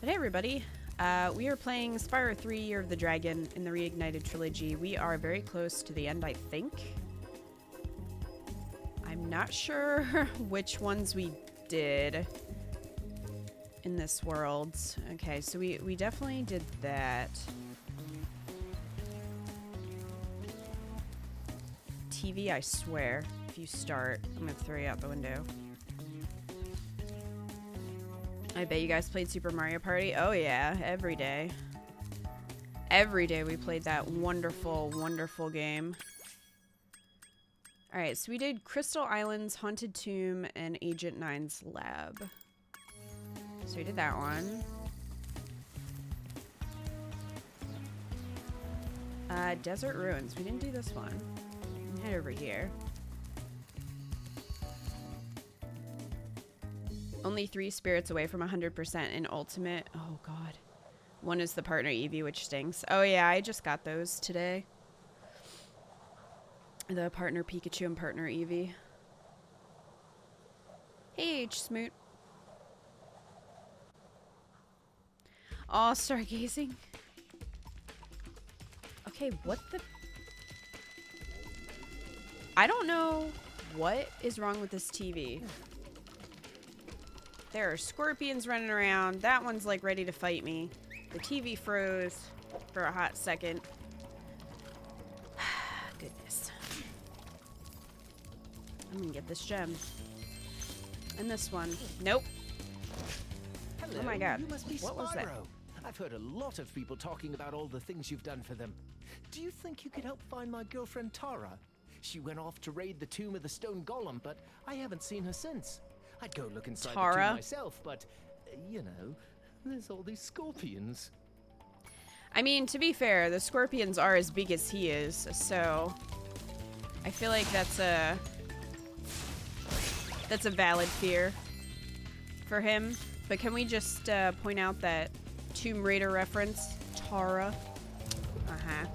But hey everybody, we are playing Spyro 3 Year of the Dragon in the Reignited Trilogy. We are very close to the end, I think. I'm not sure which ones we did in this world. Okay, so we definitely did that. TV, I swear, if you start, I'm gonna throw you out the window. I bet you guys played Super Mario Party. Oh yeah, every day. Every day we played that wonderful, wonderful game. Alright, so we did Crystal Islands, Haunted Tomb, and Agent 9's Lab. So we did that one. Desert Ruins. We didn't do this one. Head over here. Only 3 spirits away from 100% in ultimate. Oh god. One is the partner Eevee, which stinks. Oh yeah, I just got those today. The partner Pikachu and partner Eevee. Hey H Smoot. Oh, stargazing. Okay, what the... I don't know what is wrong with this TV. There are scorpions running around. That one's like ready to fight me. The TV froze for a hot second. Goodness. I'm gonna get this gem. And this one. Nope. Hello, oh my god. You must be what Spyro. was that? I've heard a lot of people talking about all the things you've done for them. Do you think you could help find my girlfriend Tara? She went off to raid the tomb of the stone golem, but I haven't seen her since. I'd go look inside the tomb myself, but, you know, there's all these scorpions. I mean, to be fair, the scorpions are as big as he is, so I feel like that's a valid fear for him. But can we just point out that Tomb Raider reference, Tara? Uh-huh.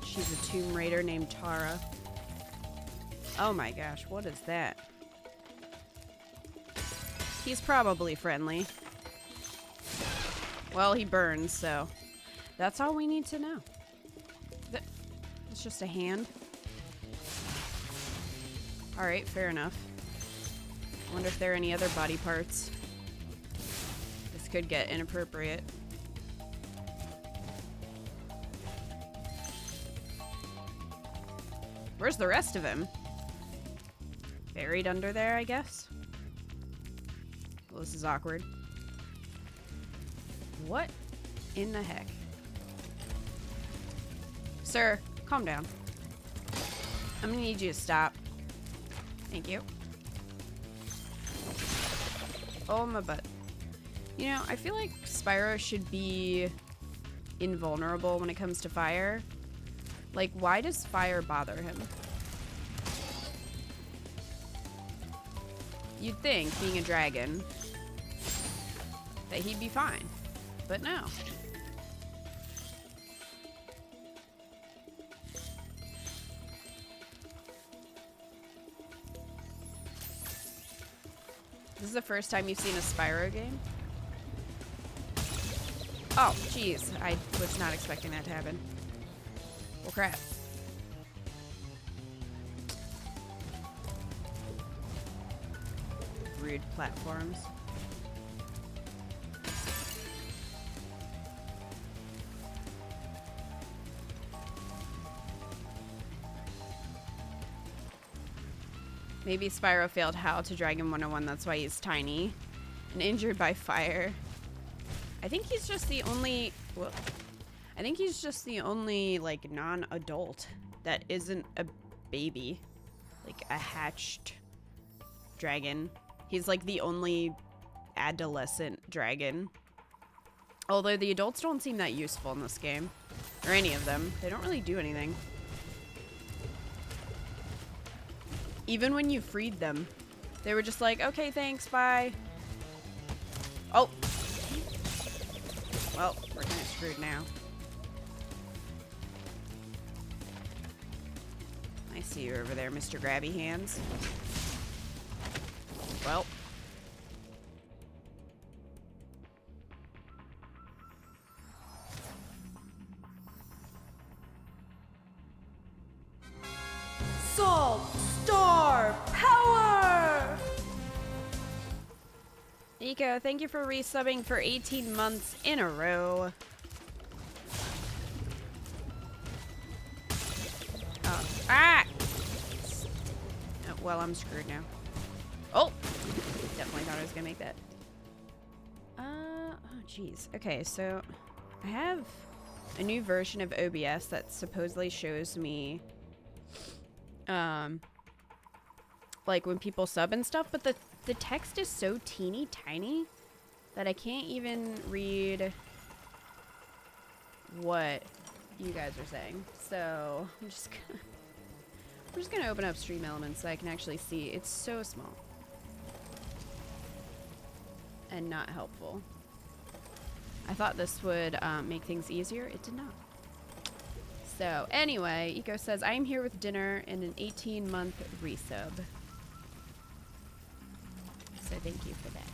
She's a Tomb Raider named Tara. Oh my gosh, what is that? He's probably friendly. Well, he burns, so that's all we need to know. It's just a hand. Alright, fair enough. I wonder if there are any other body parts. This could get inappropriate. Where's the rest of him? Buried under there, I guess? Well, this is awkward. What in the heck? Sir, calm down. I'm gonna need you to stop. Thank you. Oh, my butt. You know, I feel like Spyro should be invulnerable when it comes to fire. Like, why does fire bother him? You'd think, being a dragon, that he'd be fine. But no. This is the first time you've seen a Spyro game? Oh, jeez. I was not expecting that to happen. Well, crap. Rude platforms. Maybe Spyro failed How to Dragon 101, that's why he's tiny and injured by fire. I think he's just the only... Whoa. I think he's just the only, like, non-adult that isn't a baby. Like, a hatched dragon. He's, like, the only adolescent dragon. Although the adults don't seem that useful in this game. Or any of them. They don't really do anything. Even when you freed them, they were just like, okay, thanks, bye. Oh. Well, we're kind of screwed now. I see you over there, Mr. Grabby Hands. Well. Nico, thank you for resubbing for 18 months in a row. Oh. Ah! Oh, well, I'm screwed now. Oh! Definitely thought I was gonna make that. Oh, jeez. Okay, so I have a new version of OBS that supposedly shows me, like when people sub and stuff, but the text is so teeny tiny that I can't even read what you guys are saying. So I'm just gonna open up Stream Elements so I can actually see. It's so small and not helpful. I thought this would make things easier. It did not. So anyway, Eco says, I am here with dinner and an 18-month resub. So thank you for that.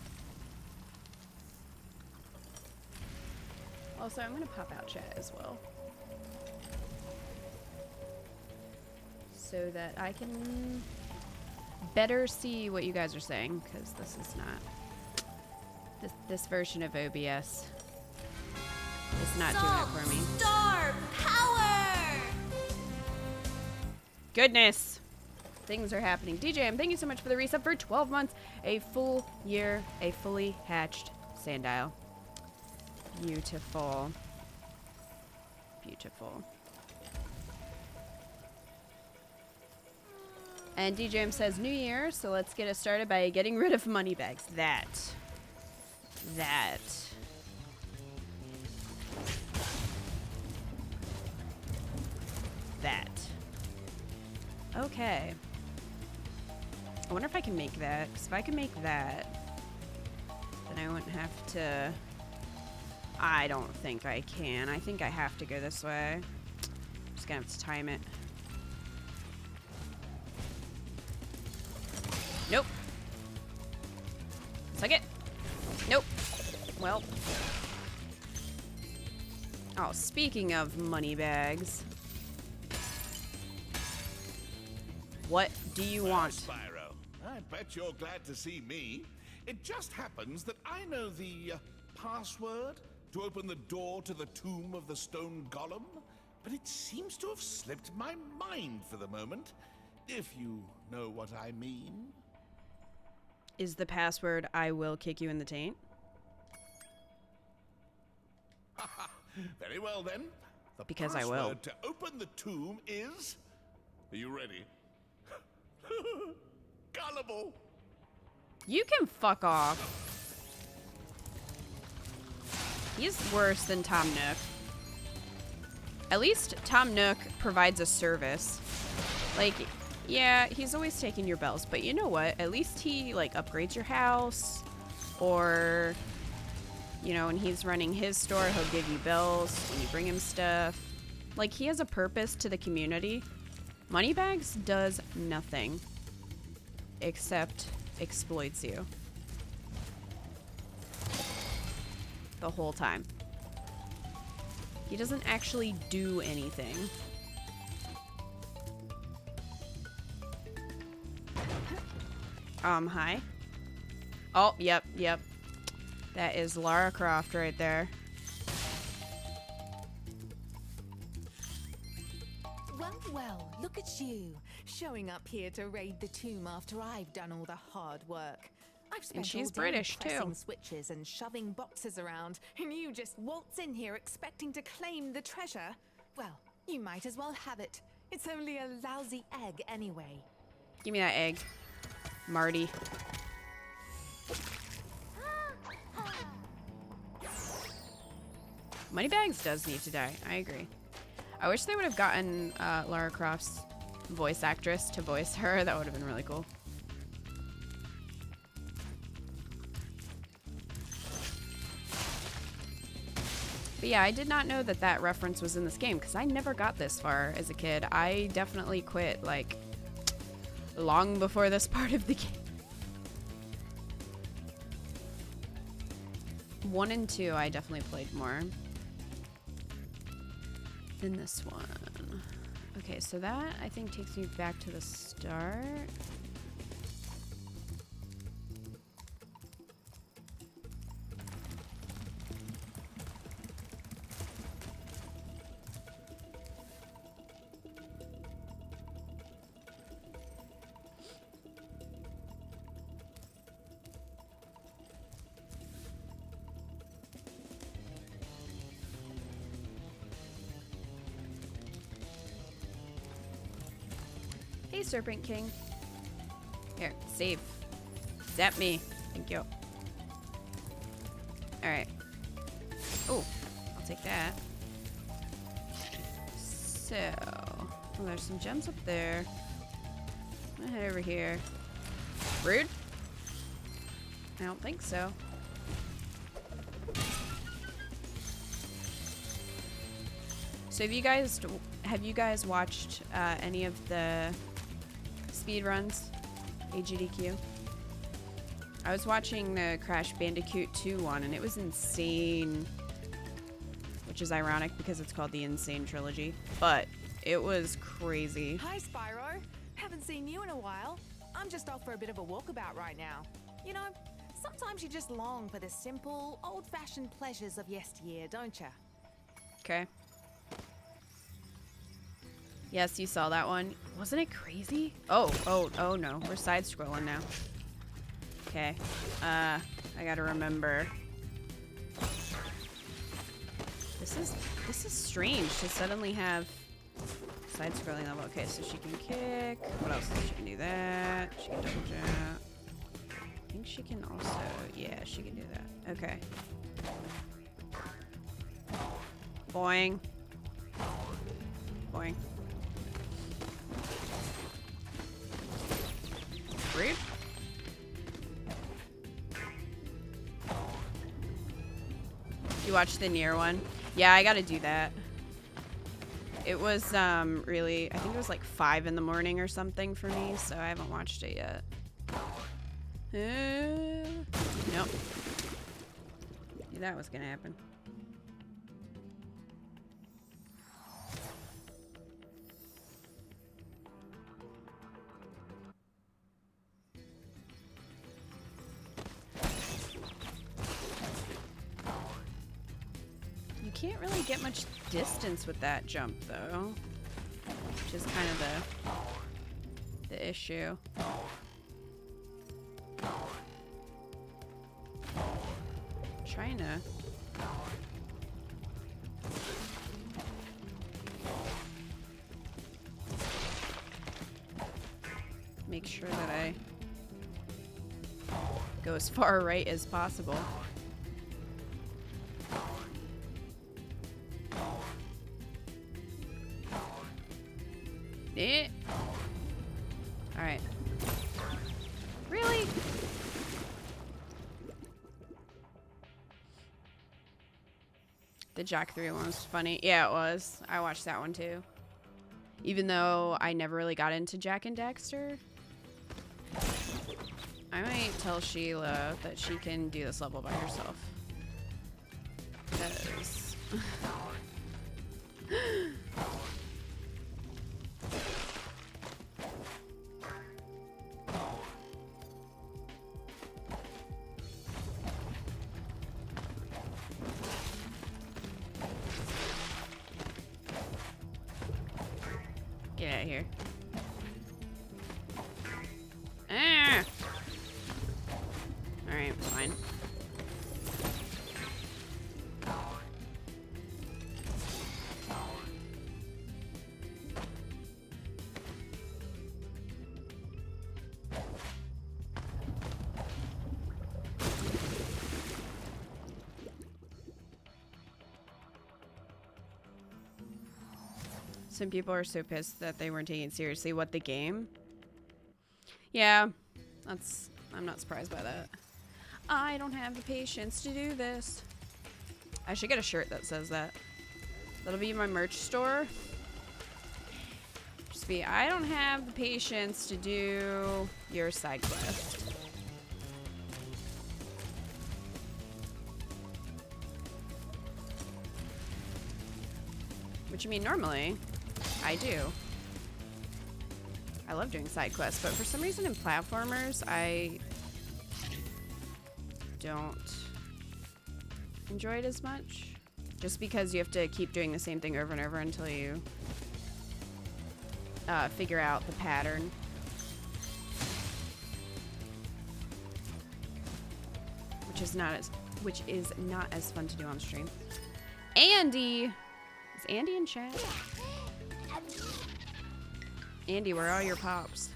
Also, I'm going to pop out chat as well, so that I can better see what you guys are saying, because this is not... This version of OBS is not doing it for me. Star power! Goodness! Things are happening. DJM, thank you so much for the resub for 12 months. A full year, a fully hatched Sandile. Beautiful. Beautiful. And DJM says, New Year, so let's get us started by getting rid of money bags. That. Okay. I wonder if I can make that, because if I can make that, then I wouldn't have to... I don't think I can. I think I have to go this way. Just gonna have to time it. Nope. Suck it. Nope. Well. Oh, speaking of money bags. What do you want? Spyro, I bet you're glad to see me. It just happens that I know the password to open the door to the tomb of the stone golem, but it seems to have slipped my mind for the moment, if you know what I mean. Is the password I will kick you in the taint? Very well then. The Because I will. password to open the tomb is... Are you ready? Gullible. You can fuck off. He's worse than Tom Nook. At least Tom Nook provides a service. Like, yeah, he's always taking your bells, but you know what? At least he, like, upgrades your house. Or, you know, when he's running his store, he'll give you bells when you bring him stuff. Like, he has a purpose to the community. Moneybags does nothing except exploits you the whole time. He doesn't actually do anything. Hi. Oh, yep. That is Lara Croft right there. Well, look at you, showing up here to raid the tomb after I've done all the hard work. I've spent And she's all day British, pressing too. switches and shoving boxes around, and you just waltz in here expecting to claim the treasure? Well, you might as well have it. It's only a lousy egg anyway. Give me that egg, Marty. Moneybags does need to die. I agree. I wish they would have gotten Lara Croft's voice actress to voice her. That would have been really cool. But yeah, I did not know that that reference was in this game because I never got this far as a kid. I definitely quit, like, long before this part of the game. 1 and 2 I definitely played more than this one. Okay, so that I think takes me back to the start. Hey, Serpent King. Here, save. Zap me. Thank you. Alright. Oh, I'll take that. So, oh, there's some gems up there. I'm gonna head over here. Rude? I don't think so. So have you guys watched any of the speed runs? AGDQ? I was watching the Crash Bandicoot 2 one and it was insane. Which is ironic because it's called the Insane Trilogy. But it was crazy. Hi, Spyro. Haven't seen you in a while. I'm just off for a bit of a walkabout right now. You know, sometimes you just long for the simple, old-fashioned pleasures of yesteryear, don't you? Okay. Yes, you saw that one. Wasn't it crazy? Oh no. We're side-scrolling now. Okay. I gotta remember. This is strange to suddenly have side-scrolling level. Okay, so she can kick. What else? She can do that. She can double jump. I think she can also... Yeah, she can do that. Okay. Boing. Boing. Rude. You watched the Nier one? Yeah, I gotta do that. It was really, I think it was like 5 in the morning or something for me, so I haven't watched it yet. Nope. Knew that was gonna happen. You can't really get much distance with that jump, though, which is kind of the issue. Trying to make sure that I go as far right as possible. All right. Really? The Jack 3 one was funny. Yeah, it was. I watched that one too. Even though I never really got into Jack and Daxter. I might tell Sheila that she can do this level by herself. Because... Get out of here. Ah! Alright, fine. Some people are so pissed that they weren't taking it seriously. What, the game? Yeah, I'm not surprised by that. I don't have the patience to do this. I should get a shirt that says that. That'll be my merch store. Just be, I don't have the patience to do your side quest. Which, I mean, normally I do. I love doing side quests, but for some reason in platformers, I don't enjoy it as much. Just because you have to keep doing the same thing over and over until you figure out the pattern. Which is not as fun to do on stream. Andy! Is Andy in chat? Andy, where are your pops?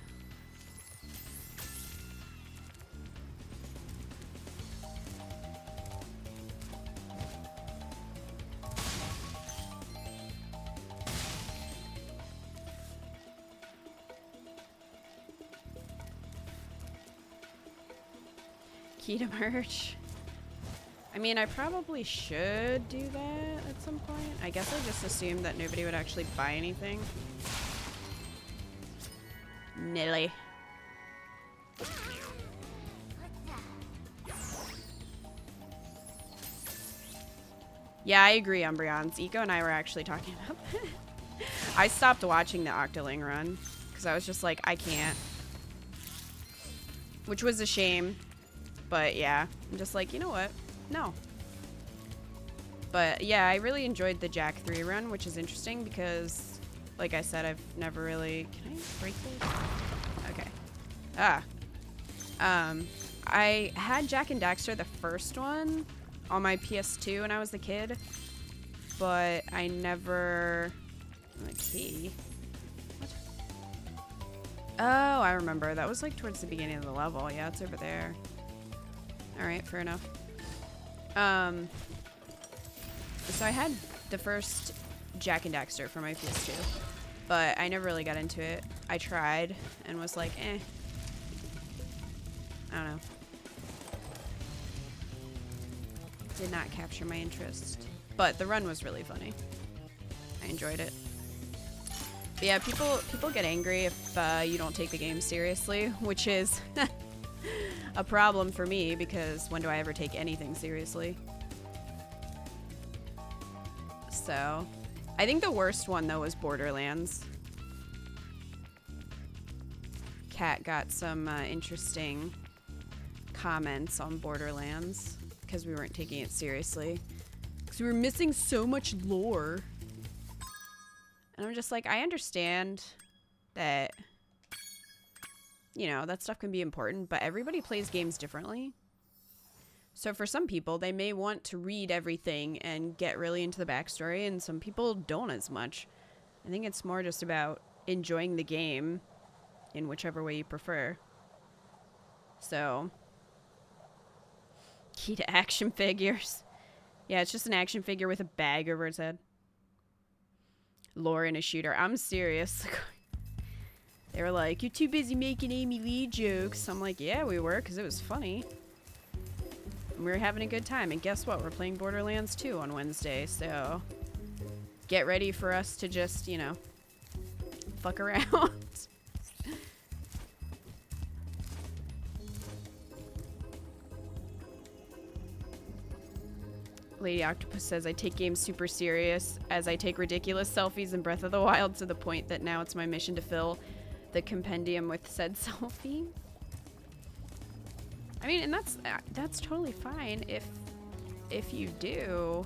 Key to merch. I mean, I probably should do that at some point. I guess I just assumed that nobody would actually buy anything. Nilly. Yeah, I agree, Umbreons. Eco and I were actually talking about that. I stopped watching the Octoling run because I was just like, I can't. Which was a shame. But yeah, I'm just like, you know what? No. But yeah, I really enjoyed the Jack 3 run, which is interesting because, like I said, I've never really... Can I break this? Okay. I had Jak and Daxter, the first one, on my PS2 when I was a kid, but I never... The key? What? Oh, I remember. That was like towards the beginning of the level. Yeah, it's over there. Alright, fair enough. So I had the first Jak and Daxter for my PS2, but I never really got into it. I tried and was like, eh. I don't know. Did not capture my interest. But the run was really funny. I enjoyed it. But yeah, people get angry if you don't take the game seriously, which is a problem for me because when do I ever take anything seriously? So, I think the worst one though was Borderlands. Kat got some interesting comments on Borderlands because we weren't taking it seriously. Because we were missing so much lore. And I'm just like, I understand that, you know, that stuff can be important, but everybody plays games differently. So for some people, they may want to read everything and get really into the backstory, and some people don't as much. I think it's more just about enjoying the game in whichever way you prefer. So, key to action figures. Yeah, it's just an action figure with a bag over its head. Lore in a shooter. I'm serious. They were like, you're too busy making Amy Lee jokes. I'm like, yeah, we were, because it was funny. And we were having a good time. And guess what? We're playing Borderlands 2 on Wednesday, so get ready for us to just, you know, fuck around. Lady Octopus says, I take games super serious as I take ridiculous selfies in Breath of the Wild to the point that now it's my mission to fill the compendium with said selfie. I mean, and that's totally fine if you do.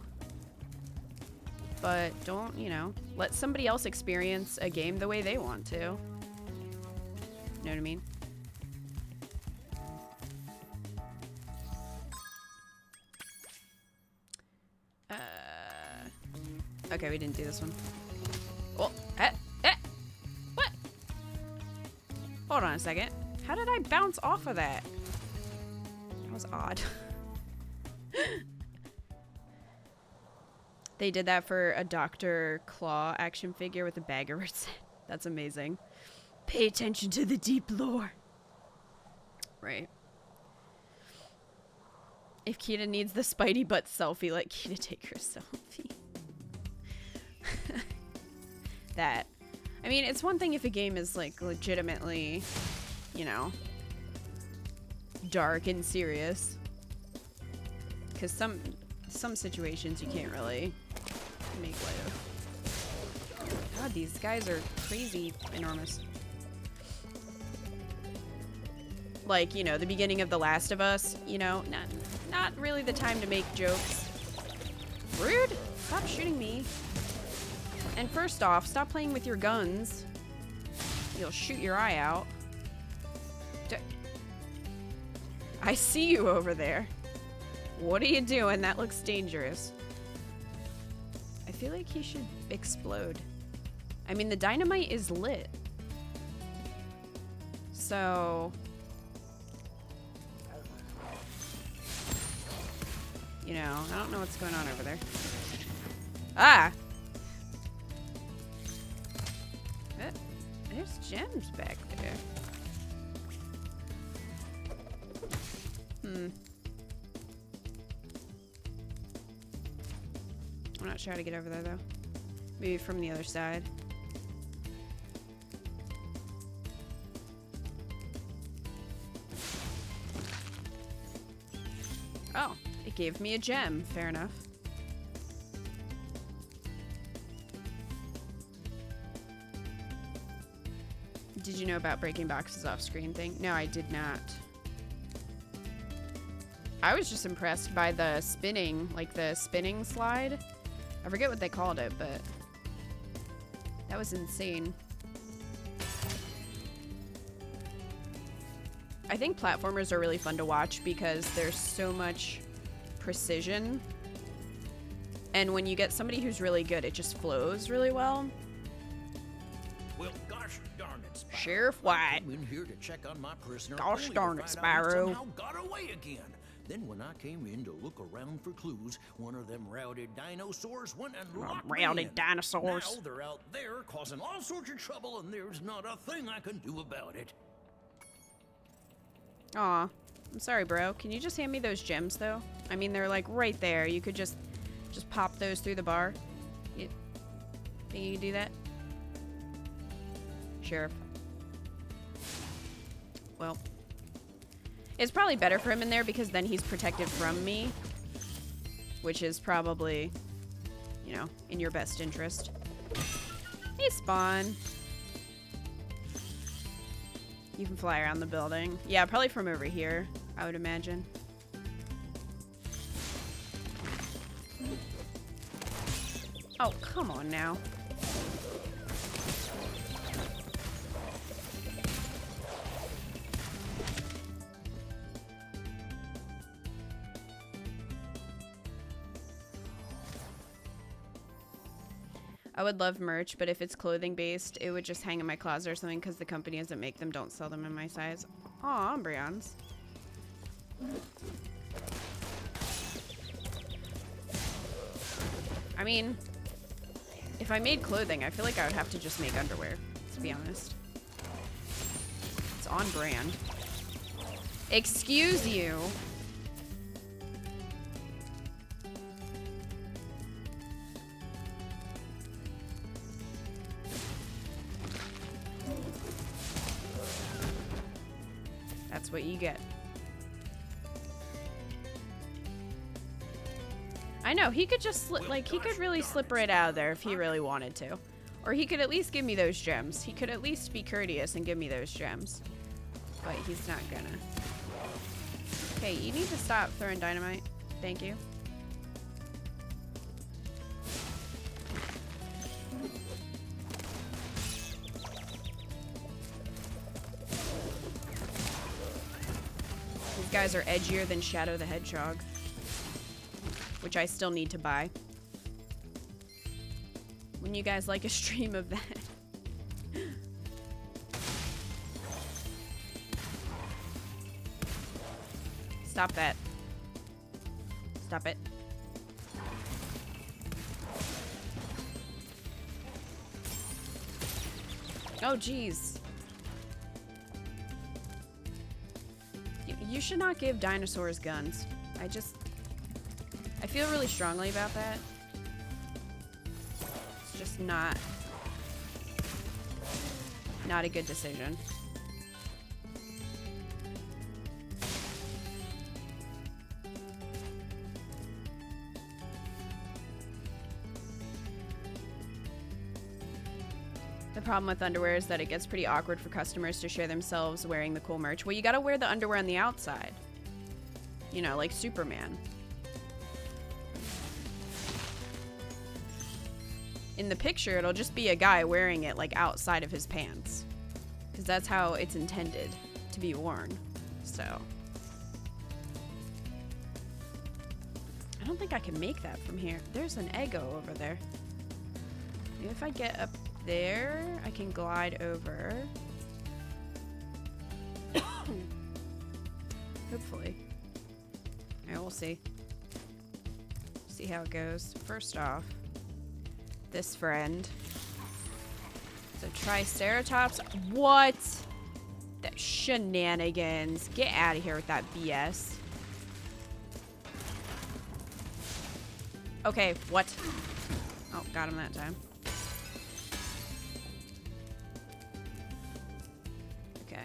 But don't, you know, let somebody else experience a game the way they want to. You know what I mean? Okay, we didn't do this one. Oh, what? Hold on a second. How did I bounce off of that? That was odd. They did that for a Dr. Claw action figure with a bag over its head. That's amazing. Pay attention to the deep lore. Right. If Kita needs the Spidey butt selfie, let Kita take her selfie. That. I mean, it's one thing if a game is, like, legitimately, you know, dark and serious. Because some situations you can't really make light of. God, these guys are crazy enormous. Like, you know, the beginning of The Last of Us, you know, not really the time to make jokes. Rude! Stop shooting me. And first off, stop playing with your guns. You'll shoot your eye out. I see you over there. What are you doing? That looks dangerous. I feel like he should explode. I mean, the dynamite is lit. So, you know, I don't know what's going on over there. Ah! There's gems back there. I'm not sure how to get over there, though. Maybe from the other side. Oh, it gave me a gem. Fair enough. Did you know about breaking boxes off screen thing? No, I did not. I was just impressed by the spinning, like the spinning slide. I forget what they called it, but that was insane. I think platformers are really fun to watch because there's so much precision. And when you get somebody who's really good, it just flows really well. Well, gosh darn it, Spyro. Sheriff White. I came in here to check on my prisoner. Gosh only to darn it, find out he Spyro. somehow got away again. Then when I came in to look around for clues, one of them routed dinosaurs went and locked me Routed in. dinosaurs. Now they're out there causing all sorts of trouble, and there's not a thing I can do about it. Aw, I'm sorry, bro. Can you just hand me those gems, though? I mean, they're like right there. You could just pop those through the bar. You think you can do that? Sheriff. Well, it's probably better for him in there because then he's protected from me, which is probably, you know, in your best interest. Hey, Spawn. You can fly around the building. Yeah, probably from over here, I would imagine. Oh, come on now. I would love merch, but if it's clothing based, it would just hang in my closet or something because the companies that make them don't sell them in my size. Aw, Umbreons. I mean, if I made clothing, I feel like I would have to just make underwear, to be honest. It's on brand. Excuse you. That's what you get. I know, he could just slip, like, he could really slip right out of there if he really wanted to. Or he could at least give me those gems. He could at least be courteous and give me those gems. But he's not gonna. Okay, you need to stop throwing dynamite. Thank you. These guys are edgier than Shadow the Hedgehog, which I still need to buy. Wouldn't you guys like a stream of that? Stop that. Stop it. Oh, jeez. You should not give dinosaurs guns. I feel really strongly about that. It's just not a good decision. The problem with underwear is that it gets pretty awkward for customers to share themselves wearing the cool merch. Well, you gotta wear the underwear on the outside. You know, like Superman. In the picture, it'll just be a guy wearing it, like, outside of his pants. Because that's how it's intended to be worn. So. I don't think I can make that from here. There's an Eggo over there. Maybe if I get up there, I can glide over. Hopefully. Alright, we'll see. See how it goes. First off, this friend. So Triceratops. What? That shenanigans. Get out of here with that BS. Okay, what? Oh, got him that time. Okay.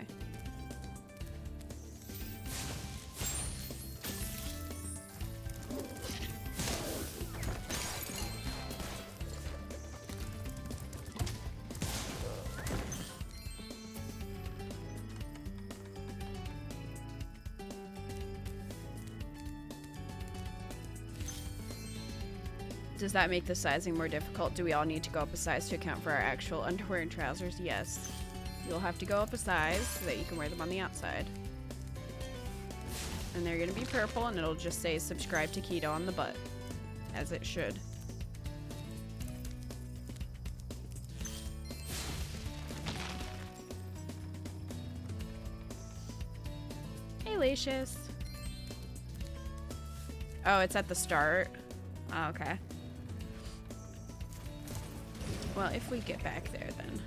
Does that make the sizing more difficult? Do we all need to go up a size to account for our actual underwear and trousers? Yes. You'll have to go up a size so that you can wear them on the outside. And they're going to be purple, and it'll just say subscribe to Keto on the butt. As it should. Hey, Lacious. Oh, it's at the start. Oh, okay. Well, if we get back there, then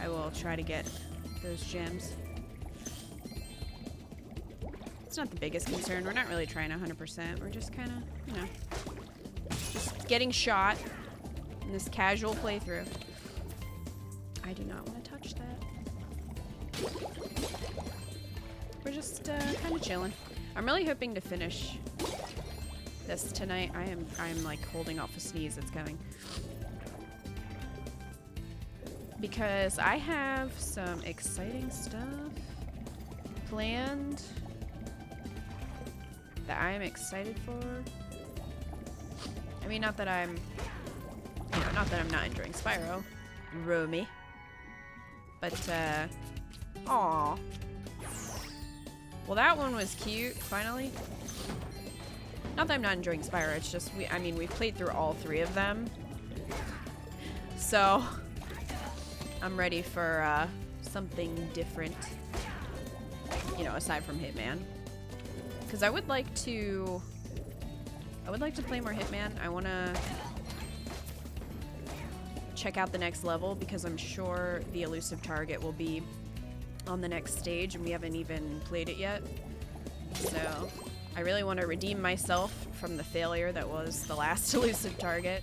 I will try to get those gems. It's not the biggest concern. We're not really trying 100%. We're just kind of, you know, just getting shot in this casual playthrough. I do not want to touch that. We're just kind of chilling. I'm really hoping to finish this tonight. I'm like holding off a sneeze that's coming. Because I have some exciting stuff planned that I am excited for. I mean, not that I'm, you know, not that I'm not enjoying Spyro, Romy, but aw. Well, that one was cute. Finally. Not that I'm not enjoying Spyro. It's just I mean, we've played through all 3 of them, so I'm ready for something different. You know, aside from Hitman. Because I would like to play more Hitman. I want to check out the next level because I'm sure the elusive target will be on the next stage and we haven't even played it yet. So I really want to redeem myself from the failure that was the last elusive target.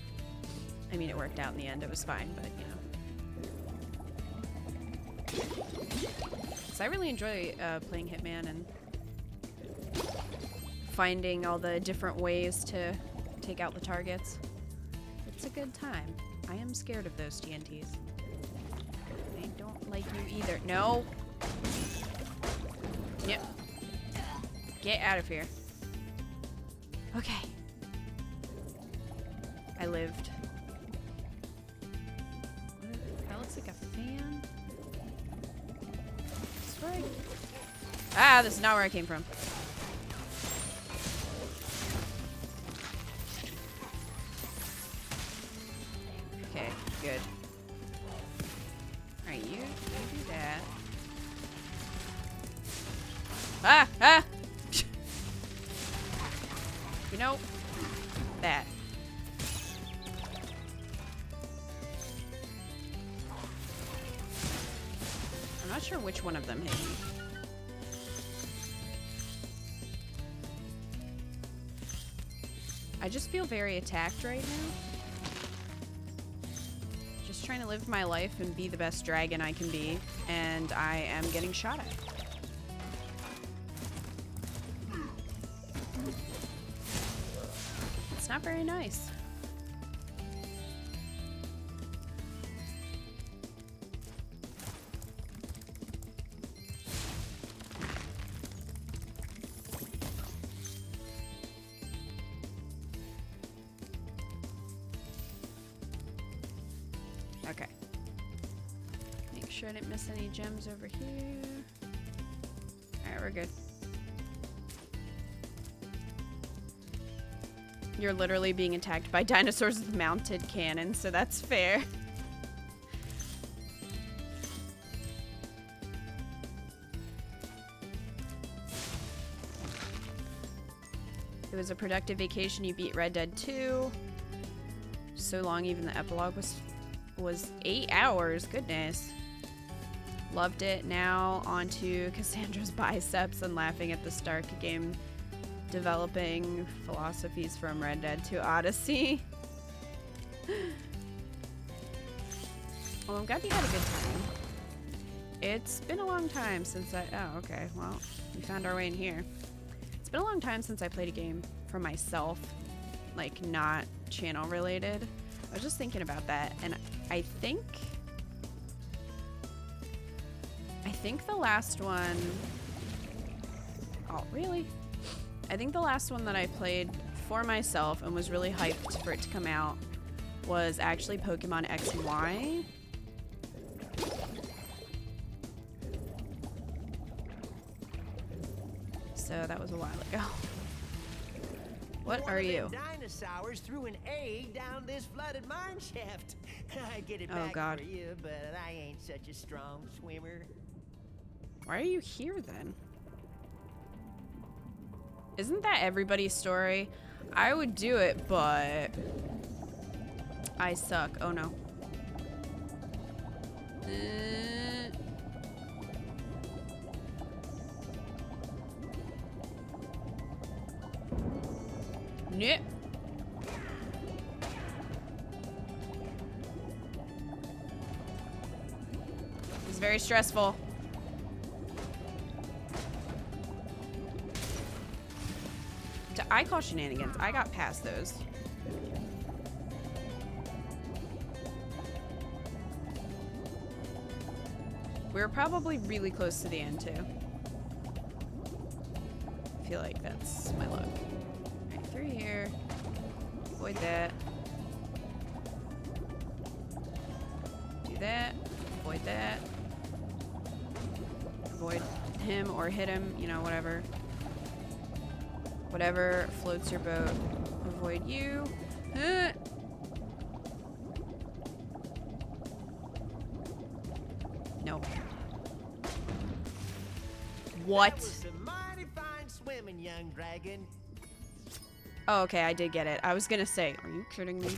I mean, it worked out in the end. It was fine, but you know. So I really enjoy playing Hitman and finding all the different ways to take out the targets. It's a good time. I am scared of those TNTs. I don't like you either. No! Yep. Get out of here. Okay. I lived. That looks like a fan. Ah, this is not where I came from. Okay, good. Alright, you do that. Ah! Ah! You know, that. I'm not sure which one of them hit me. I just feel very attacked right now. Just trying to live my life and be the best dragon I can be, and I am getting shot at. It's not very nice. Okay. Make sure I didn't miss any gems over here. Alright, we're good. You're literally being attacked by dinosaurs with mounted cannons, so that's fair. was a productive vacation. You beat Red Dead 2. So long, even the epilogue was 8 hours. Goodness. Loved it. Now on to Cassandra's biceps and laughing at the Stark game developing philosophies from Red Dead 2 Odyssey. Well, I'm glad you had a good time. It's been a long time since oh, okay. Well, we found our way in here. It's been a long time since I played a game for myself, like not channel related. I was just thinking about that, and I think the last one... Oh, really? I think the last one that I played for myself and was really hyped for it to come out was actually Pokemon X and Y. So that was a while ago. What are you? Dinosaurs threw an egg down this flooded mine shaft. I get it Oh, back God. for you, but I ain't such a strong swimmer. Why are you here then? Isn't that everybody's story? I would do it, but I suck. Oh no. Nope. It's very stressful. I call shenanigans. I got past those. We were probably really close to the end too. I feel like that's my luck. Alright, through here. Avoid that. Do that. Avoid that. Avoid him or hit him, you know, whatever. Whatever floats your boat. Avoid you. Nope. What? That was some mighty fine swimming, young dragon. Oh, okay, I did get it. I was gonna say, are you kidding me?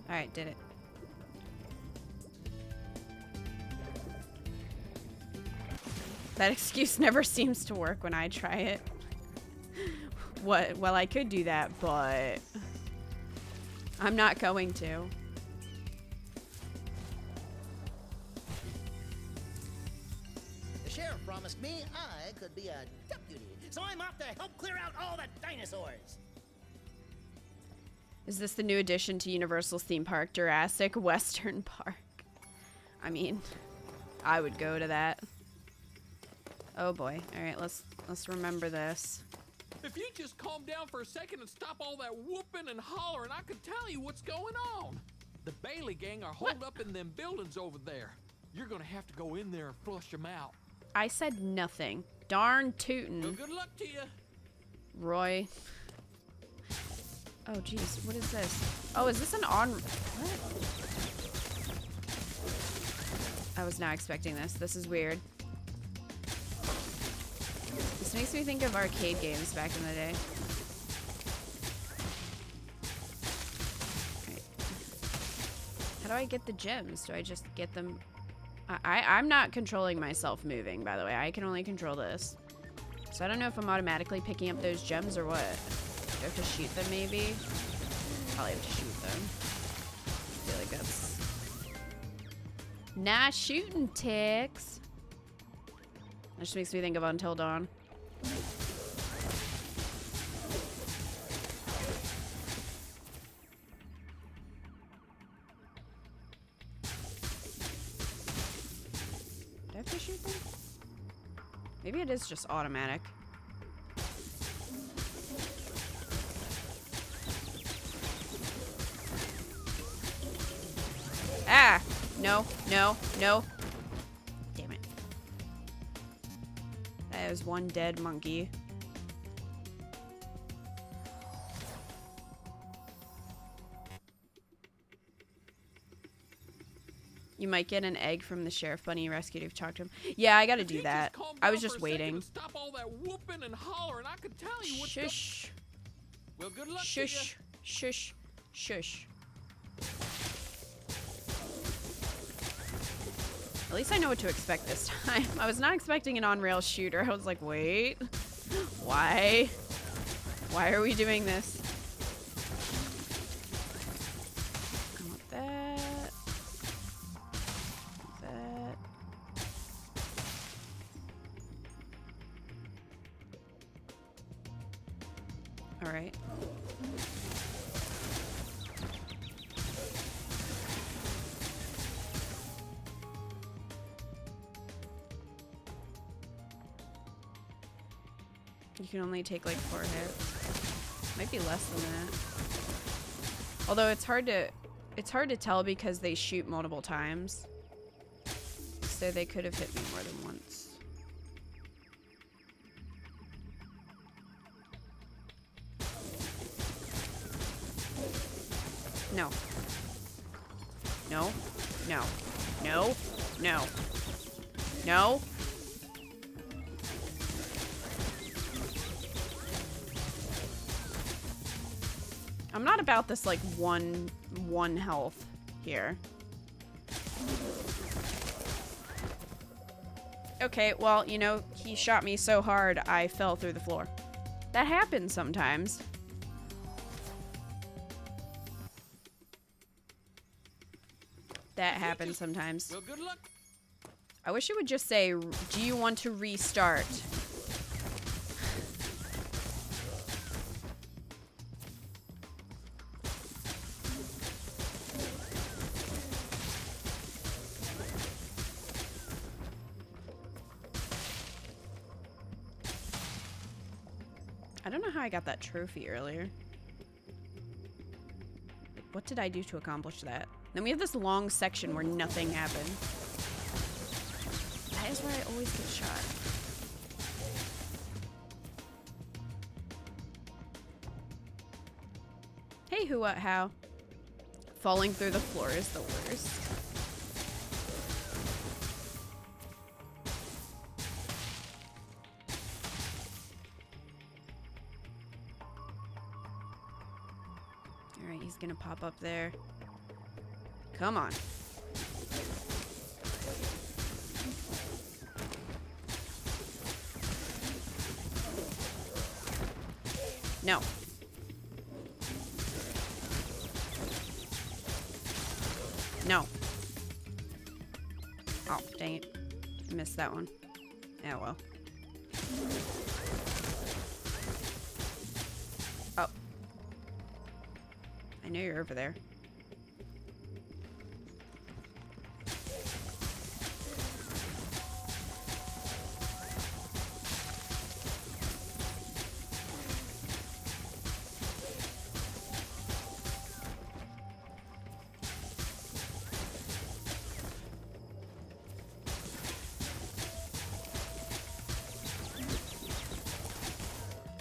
Alright, did it. That excuse never seems to work when I try it. What? Well, I could do that, but I'm not going to. The sheriff promised me I could be a deputy, so I'm off to help clear out all the dinosaurs. Is this the new addition to Universal's theme park, Jurassic Western Park? I mean, I would go to that. Oh boy. All right, let's remember this. If you just calm down for a second and stop all that whooping and hollering, I could tell you what's going on. The Bailey gang are holed up in them buildings over there. You're gonna have to go in there and flush them out. I said nothing. Darn tootin'. Well, good luck to you. Roy. Oh jeez, what is this? Oh, is this an on... What? I was not expecting this. This is weird. This makes me think of arcade games back in the day. Right. How do I get the gems? Do I just get them? I'm not controlling myself moving, by the way. I can only control this. So I don't know if I'm automatically picking up those gems or what. Do I have to shoot them, maybe? Probably have to shoot them. I feel like that's... Nah, shooting ticks. That just makes me think of Until Dawn. Do I have to shoot them? Maybe it is just automatic. Ah! No, no, no. Damn it. That is one dead monkey. You might get an egg from the sheriff bunny you rescued if you talk to him. Yeah, I gotta If do you that. calm I down was for just a second waiting. and stop all that whooping and hollering, I could tell you what's Shush. Well, good luck to Shush. Shush. Shush. At least I know what to expect this time. I was not expecting an on-rail shooter. I was like, wait. Why? Why are we doing this? I want that. That. All right. You can only take like 4 hits. Might be less than that. Although it's hard to tell because they shoot multiple times. So they could have hit me more than once. No. No. No. No. No. No. I'm not about this like one health here. Okay, well, you know, he shot me so hard I fell through the floor. That happens sometimes. That happens sometimes. Well, good luck. I wish it would just say, do you want to restart? I don't know how I got that trophy earlier. What did I do to accomplish that? Then we have this long section where nothing happened. That is where I always get shot. Hey, who, what, how? Falling through the floor is the worst. Alright, he's gonna pop up there. Come on. No. No. Oh, dang it. I missed that one. Yeah, well. Oh. I know you're over there.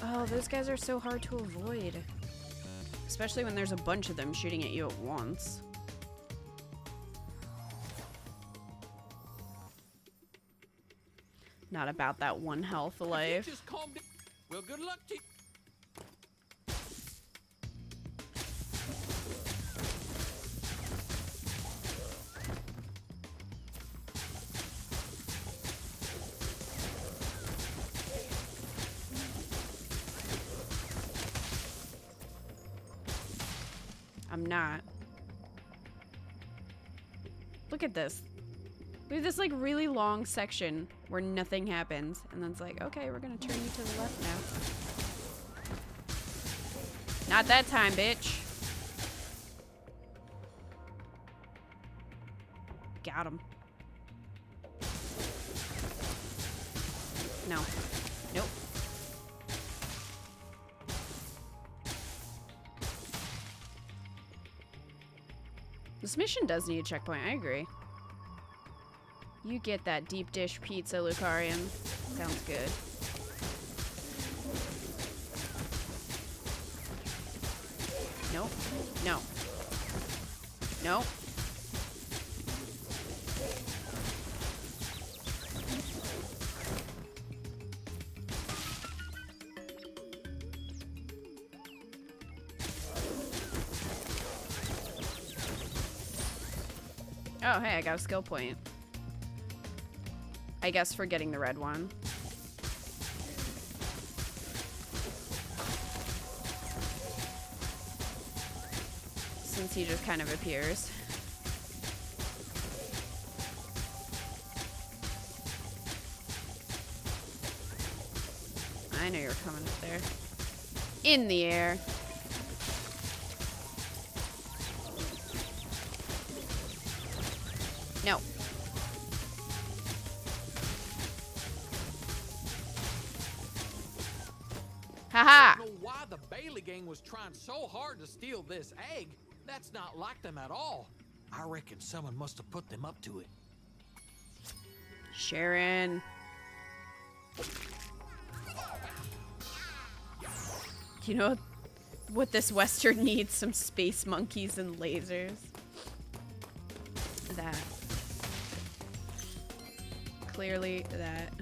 Oh, those guys are so hard to avoid. Especially when there's a bunch of them shooting at you at once. Not about that one health alive. Just calm down. Well, good luck to you. I'm not. Look at this. We have this like really long section where nothing happens, and then it's like, okay, we're gonna turn you to the left now. Not that time, bitch. Got him. No. Nope. This mission does need a checkpoint, I agree. You get that deep dish pizza, Lucarian. Sounds good. Nope. No. Nope. Oh, hey, I got a skill point. I guess for getting the red one. Since he just kind of appears. I know you're coming up there. In the air. No. Haha. I don't know why the Bailey gang was trying so hard to steal this egg. That's not like them at all. I reckon someone must have put them up to it. Sharon. You know what this Western needs? Some space monkeys and lasers. That. Clearly that.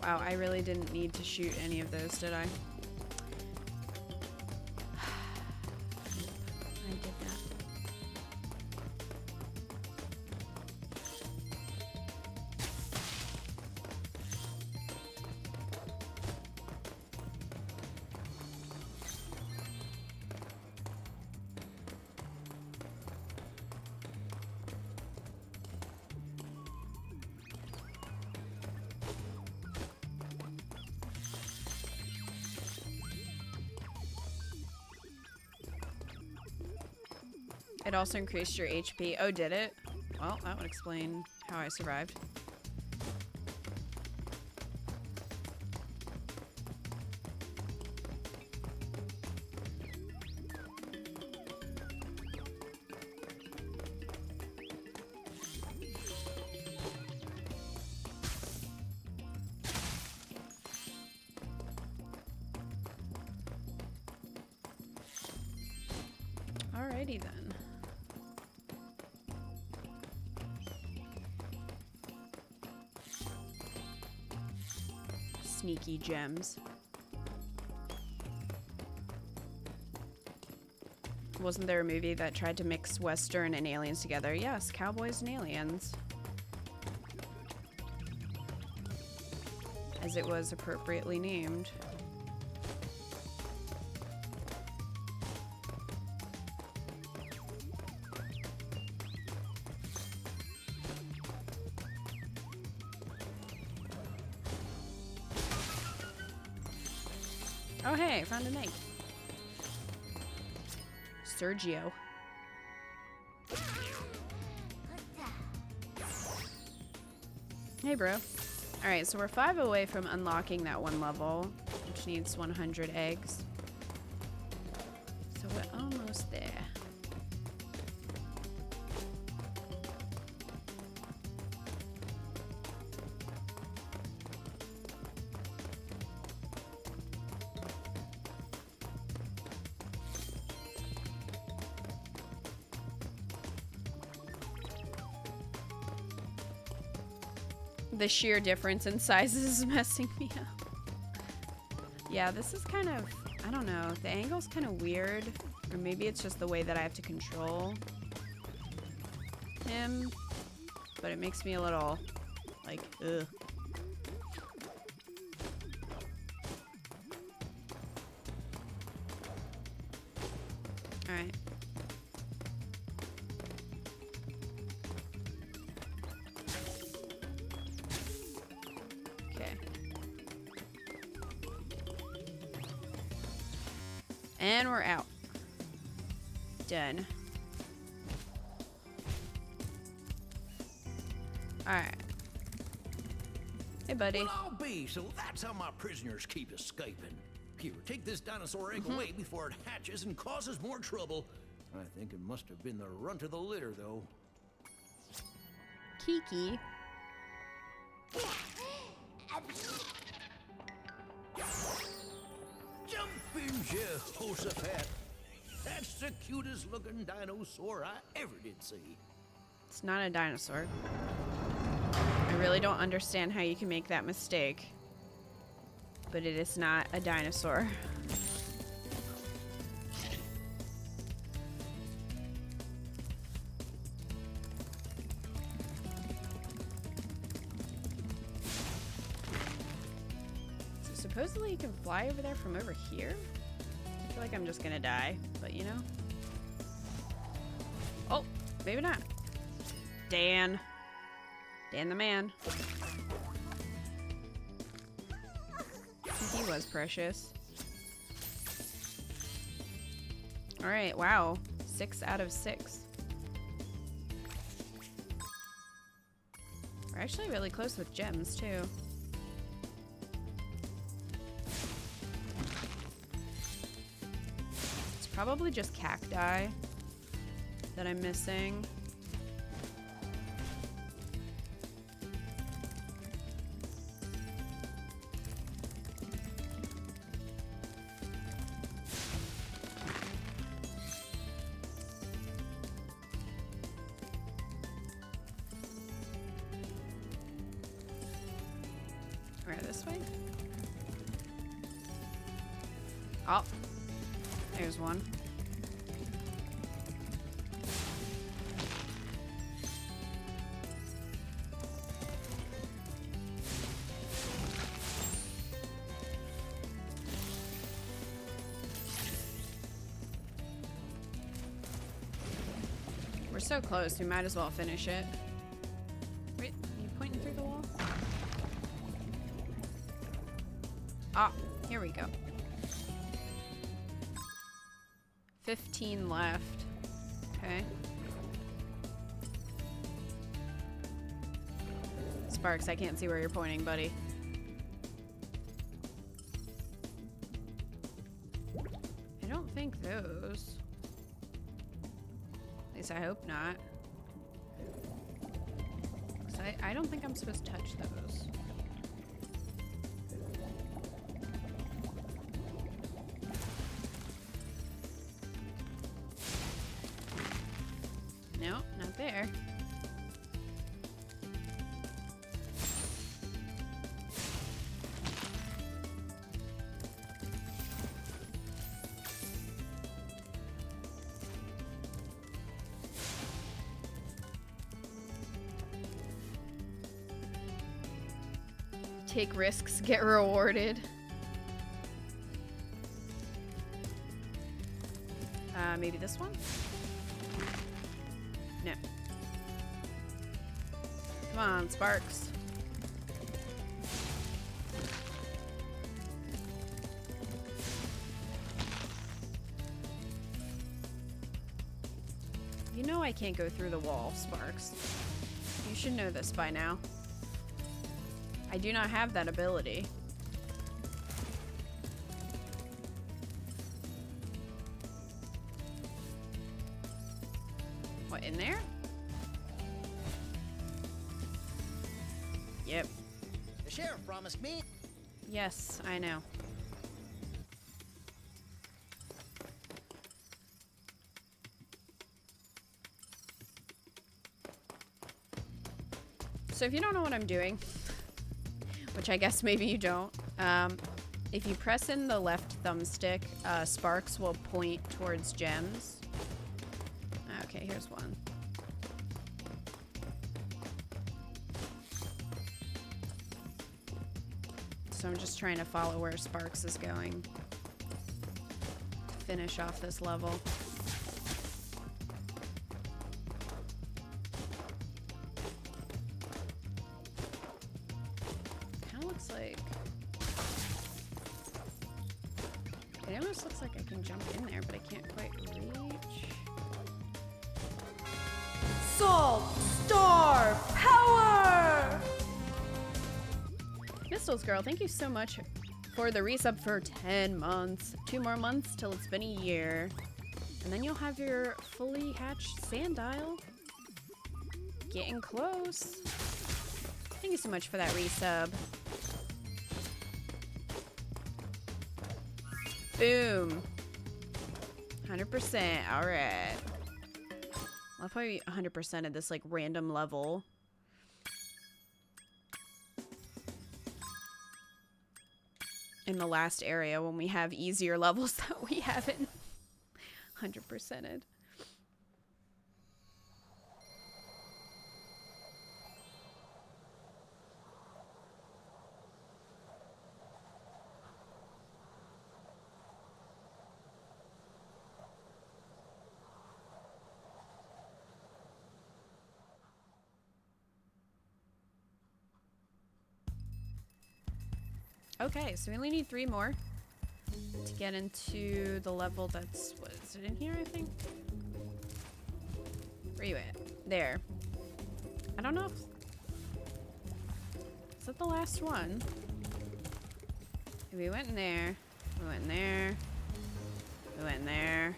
Wow, I really didn't need to shoot any of those, did I? I did that. It also increased your HP. Oh, did it? Well, that would explain how I survived. Alrighty then. Sneaky gems. Wasn't there a movie that tried to mix Western and aliens together? Yes, cowboys and aliens. As it was appropriately named. Oh hey, I found an egg. Sergio. Hey bro. Alright, so we're 5 away from unlocking that one level, which needs 100 eggs. So we're almost there. The sheer difference in sizes is messing me up. Yeah, this is kind of, I don't know, the angle's kind of weird. Or maybe it's just the way that I have to control him. But it makes me a little, like, ugh. Alright. And we're out. Done. Alright. Hey, buddy. Well, I'll be, so that's how my prisoners keep escaping. Here, take this dinosaur egg away before it hatches and causes more trouble. I think it must have been the runt of the litter, though. Kiki. Jump in, Jehoshaphat. That's the cutest looking dinosaur I ever did see. It's not a dinosaur. I really don't understand how you can make that mistake. But it is not a dinosaur. Supposedly you can fly over there from over here? I feel like I'm just gonna die, but you know. Oh, maybe not. Dan. Dan the man. He was precious. Alright, wow. 6 out of 6. We're actually really close with gems, too. It's probably just cacti that I'm missing. This way? Oh, there's one. We're so close, we might as well finish it. Wait, are you pointing through the wall? Ah, here we go. 15 left. Okay. Sparks, I can't see where you're pointing, buddy. I don't think those. At least I hope not. 'Cause I don't think I'm supposed to touch those. No, not there. Take risks, get rewarded. Maybe this one? No. Come on, Sparks. You know I can't go through the wall, Sparks. You should know this by now. I do not have that ability. What, in there? Yep. The sheriff promised me. Yes, I know. So if you don't know what I'm doing, which I guess maybe you don't, if you press in the left thumbstick, sparks will point towards gems. Okay, here's one. So I'm just trying to follow where Sparks is going to finish off this level. Kind of looks like... It almost looks like I can jump in there, but I can't quite reach. Salt Star Power! Mistles Girl, thank you so much for the resub for 10 months. 2 more months till it's been a year. And then you'll have your fully hatched Sandile. Getting close. Thank you so much for that resub. Boom. 100%. Alright. I'll probably 100% of this like random level. In the last area when we have easier levels that we haven't 100%ed. Okay, so we only need 3 more to get into the level that's, what is it in here, I think? Where you at? There. I don't know if... Is that the last one? We went in there. We went in there. We went in there.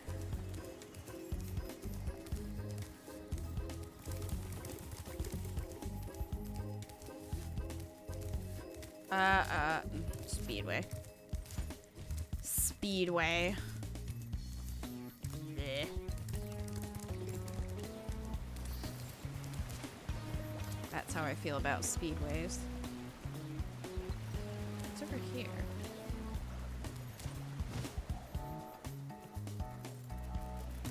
Speedway. Speedway. Bleh. That's how I feel about speedways. What's over here?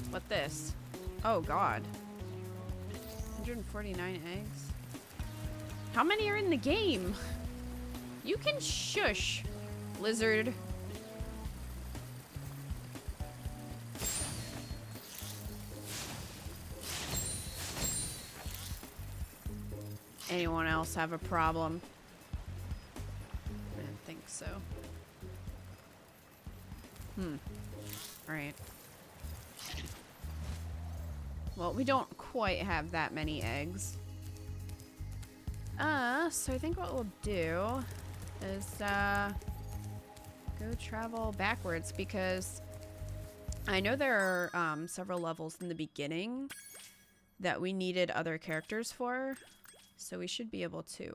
What this? Oh god. 149 eggs. How many are in the game? You can shush, lizard. Anyone else have a problem? I didn't think so. Alright. Well, we don't quite have that many eggs. So I think what we'll do is, go travel backwards because I know there are, several levels in the beginning that we needed other characters for. So we should be able to,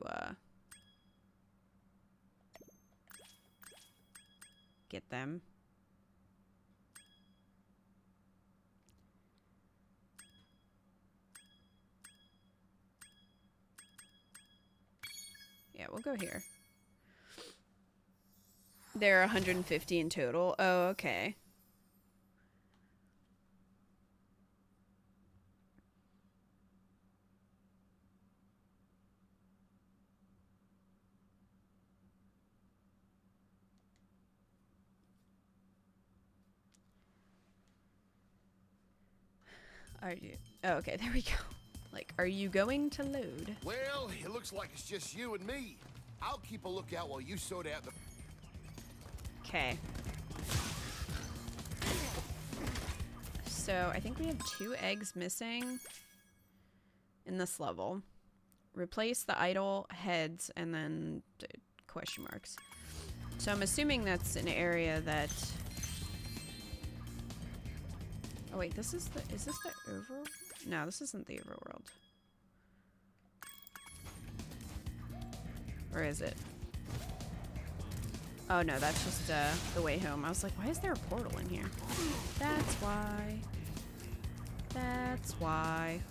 get them. Yeah, we'll go here. There are 150 in total. Oh, okay. Are you? Oh, okay, there we go. Like, are you going to load? Well, it looks like it's just you and me. I'll keep a lookout while you sort out the... Okay. So, I think we have 2 eggs missing in this level. Replace the idle heads and then question marks. So, I'm assuming that's an area that... Oh wait, this is the... Is this the over... No, this isn't the overworld. Or is it? Oh no, that's just the way home. I was like, why is there a portal in here? That's why. That's why.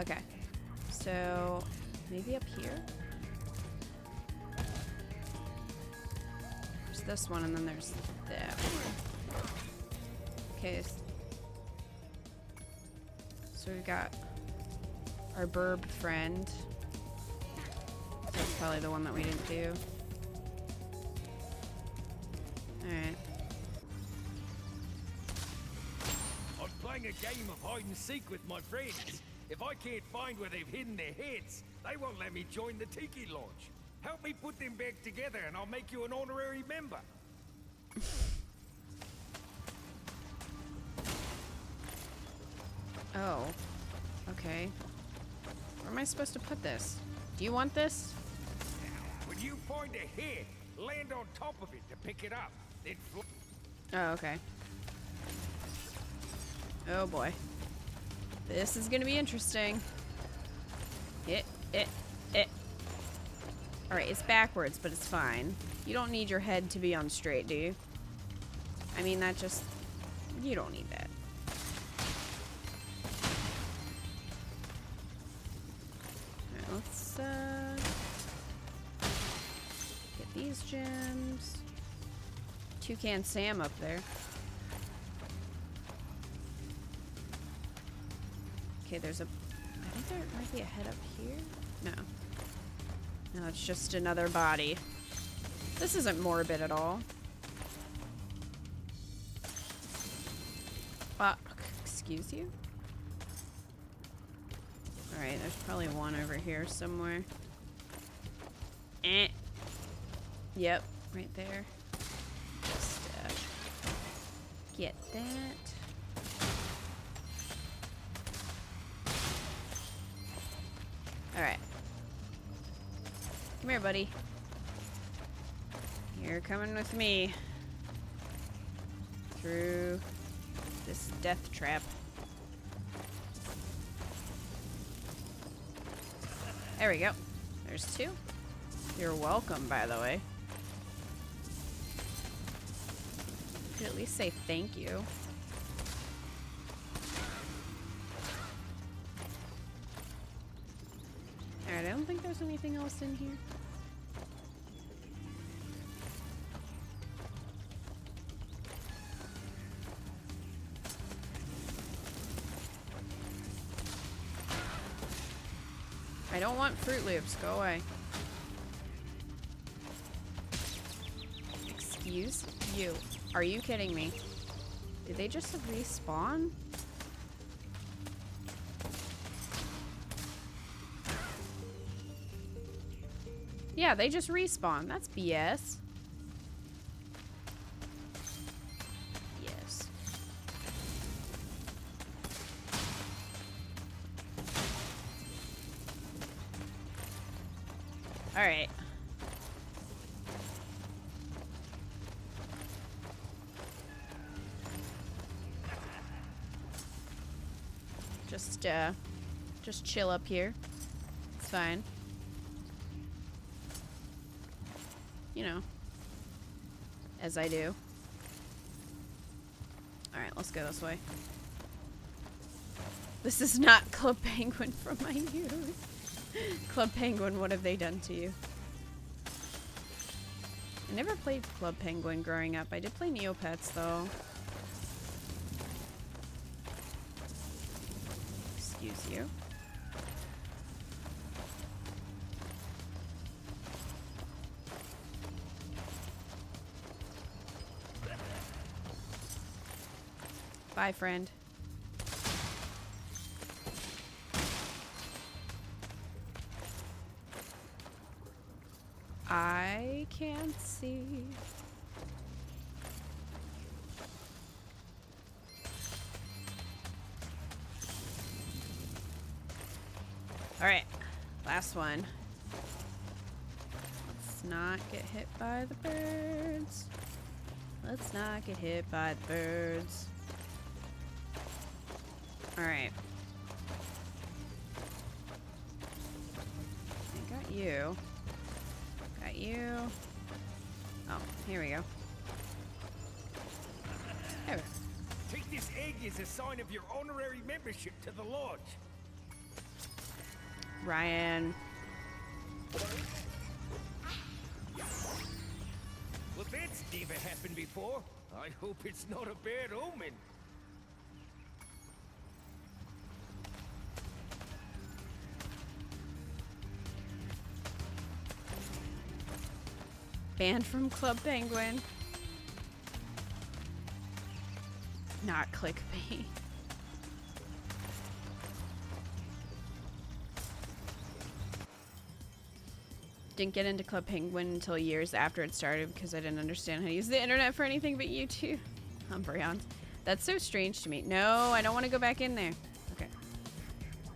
Okay. So, maybe up here? There's this one and then there's that one. Okay. So we've got our burb friend. That's probably the one that we didn't do. Alright. I'm playing a game of hide and seek with my friends. If I can't find where they've hidden their heads, they won't let me join the Tiki Launch. Help me put them back together and I'll make you an honorary member. Oh. Okay. Where am I supposed to put this? Do you want this? When you find a head, land on top of it to pick it up. Then Oh, okay. Oh boy. This is gonna be interesting. Alright, it's backwards, but it's fine. You don't need your head to be on straight, do you? I mean, that just... You don't need that. Alright, let's, get these gems. Toucan Sam up there. Okay, there's a... I think there might be a head up here? No. No, it's just another body. This isn't morbid at all. Excuse you? Alright, there's probably one over here somewhere. Yep, right there. Just get that. Alright. Come here, buddy. You're coming with me. Through this death trap. There we go. There's two. You're welcome, by the way. Could at least say thank you. Alright, I don't think there's anything else in here. I don't want Fruit Loops. Go away. Excuse you. Are you kidding me? Did they just respawn? Yeah, they just respawn. That's BS. Yes. All right. Just chill up here. It's fine. You know, as I do. All right, let's go this way. This is not Club Penguin from my youth. Club Penguin, what have they done to you? I never played Club Penguin growing up. I did play Neopets, though. Excuse you. Bye, friend. I can't see. All right, last one. Let's not get hit by the birds. Let's not get hit by the birds. All right. I got you. Got you. Oh, here we go. There we go. Take this egg as a sign of your honorary membership to the lodge. Ryan. Well, that's never happened before. I hope it's not a bad omen. Banned from Club Penguin. Not clickbait. Didn't get into Club Penguin until years after it started because I didn't understand how to use the internet for anything but YouTube. Umbreon. That's so strange to me. No, I don't want to go back in there. Okay.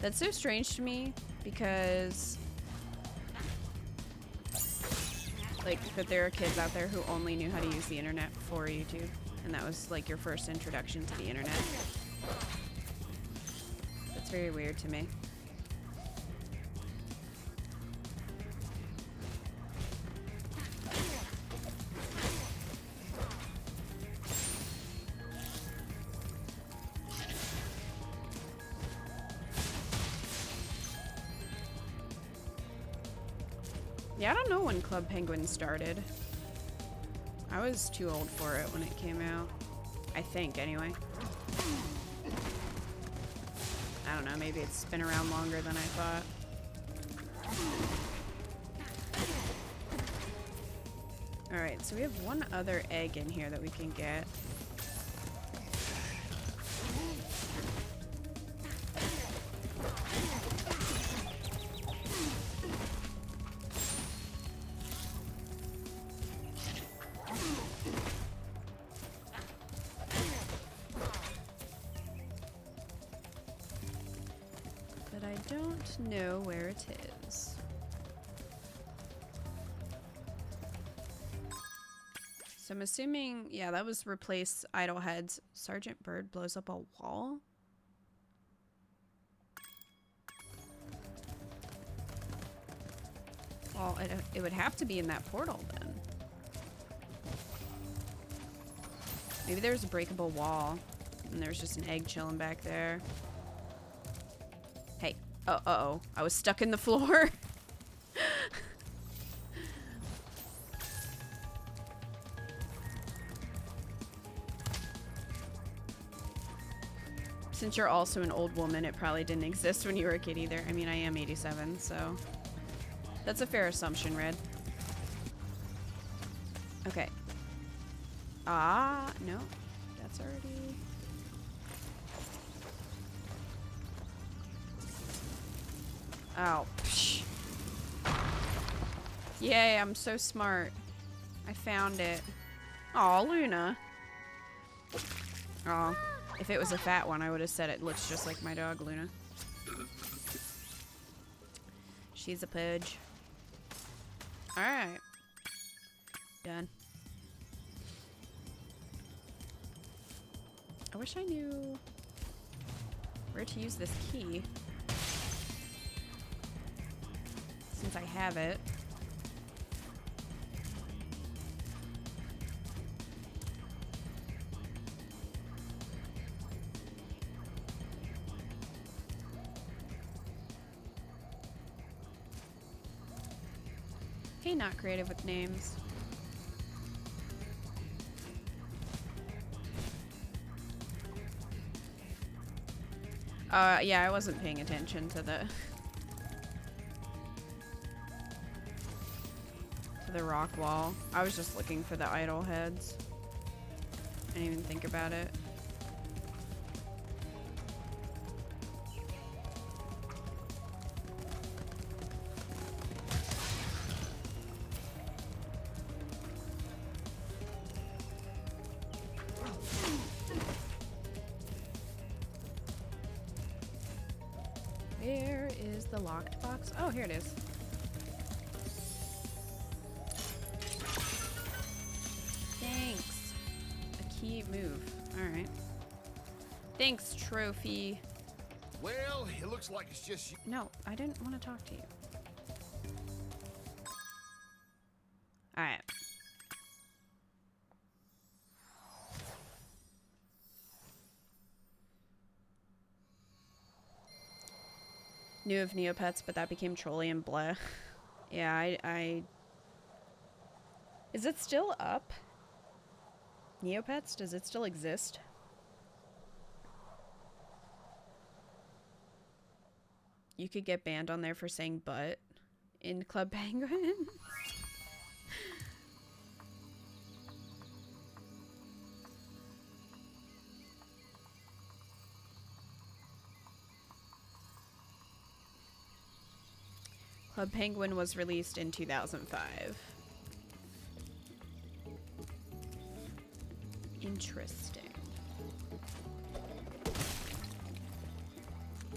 That's so strange to me because... like, that there are kids out there who only knew how to use the internet for YouTube. And that was, like, your first introduction to the internet. That's very weird to me. Yeah, I don't know when Club Penguin started. I was too old for it when it came out. I think, anyway. I don't know, maybe it's been around longer than I thought. Alright, so we have one other egg in here that we can get. know where it is. So I'm assuming, yeah, that was replace idle heads. Sergeant Bird blows up a wall? Well, it would have to be in that portal then. Maybe there's a breakable wall and there's just an egg chilling back there. Hey, uh-oh, I was stuck in the floor. Since you're also an old woman, it probably didn't exist when you were a kid either. I mean, I am 87, so that's a fair assumption, Red. Okay. Ah, no. That's already... Oh. Psh. Yay, I'm so smart. I found it. Aw, Luna. Aw. If it was a fat one, I would have said it looks just like my dog, Luna. She's a pudge. Alright. Done. I wish I knew where to use this key. Since I have it. Hey, not creative with names. Yeah, I wasn't paying attention to the rock wall. I was just looking for the idol heads. I didn't even think about it. Where is the locked box? Oh, here it is. Thanks. A key move. Alright. Thanks, trophy. Well, it looks like it's just you. No, I didn't want to talk to you. Alright. Knew of Neopets, but that became Trolly and bleh. Yeah, I... Is it still up? Neopets? Does it still exist? You could get banned on there for saying butt in Club Penguin. Club Penguin was released in 2005. Interesting.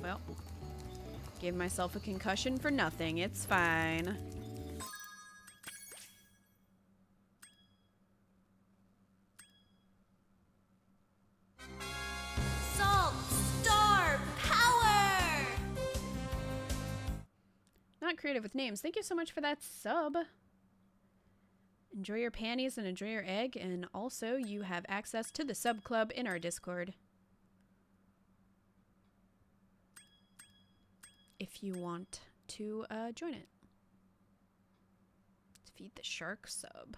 Well, gave myself a concussion for nothing. It's fine. Salt, star, power! Not creative with names. Thank you so much for that sub. Enjoy your panties and enjoy your egg, and also you have access to the sub club in our Discord. If you want to join it. Feed the shark sub.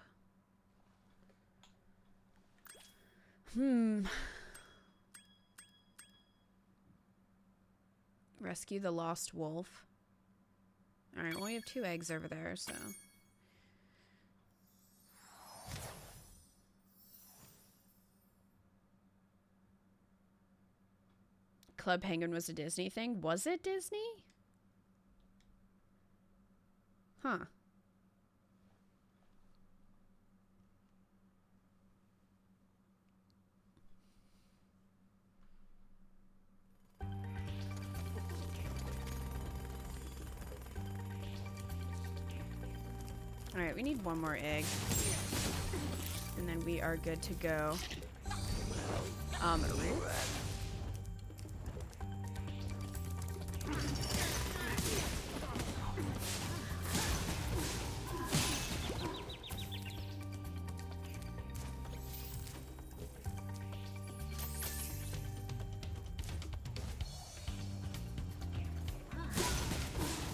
Rescue the lost wolf. Alright, well we have 2 eggs over there, so... Club Penguin was a Disney thing? Was it Disney? Huh. Alright, we need one more egg. And then we are good to go.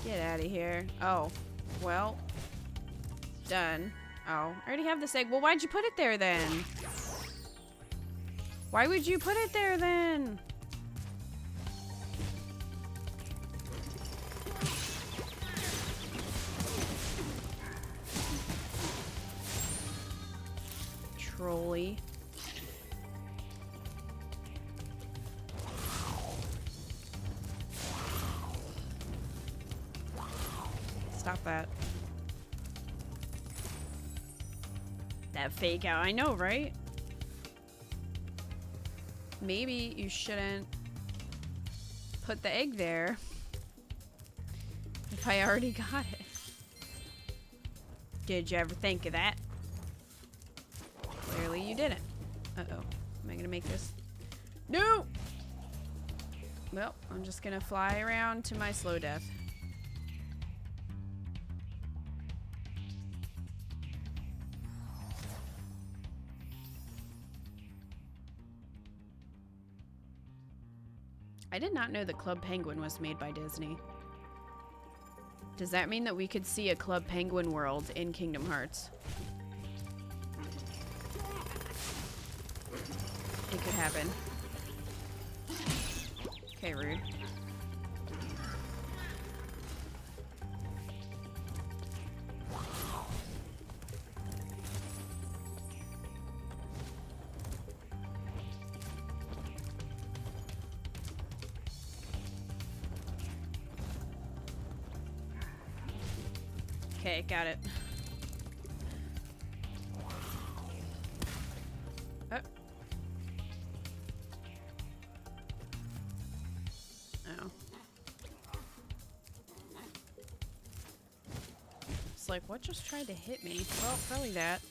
Get out of here. Oh, well, done. Oh, I already have this egg. Well, why'd you put it there then? Why would you put it there then? Trolley. Stop that. That fake out. I know, right? Maybe you shouldn't put the egg there if I already got it. Did you ever think of that? Clearly you didn't. Uh-oh. Am I gonna make this? No! Well, I'm just gonna fly around to my slow death. I did not know that Club Penguin was made by Disney. Does that mean that we could see a Club Penguin world in Kingdom Hearts? It could happen. Okay, rude. Okay, got it. Oh. Oh. It's like, what just tried to hit me? Well, probably that.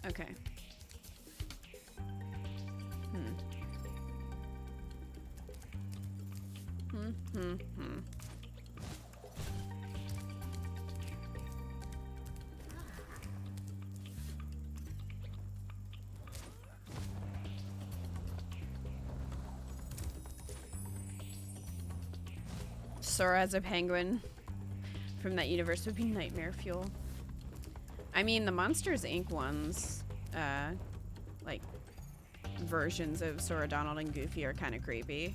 Okay. Sora as a penguin from that universe would be nightmare fuel. I mean, the Monsters Inc. ones, like, versions of Sora, Donald, and Goofy are kind of creepy.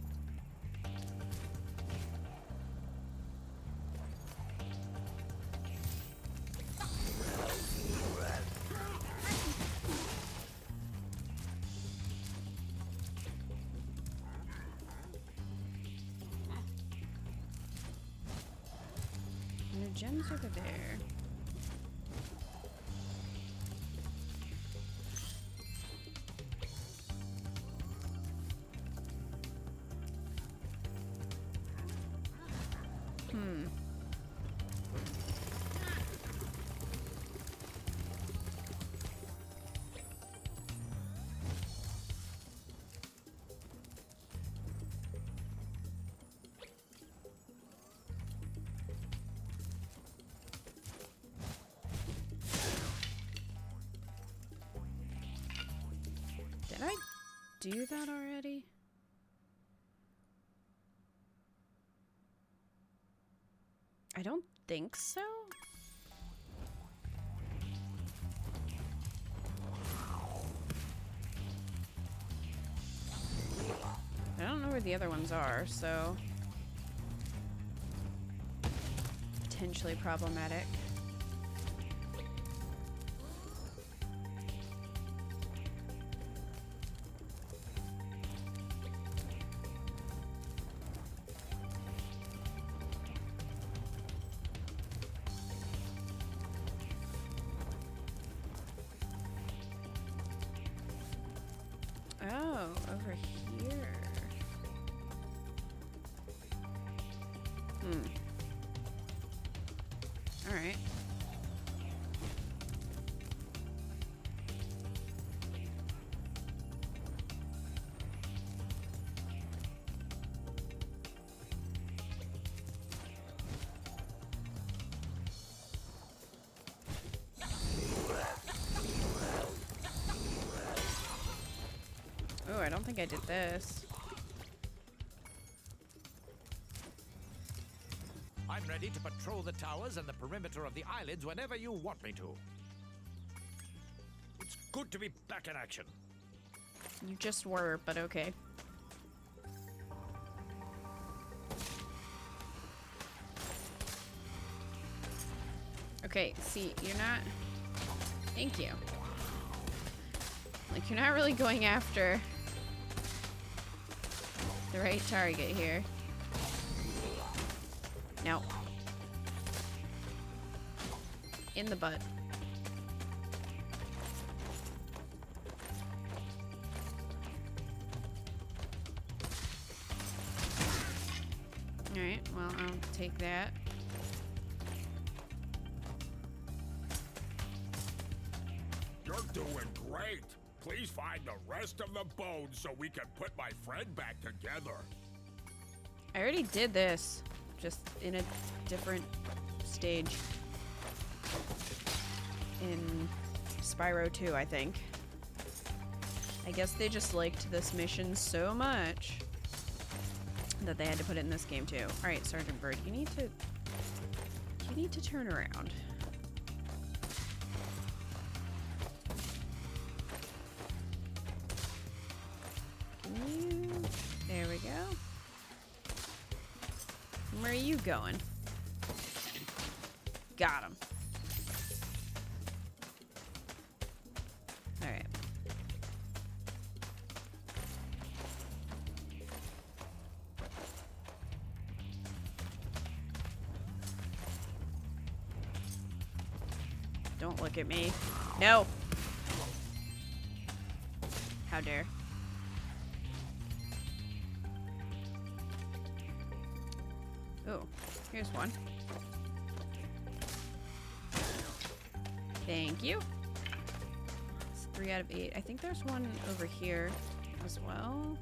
Gems over there. Did I do that already? I don't think so. I don't know where the other ones are, so potentially problematic. Oh, over here. Alright. Oh, I don't think I did this. I'm ready to patrol the towers and the perimeter of the islands whenever you want me to. It's good to be back in action. You just were, but okay. Okay, see, you're not... Thank you. Like, you're not really going after the right target here. No. In the butt. Alright, well, I'll take that. You're doing great. Please find the rest of the bones so we can put my friend back together. I already did this, just in a different stage. In Spyro 2, I think. I guess they just liked this mission so much that they had to put it in this game too. Alright, Sergeant Bird, you need to turn around. There we go. Where are you going? Got him. All right. Don't look at me. No. How dare. Oh, here's one. Thank you. It's 3 out of 8. I think there's one over here as well.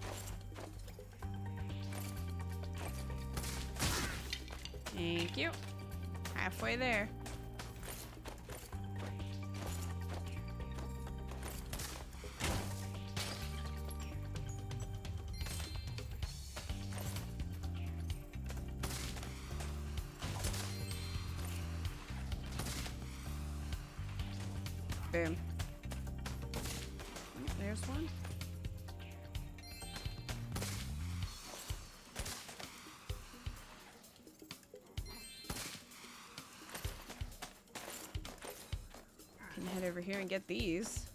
Thank you. Halfway there. Boom. There's one. Can head over here and get these.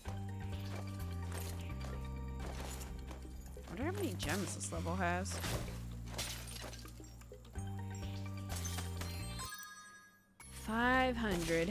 I wonder how many gems this level has. 500.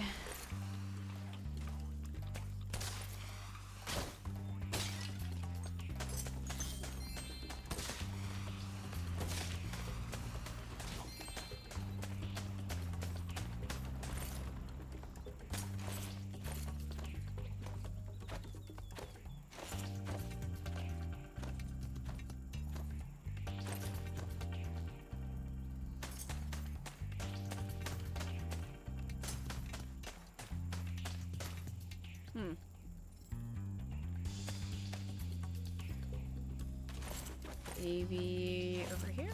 Maybe over here?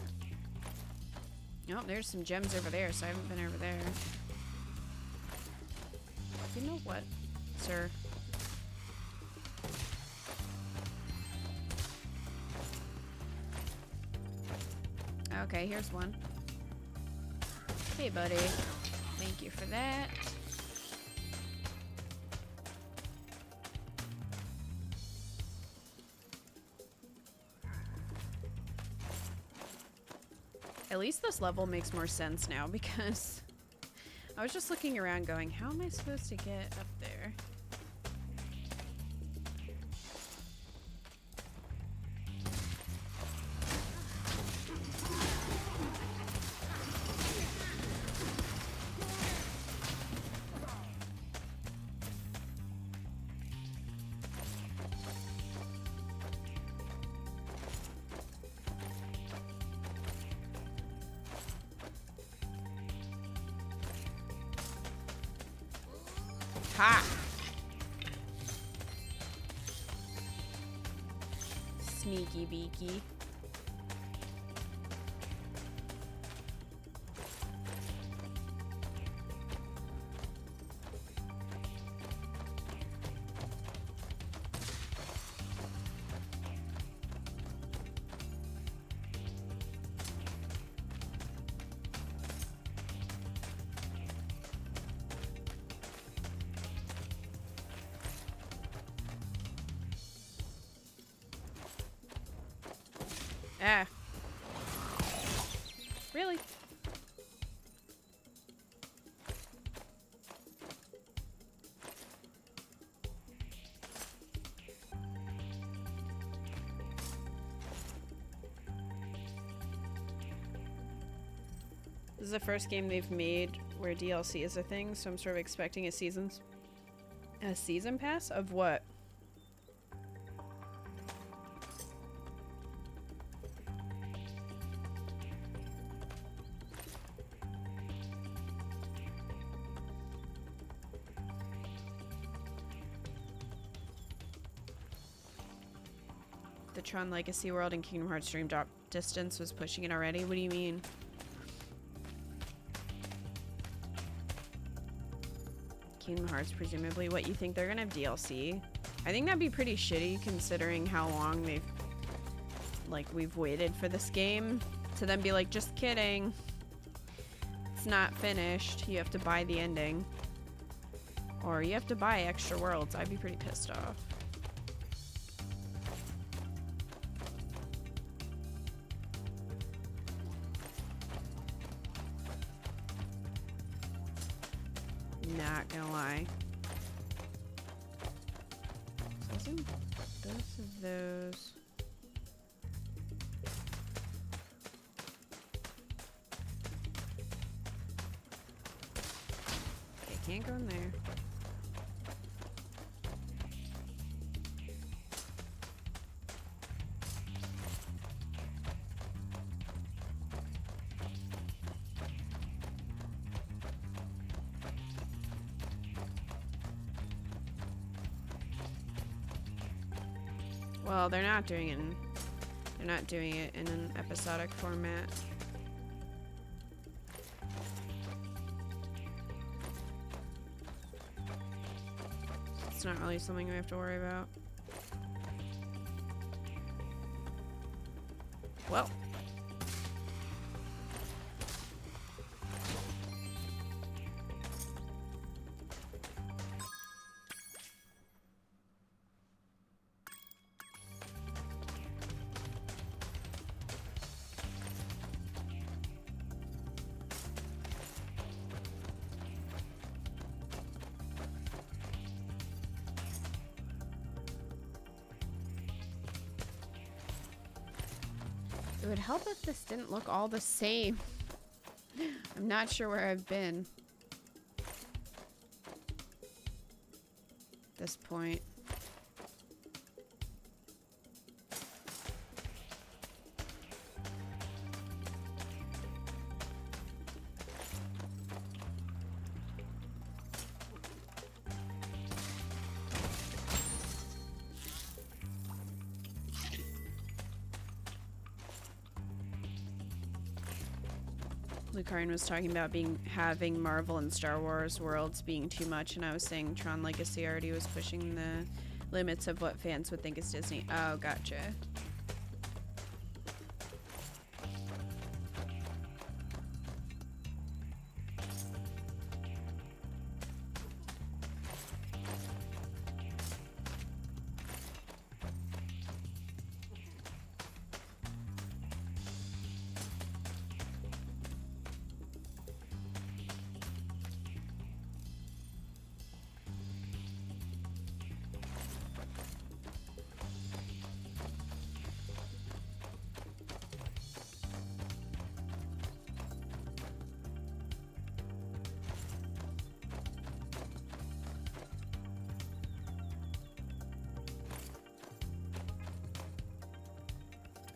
Oh, there's some gems over there, so I haven't been over there. You know what, sir? Okay, here's one. Hey, buddy. Thank you for that. At least this level makes more sense now, because I was just looking around going, how am I supposed to get up there? Ha! Sneaky beaky. Ah. Really? This is the first game they've made where DLC is a thing, so I'm sort of expecting a season pass of what? The Tron Legacy World and Kingdom Hearts Dream Drop Distance was pushing it already? What do you mean? Kingdom Hearts, presumably. What, you think they're gonna have DLC? I think that'd be pretty shitty considering how long we've waited for this game. To then be like, just kidding. It's not finished. You have to buy the ending. Or you have to buy extra worlds. I'd be pretty pissed off. Not gonna lie. So I'll do both of those. Okay, can't go in there. Well, they're not doing it in an episodic format. It's not really something we have to worry about. Well. It would help if this didn't look all the same. I'm not sure where I've been at this point. Lucarin was talking about having Marvel and Star Wars worlds being too much, and I was saying Tron Legacy already was pushing the limits of what fans would think is Disney. Oh, gotcha.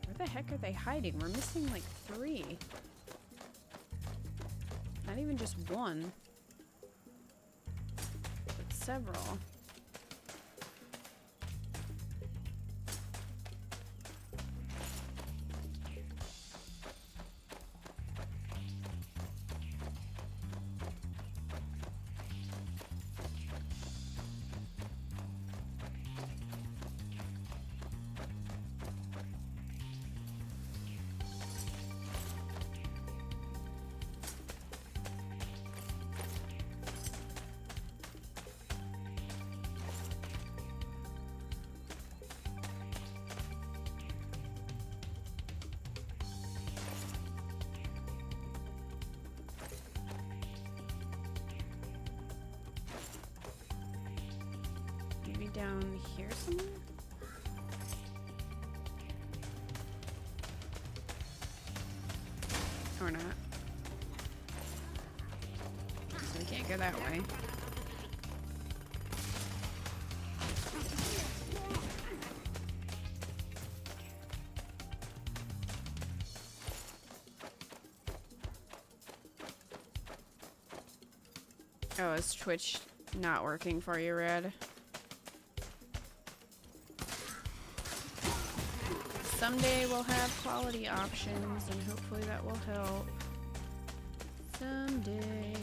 Where the heck are they hiding? We're missing like 3. Not even just 1. But several. Maybe down here somewhere? Or not. So we can't go that way. Oh, is Twitch not working for you, Red? Someday we'll have quality options, and hopefully that will help. Someday.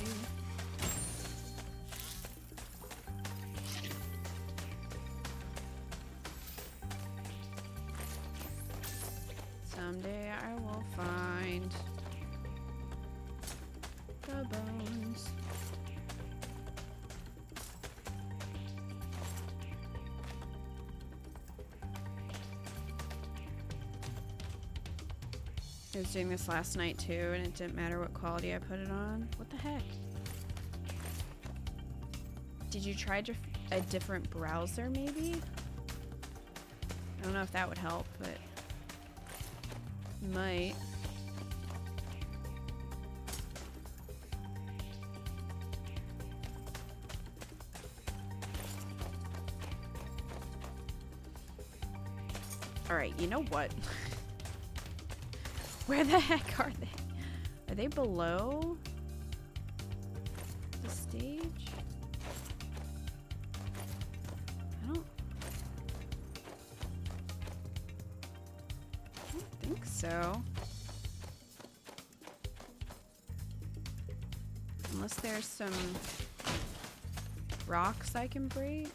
Someday I will find the bones. I was doing this last night too, and it didn't matter what quality I put it on. What the heck? Did you try a different browser maybe? I don't know if that would help, but might. All right, you know what? Where the heck are they? Are they below the stage? I don't think so. Unless there's some rocks I can break.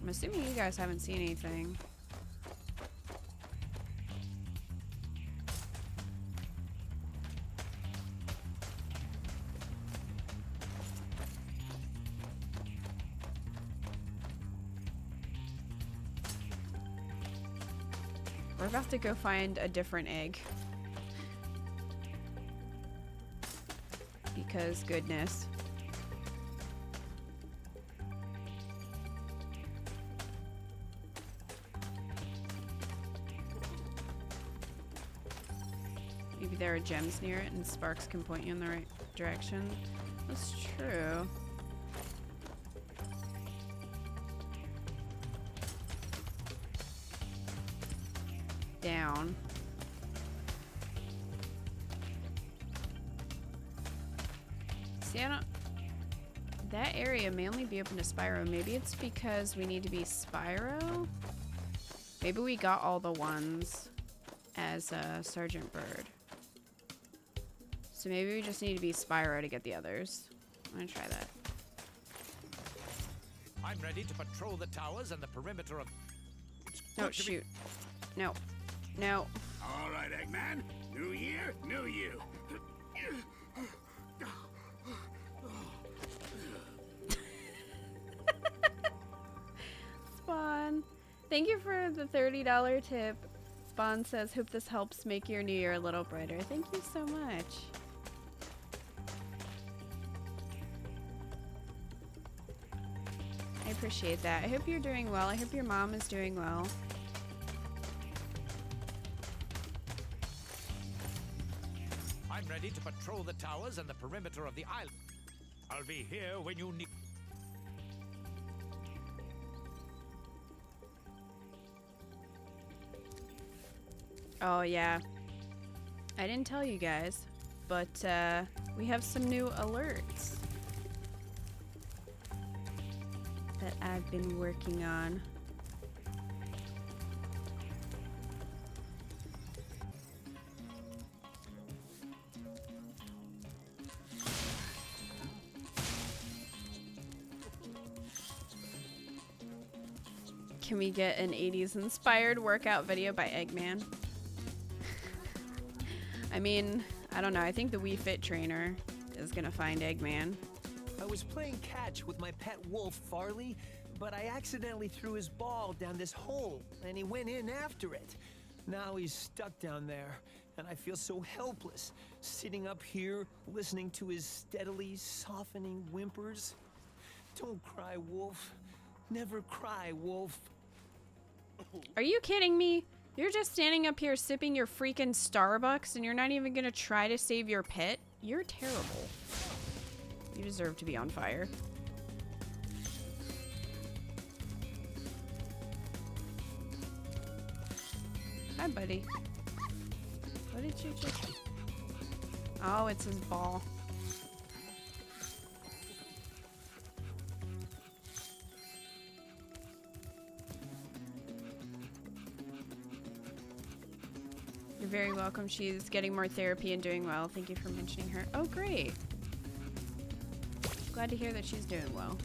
I'm assuming you guys haven't seen anything. We're about to go find a different egg. Because goodness. Maybe there are gems near it and sparks can point you in the right direction. That's true. Down. See, I don't... That area may only be open to Spyro. Maybe it's because we need to be Spyro? Maybe we got all the ones as Sergeant Bird. So maybe we just need to be Spyro to get the others. I'm gonna try that. I'm ready to patrol the towers and the perimeter of... No, shoot. No. No. All right, Eggman. New year, new you. Spawn. Thank you for the $30 tip. Spawn says, hope this helps make your new year a little brighter. Thank you so much. I appreciate that. I hope you're doing well. I hope your mom is doing well. I'm ready to patrol the towers and the perimeter of the island. I'll be here when you need... Oh, yeah. I didn't tell you guys. but we have some new alerts that I've been working on. Can we get an 80s inspired workout video by Eggman? I mean, I don't know. I think the Wii Fit trainer is gonna find Eggman. I was playing catch with my pet wolf, Farley, but I accidentally threw his ball down this hole, and he went in after it. Now he's stuck down there, and I feel so helpless, sitting up here, listening to his steadily softening whimpers. Don't cry, Wolf. Never cry, Wolf. Are you kidding me? You're just standing up here sipping your freaking Starbucks and you're not even gonna try to save your pet? You're terrible. You deserve to be on fire. Hi, buddy. What did you just... Oh, it's his ball. You're very welcome. She's getting more therapy and doing well. Thank you for mentioning her. Oh, great. Glad to hear that she's doing well.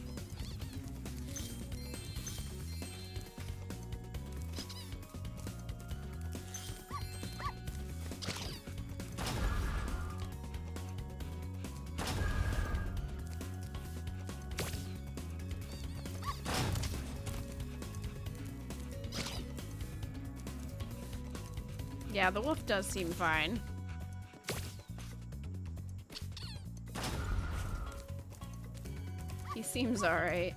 Yeah, the wolf does seem fine. He seems alright.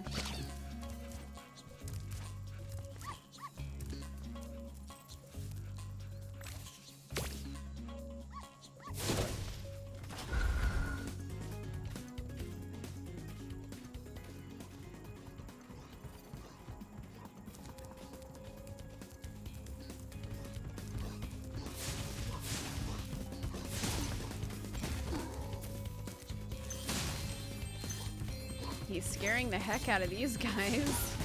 He's scaring the heck out of these guys.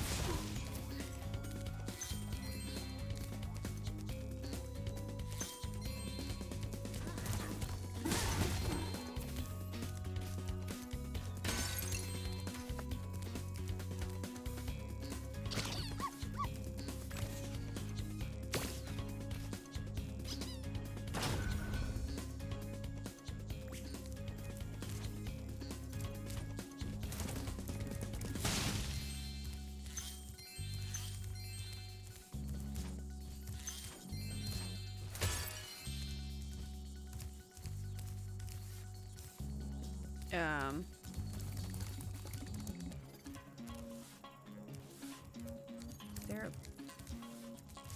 There.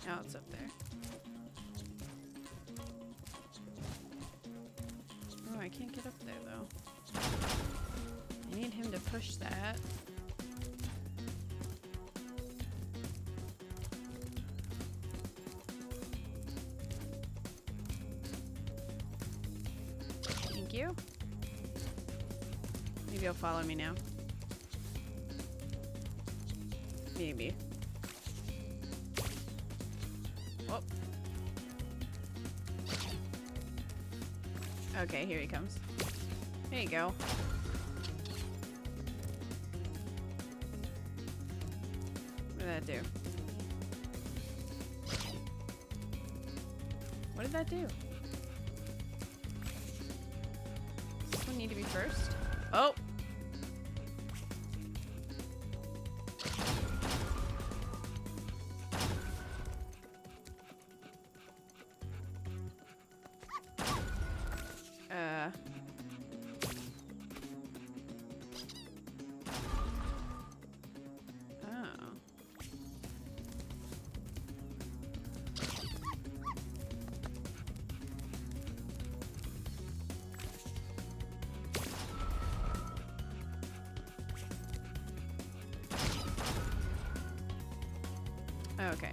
Oh, it's up there. Oh, I can't get up there though. I need him to push that. Thank you. Maybe he'll follow me now. Maybe. Whoop. Okay, here he comes. There you go. What did that do? What did that do? Does this one need to be first? Oh! Okay.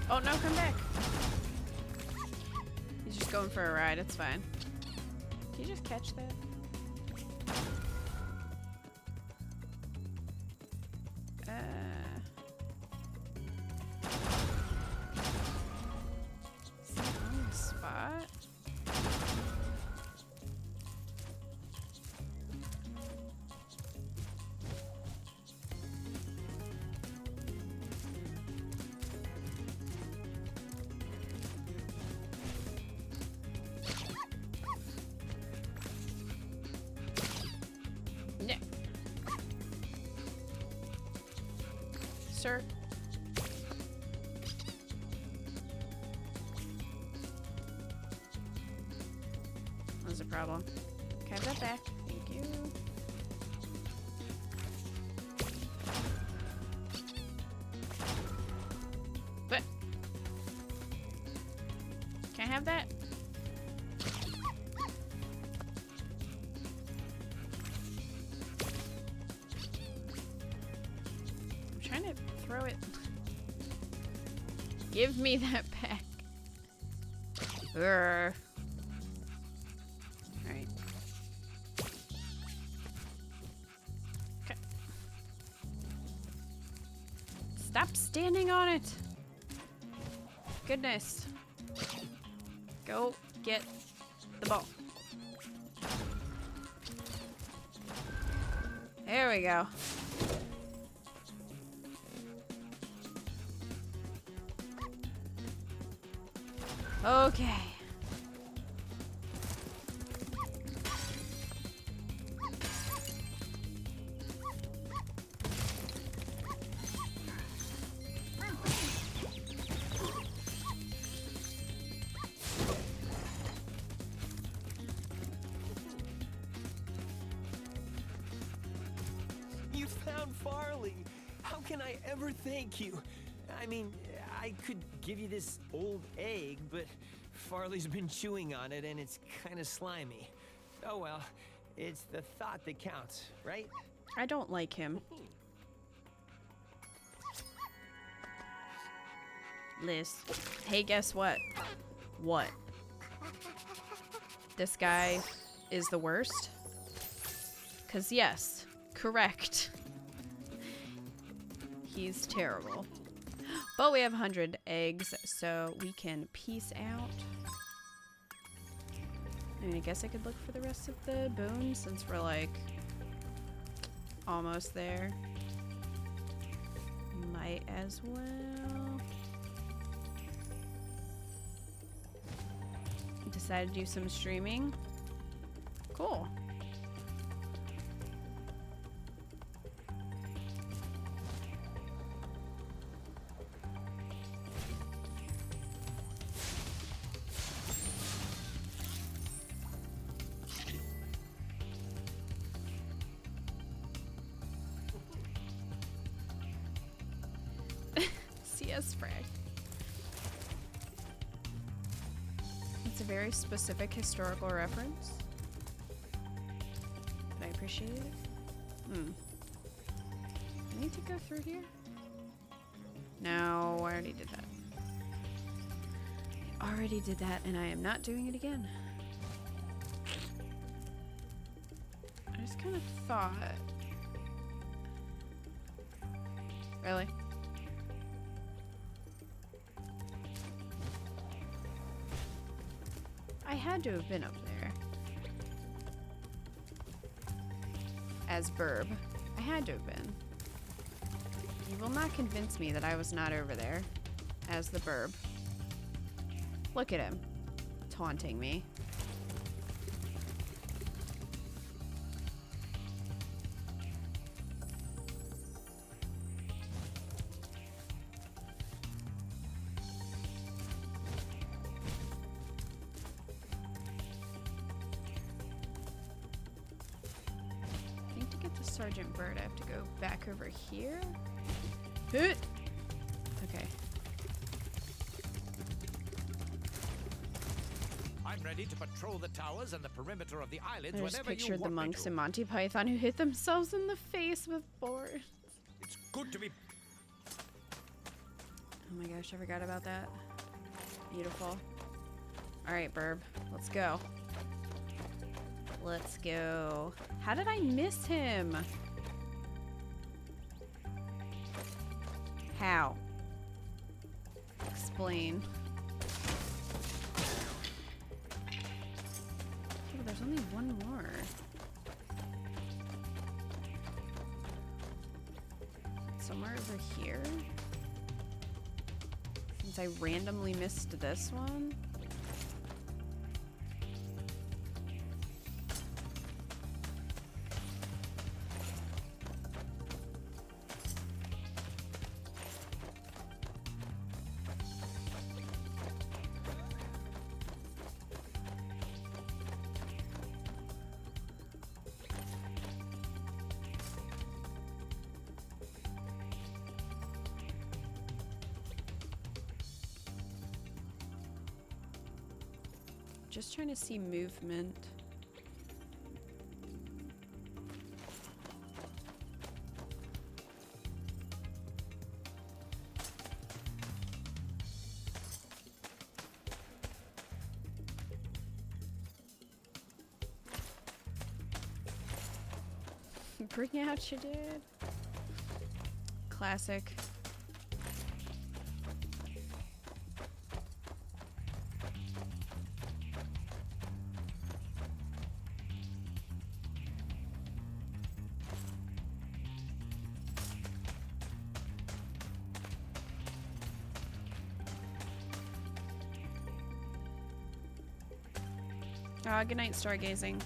Oh no, come back. just going for a ride. It's fine. Can you just catch that? Is he on the spot? No. Sir. What's the problem? Can I have that back? Thank you. But can I have that? I'm trying to throw it. Give me that back. Urgh. Alright. Okay. Stop standing on it. Goodness. Go get the ball. There we go. Okay. You found Farley. How can I ever thank you? I mean, I could give you this old egg, but Farley's been chewing on it and it's kind of slimy. Oh well, it's the thought that counts, right? I don't like him. Liz. Hey, guess what? What? This guy is the worst? 'Cause yes, correct. He's terrible. But we have 100 eggs, so we can peace out. I mean, I guess I could look for the rest of the bones since we're like almost there. Might as well. Decided to do some streaming. Cool. CS frag. It's a very specific historical reference. But I appreciate it. I need to go through here? No, I already did that. I already did that, and I am not doing it again. I just kind of thought... Really? I had to have been up there. As Burb. I had to have been. You will not convince me that I was not over there. As the Burb. Look at him. Taunting me. Sergeant Bird, I have to go back over here. Okay. I'm ready to patrol the towers and the perimeter of the islands I just whenever you pictured the want me monks to. in Monty Python who hit themselves in the face with boards. It's good to be. Oh my gosh, I forgot about that. Beautiful. Alright, Burb. Let's go. Let's go. How did I miss him? How? Explain. Oh, there's only one more. Somewhere over here? Since I randomly missed this one? Just trying to see movement. Bring out your dad. Classic. Good night, stargazing.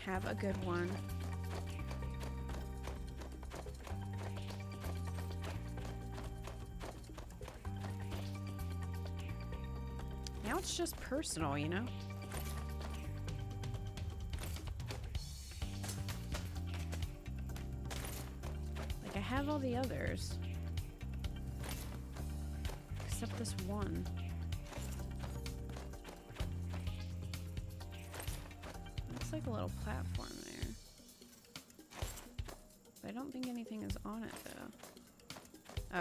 Have a good one. Now it's just personal, you know? I have all the others. Except this one. Looks like a little platform there. But I don't think anything is on it though.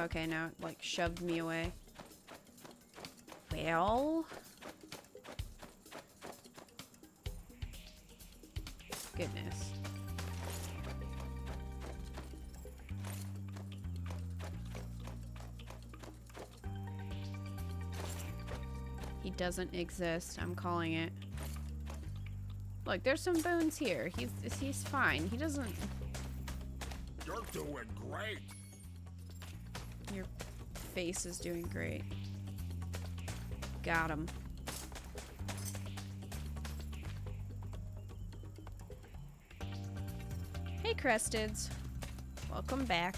Okay, now it like shoved me away. Well. Goodness. He doesn't exist. I'm calling it. Look, there's some bones here. He's fine. He doesn't. You're doing great. Your face is doing great. Got him. Hey, Cresteds. Welcome back.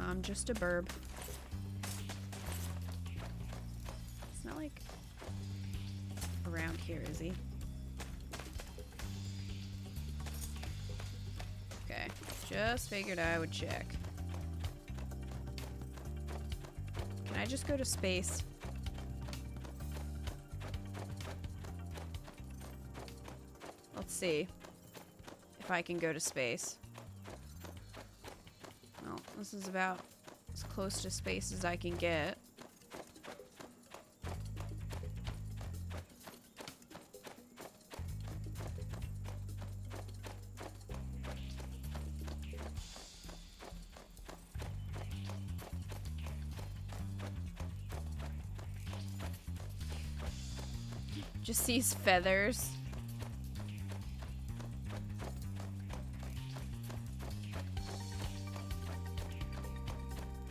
I'm just a burb. It's not like around here, is he? Okay, just figured I would check. Can I just go to space? Let's see if I can go to space. Well, this is about as close to space as I can get. Just sees feathers.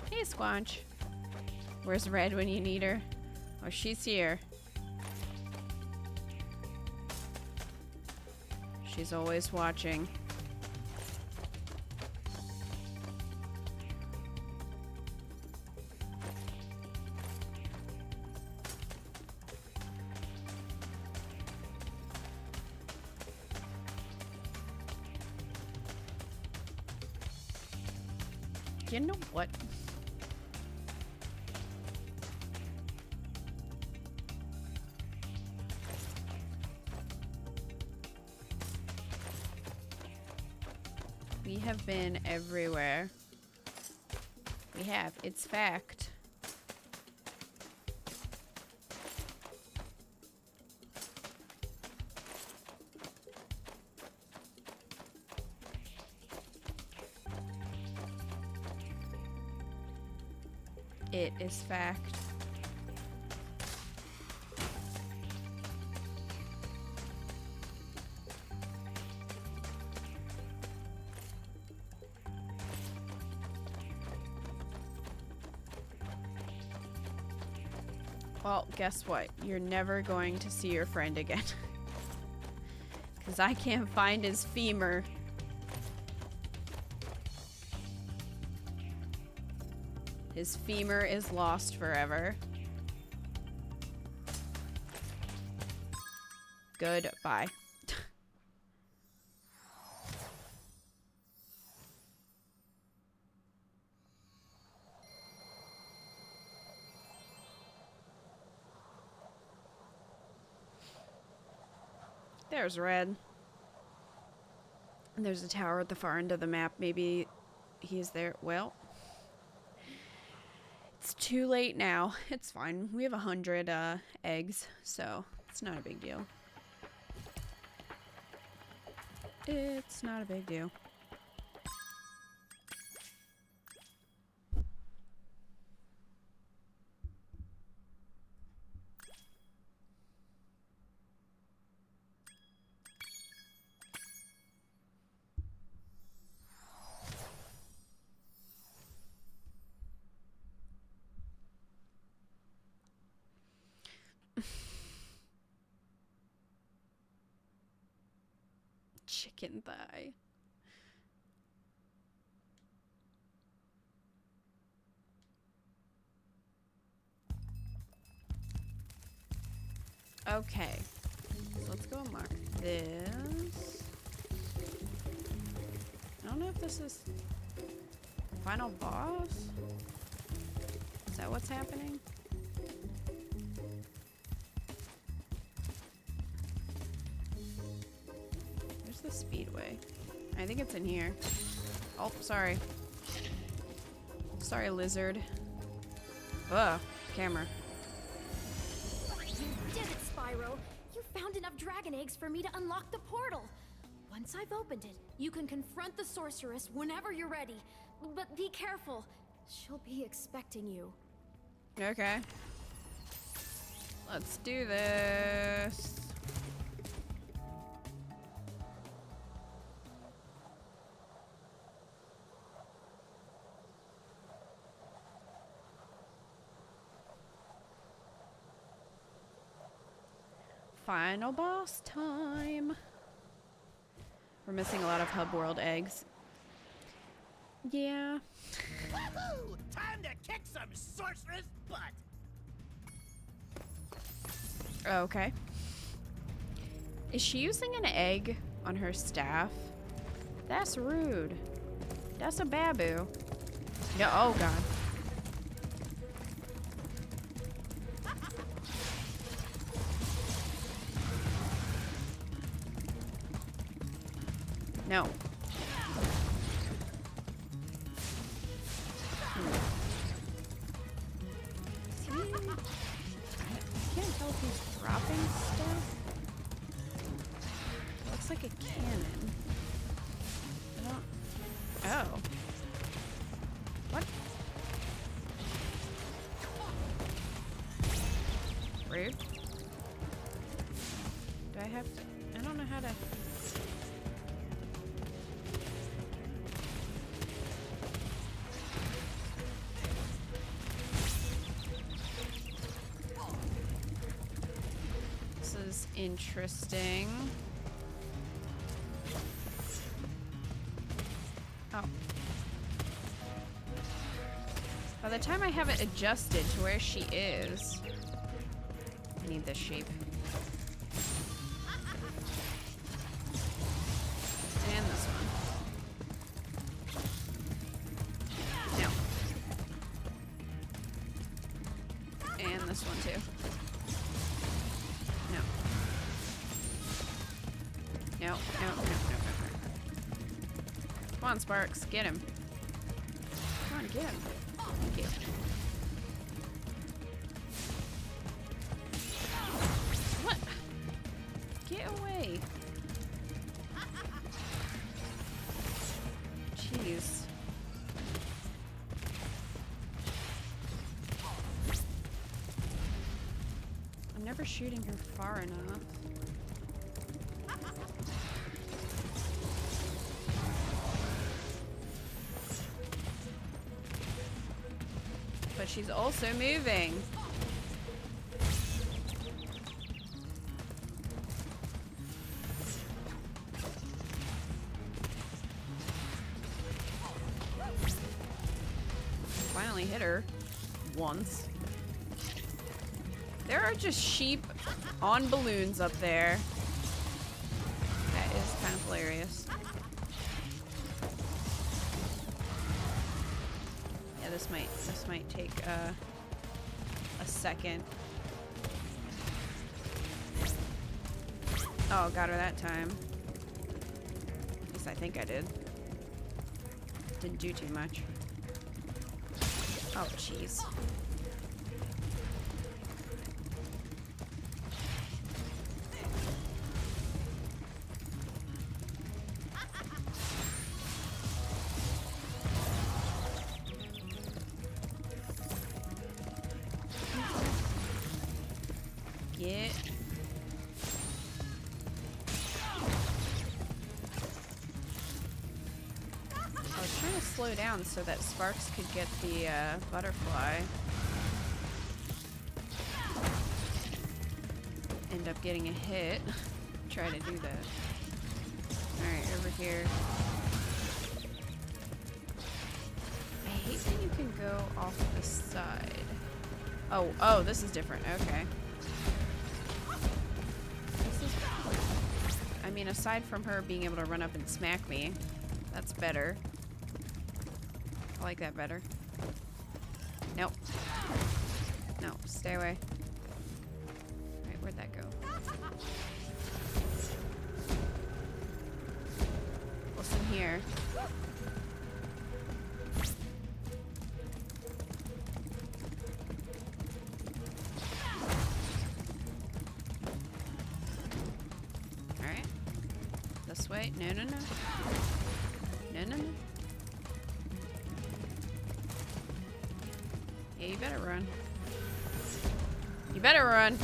Hey, Squanch. Where's Red when you need her? Oh, she's here. She's always watching. You know what? We have been everywhere. We have. It's fact. It is fact. Well, guess what? You're never going to see your friend again. Because I can't find his femur. His femur is lost forever. Goodbye. There's Red. And there's a tower at the far end of the map. Maybe he's there. Well, it's too late now. It's fine. We have 100 eggs, so it's not a big deal. It's not a big deal. Chicken thigh. Okay. So let's go mark this. I don't know if this is final boss. Is that what's happening? The speedway. I think it's in here. Oh, sorry. Sorry, lizard. Ugh, camera. You did it, Spyro. You found enough dragon eggs for me to unlock the portal. Once I've opened it, you can confront the sorceress whenever you're ready. But be careful. She'll be expecting you. Okay. Let's do this. Final boss time. We're missing a lot of hub world eggs. Yeah. Woohoo! Time to kick some sorceress butt! Okay. Is she using an egg on her staff? That's rude. That's a babu. Yeah, oh god. No. See? I can't tell if he's dropping stuff. Looks like a cannon. I don't... Oh. What? Rude. Do I have to... I don't know how to... Interesting. Oh. By the time I have it adjusted to where she is, I need this shape. And this one. No. And this one too. No, no, no, no, no, no. Come Come on, Sparks. Get him. Come on, get him. Thank you. What? Get away. Jeez. I'm never shooting her far enough. But she's also moving. Finally hit her once. There are just sheep on balloons up there. That is kind of hilarious. Yeah, this might take a second. Oh, got her that time. At least I think I did. Didn't do too much. Oh, jeez. Yeah. I was trying to slow down so that Sparks could get the butterfly. End up getting a hit. Try to do that. Alright, over here. I hate that you can go off the side. Oh, this is different. Okay. I mean, aside from her being able to run up and smack me, that's better. I like that better. Nope. No, stay away. Alright, where'd that go? What's in here? This way? No, no, no. No, no, no. Yeah, you better run. You better run.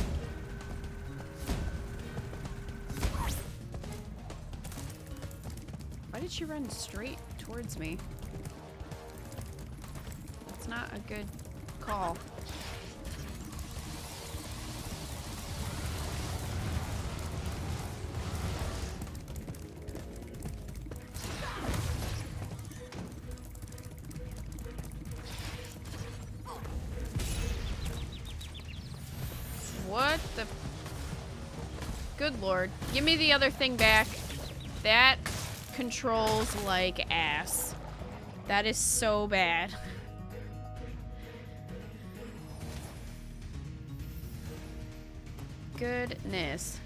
Why did she run straight towards me? That's not a good call. What the? Good lord. Give me the other thing back. That controls like ass. That is so bad. Goodness.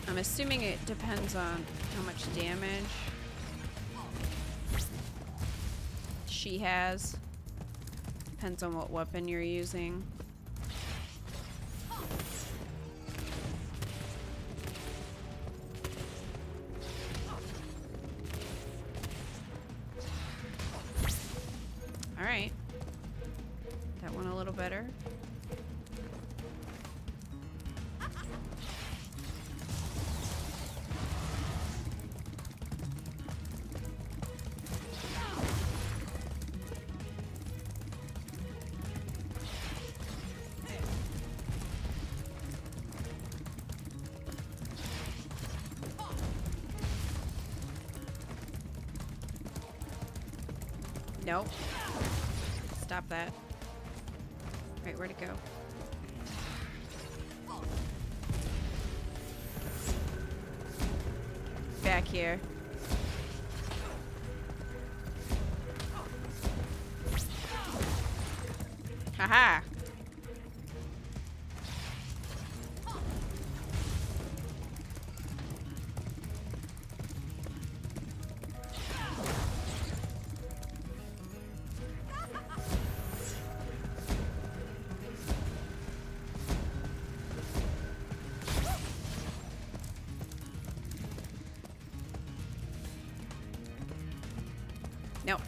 I'm assuming it depends on how much damage she has. Depends on what weapon you're using. All right. That one a little better. Nope. Stop that. Right, where'd it go? Back here. Haha. No.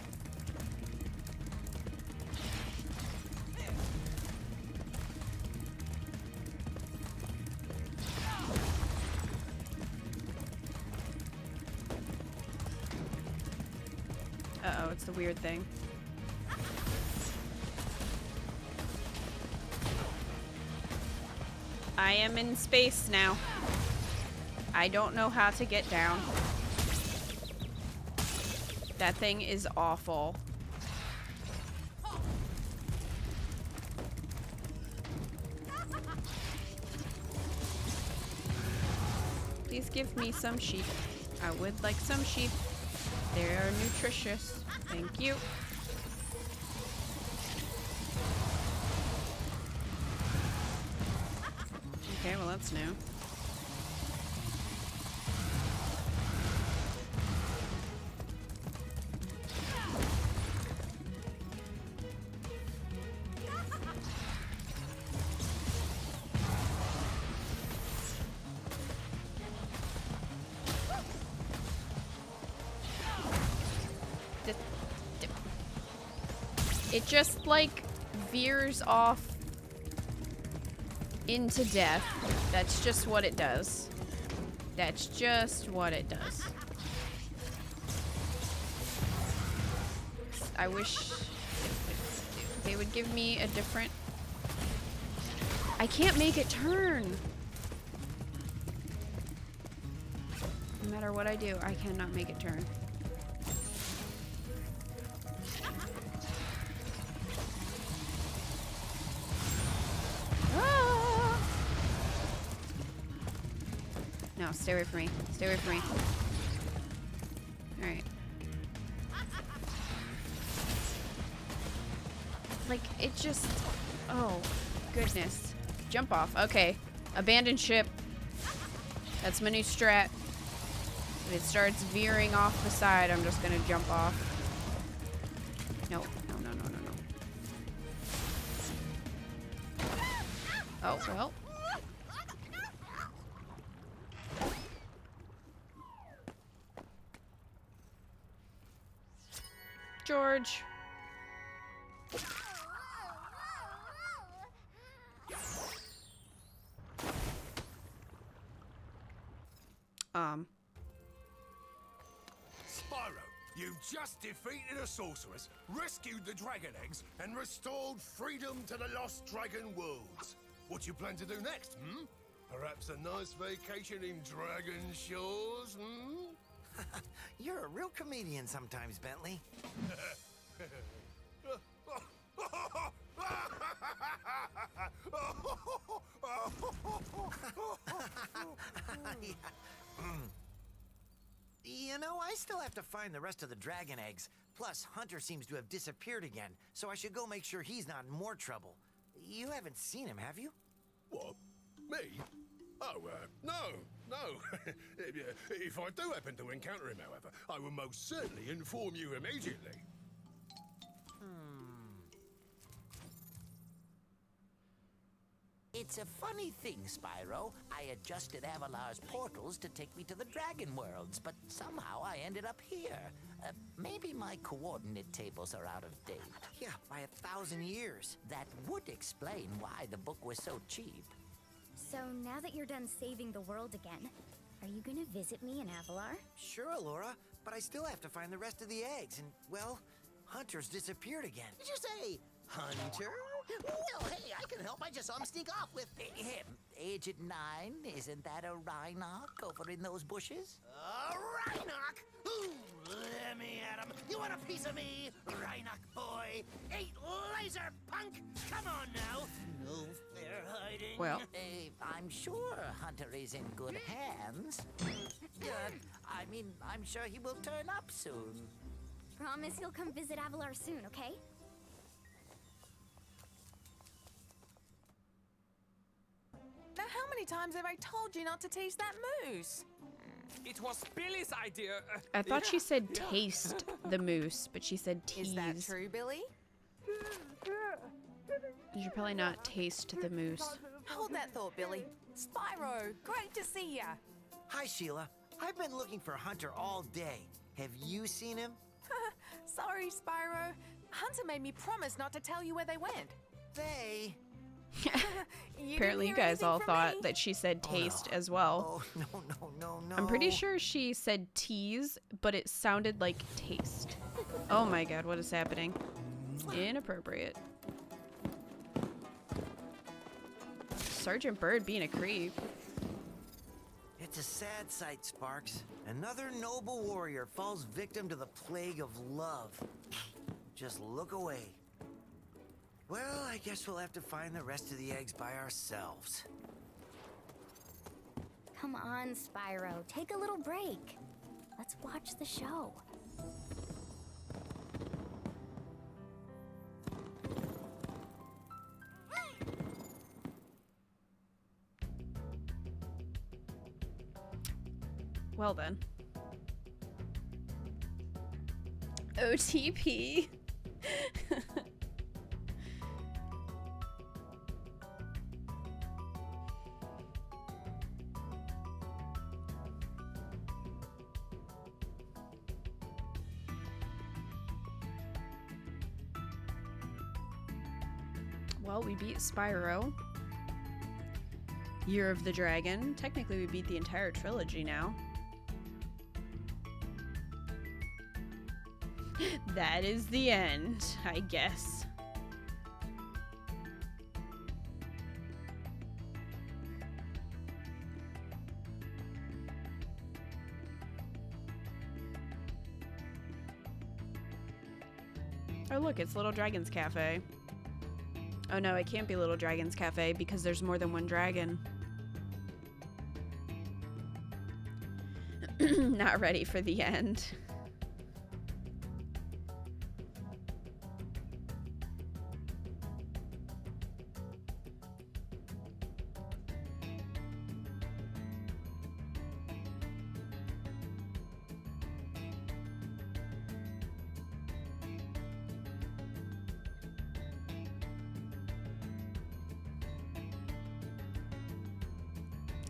Uh-oh, it's the weird thing. I am in space now. I don't know how to get down. That thing is awful. Please give me some sheep. I would like some sheep. They're nutritious. Thank you. Okay, well that's new. It just, like, veers off into death. That's just what it does. That's just what it does. I wish they would give me a different... I can't make it turn! No matter what I do, I cannot make it turn. No, stay away from me. Stay away from me. Alright. Like, it just... Oh, goodness. Jump off. Okay. Abandon ship. That's my new strat. If it starts veering off the side, I'm just gonna jump off. No. No, no, no, no, no. Oh, well. George. Spyro, you've just defeated a sorceress, rescued the dragon eggs, and restored freedom to the lost dragon worlds. What do you plan to do next, hmm? Perhaps a nice vacation in Dragon Shores, hmm? You're a real comedian sometimes, Bentley. You know, I still have to find the rest of the dragon eggs. Plus, Hunter seems to have disappeared again, so I should go make sure he's not in more trouble. You haven't seen him, have you? What? Me? Oh, no. If I do happen to encounter him, however, I will most certainly inform you immediately. It's a funny thing, Spyro. I adjusted Avalar's portals to take me to the Dragon Worlds, but somehow I ended up here. Maybe my coordinate tables are out of date. Yeah, by 1,000 years. That would explain why the book was so cheap. So now that you're done saving the world again, are you gonna visit me in Avalar? Sure, Laura, but I still have to find the rest of the eggs, and, well, Hunter's disappeared again. Did you say Hunter? Well, hey, I can help. I just saw him sneak off with him. Agent 9, isn't that a Rhinoc over in those bushes? Rhinoc? Ooh, let me, Adam. You want a piece of me, Rhinoc boy? Eat laser, punk! Come on now. No fair hiding. Well. I'm sure Hunter is in good hands. I'm sure he will turn up soon. Promise you'll come visit Avalar soon, okay? Now, how many times have I told you not to taste that moose? It was Billy's idea. I thought she said taste the moose, but she said tease. Is that true, Billy? You should probably not taste the moose. Hold that thought, Billy. Spyro, great to see ya. Hi, Sheila. I've been looking for Hunter all day. Have you seen him? Sorry, Spyro. Hunter made me promise not to tell you where they went. They? Apparently you guys all thought that she said taste as well. Oh, no. I'm pretty sure she said tease, but it sounded like taste. Oh my god, what is happening? Inappropriate. Sergeant Bird being a creep. It's a sad sight, Sparks. Another noble warrior falls victim to the plague of love. Just look away. Well, I guess we'll have to find the rest of the eggs by ourselves. Come on, Spyro. Take a little break. Let's watch the show. Well then. OTP. Well, we beat Spyro. Year of the Dragon. Technically, we beat the entire trilogy now. That is the end, I guess. Oh look, it's Little Dragon's Cafe. Oh no, it can't be Little Dragon's Cafe because there's more than one dragon. Not ready for the end.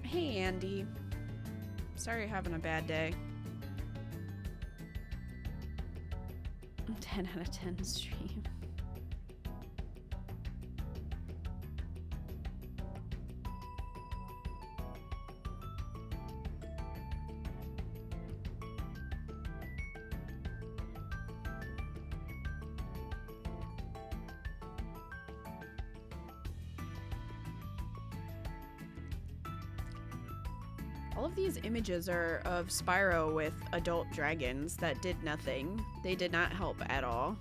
Hey, Andy. Sorry you're having a bad day. 10 out of 10 stream. All of these images are of Spyro with adult dragons that did nothing. They did not help at all.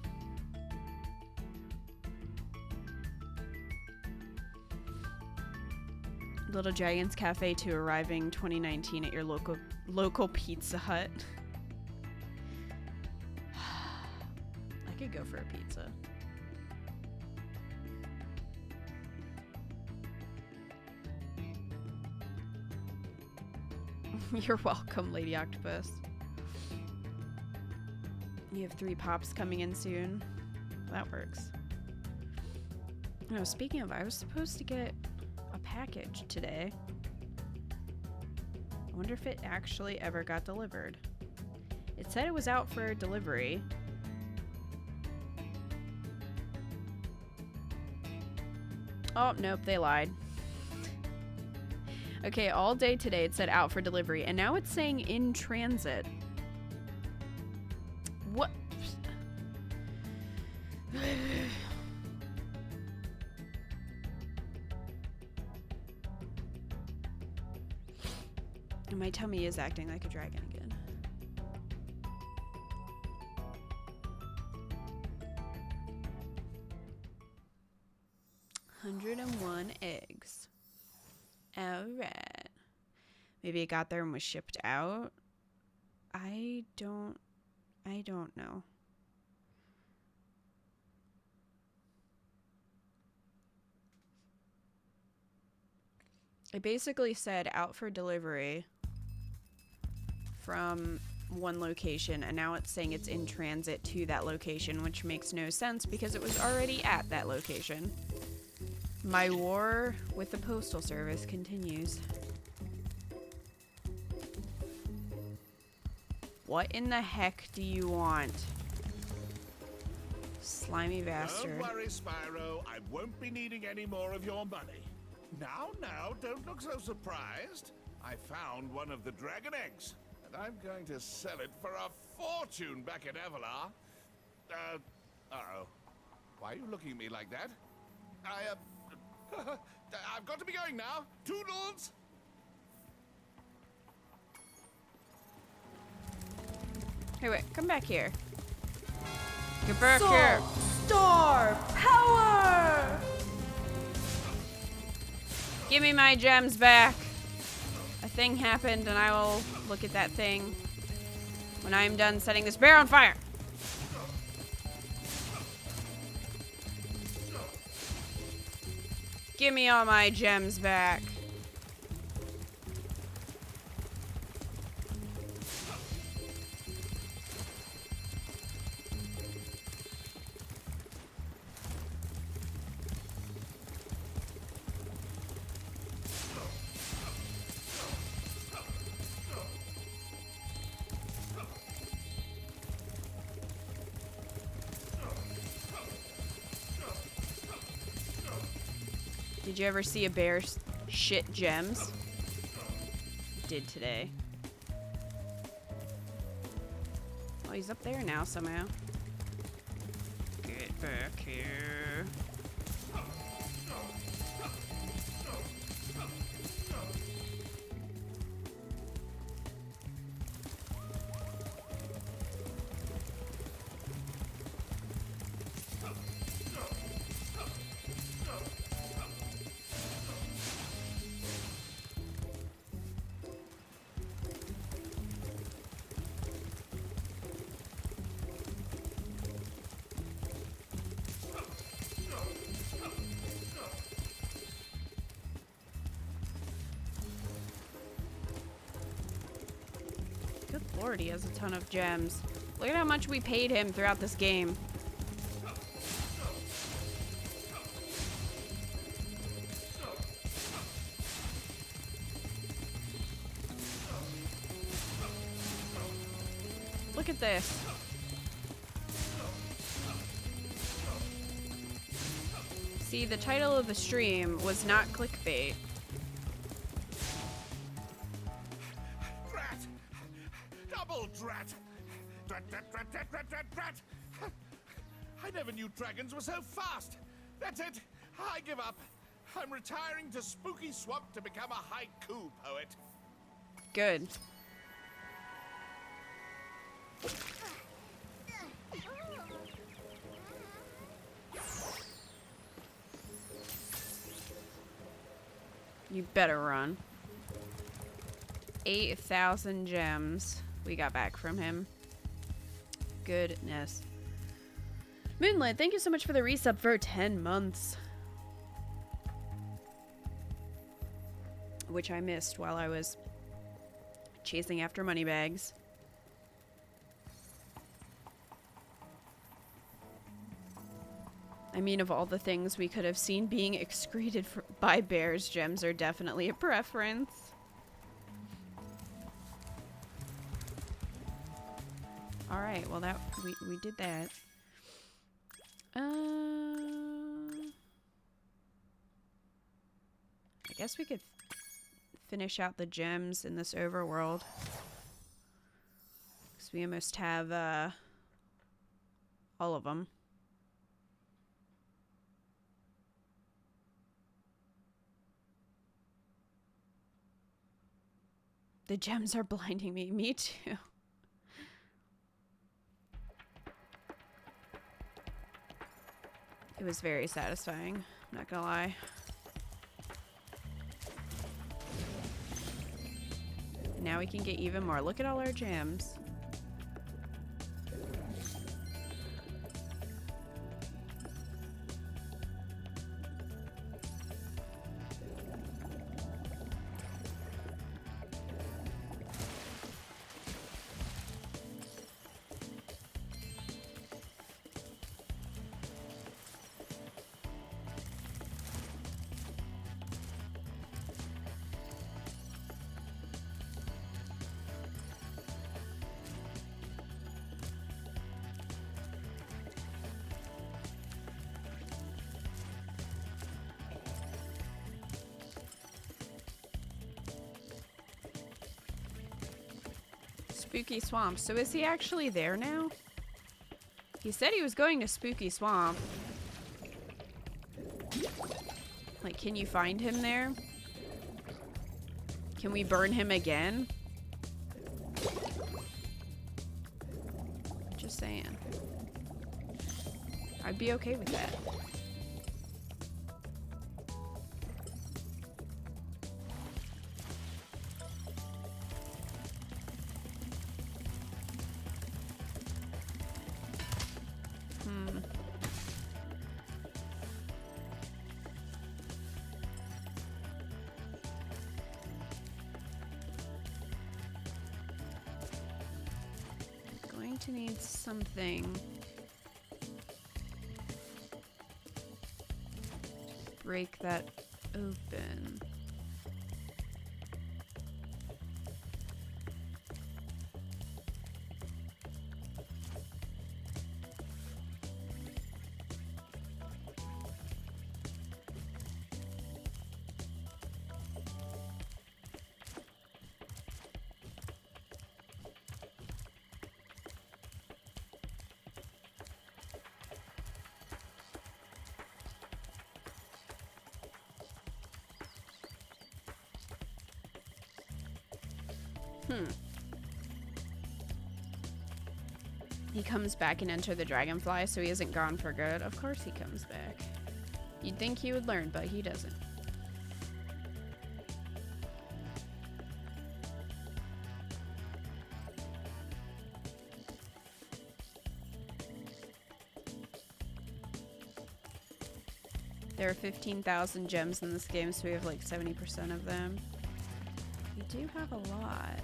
Little Dragon's Cafe 2 arriving 2019 at your local Pizza Hut. I could go for a pizza. You're welcome, Lady Octopus. You have 3 pops coming in soon. That works. Oh, speaking of, I was supposed to get a package today. I wonder if it actually ever got delivered. It said it was out for delivery. Oh, nope, they lied. Okay, all day today it said out for delivery, and now it's saying in transit. What? My tummy is acting like a dragon again. 101 eggs. Alright. Maybe it got there and was shipped out. I don't know. It basically said out for delivery from one location, and now it's saying it's in transit to that location, which makes no sense because it was already at that location. My war with the Postal Service continues. What in the heck do you want? Slimy bastard. Don't worry, Spyro. I won't be needing any more of your money. Now, don't look so surprised. I found one of the dragon eggs, and I'm going to sell it for a fortune back at Avalar. Uh-oh. Why are you looking at me like that? I've got to be going now. Toodles! Hey, wait, come back here. Get back here. Star power! Give me my gems back. A thing happened, and I will look at that thing when I am done setting this bear on fire. Give me all my gems back. Did you ever see a bear shit gems? Did today. Oh, he's up there now somehow. Get back here. Good lord, he has a ton of gems. Look at how much we paid him throughout this game. Look at this. See, the title of the stream was not clickbait. Drat! Drat, drat, drat, drat, drat, drat, drat! I never knew dragons were so fast! That's it! I give up! I'm retiring to Spooky Swamp to become a haiku poet. Good. You better run. 8,000 gems we got back from him. Goodness. Moonlight, thank you so much for the resub for 10 months. Which I missed while I was chasing after money bags. I mean, of all the things we could have seen being excreted by bears, gems are definitely a preference. Alright, well that we did that. I guess we could finish out the gems in this overworld. Because we almost have all of them. The gems are blinding me. Me too. It was very satisfying. Not gonna lie. Now we can get even more. Look at all our gems. Spooky Swamp. So is he actually there now? He said he was going to Spooky Swamp. Like, can you find him there? Can we burn him again? Just saying. I'd be okay with that. To need something. Break that open. He comes back and enter the dragonfly, so he isn't gone for good. Of course he comes back. You'd think he would learn, but he doesn't. There are 15,000 gems in this game, so we have like 70% of them. We do have a lot.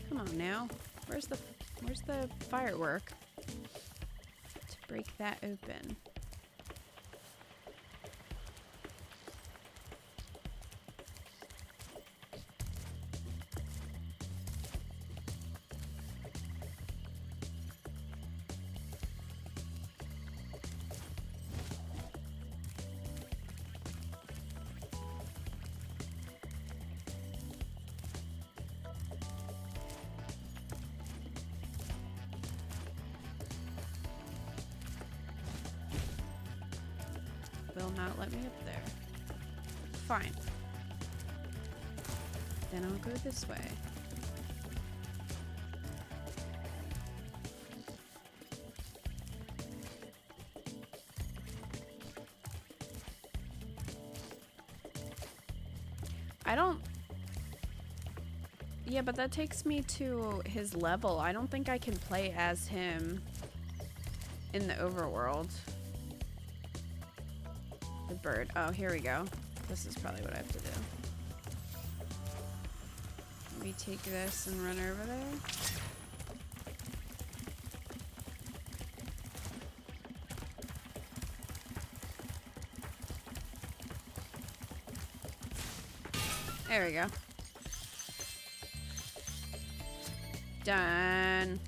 Come on now. Where's the firework to break that open? Will not let me up there. Fine. Then I'll go this way. I don't... Yeah, but that takes me to his level. I don't think I can play as him in the overworld. The bird. Oh, here we go. This is probably what I have to do. Let me take this and run over there. There we go. Done.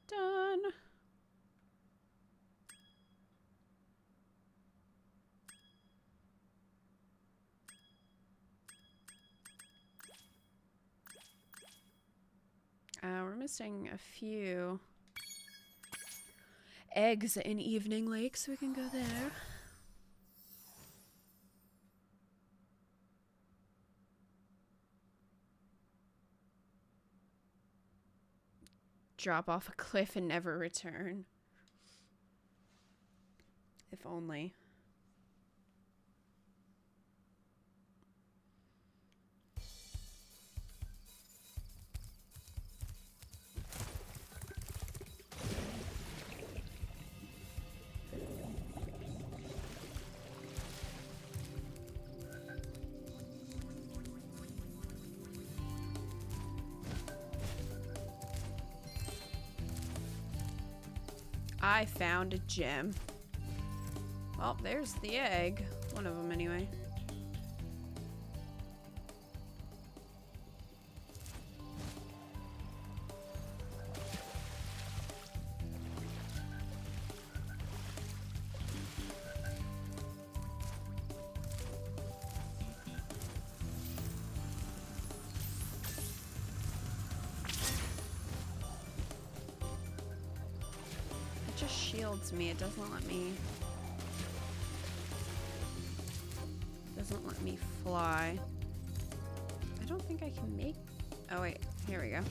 Done. missing a few eggs in Evening Lake, so we can go there. Drop off a cliff and never return. If only. I found a gem. Well, there's the egg. One of them, anyway. Shields me. It doesn't let me. Doesn't let me fly. I don't think I can make. Oh wait, here we go. I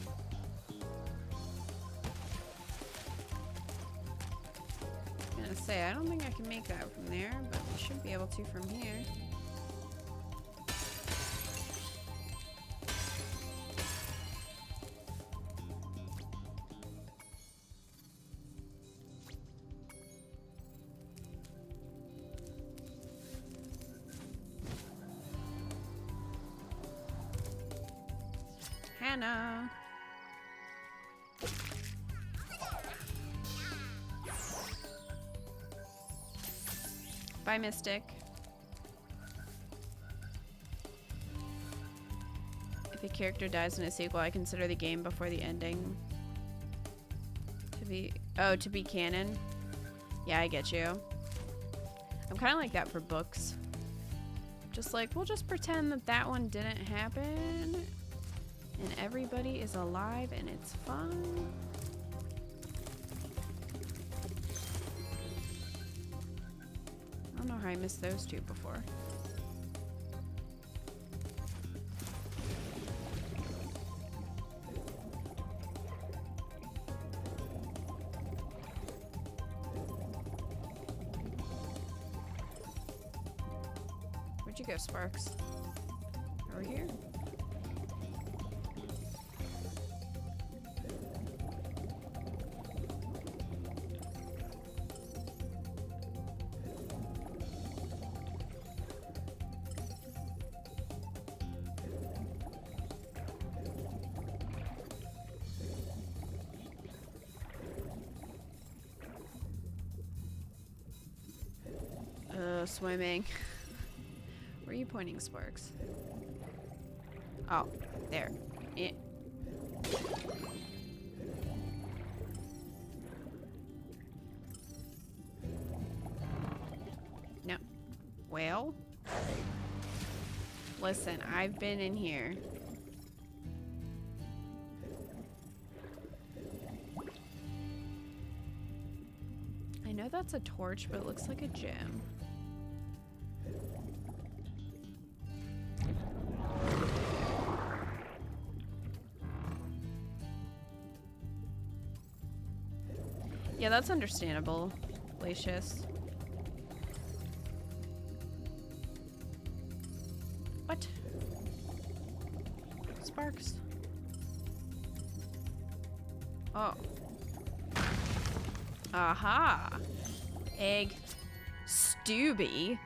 was gonna say I don't think I can make that from there, but we should be able to from here. Hannah. Bye, Mystic. If a character dies in a sequel, I consider the game before the ending to be canon. Yeah, I get you. I'm kind of like that for books. Just like, we'll just pretend that that one didn't happen. And everybody is alive and it's fun. I don't know how I missed those two before. Where'd you go, Sparks? Over here? Swimming. Where are you pointing, Sparks? Oh, there. Yeah. No. Well, listen, I've been in here. I know that's a torch, but it looks like a gem. Yeah, that's understandable, Glacius. What? Sparks. Oh. Aha! Egg. Stubby.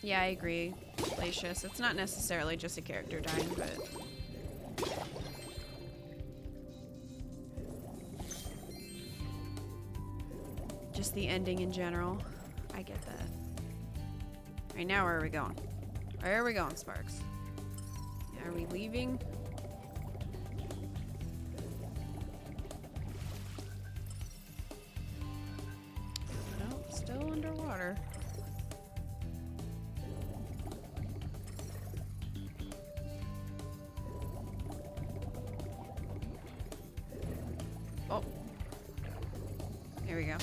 Yeah, I agree, Glacius. It's not necessarily just a character dying, but... just the ending in general. I get that. Alright, now where are we going? Where are we going, Sparks? Are we leaving? No, still underwater. Oh. There we go.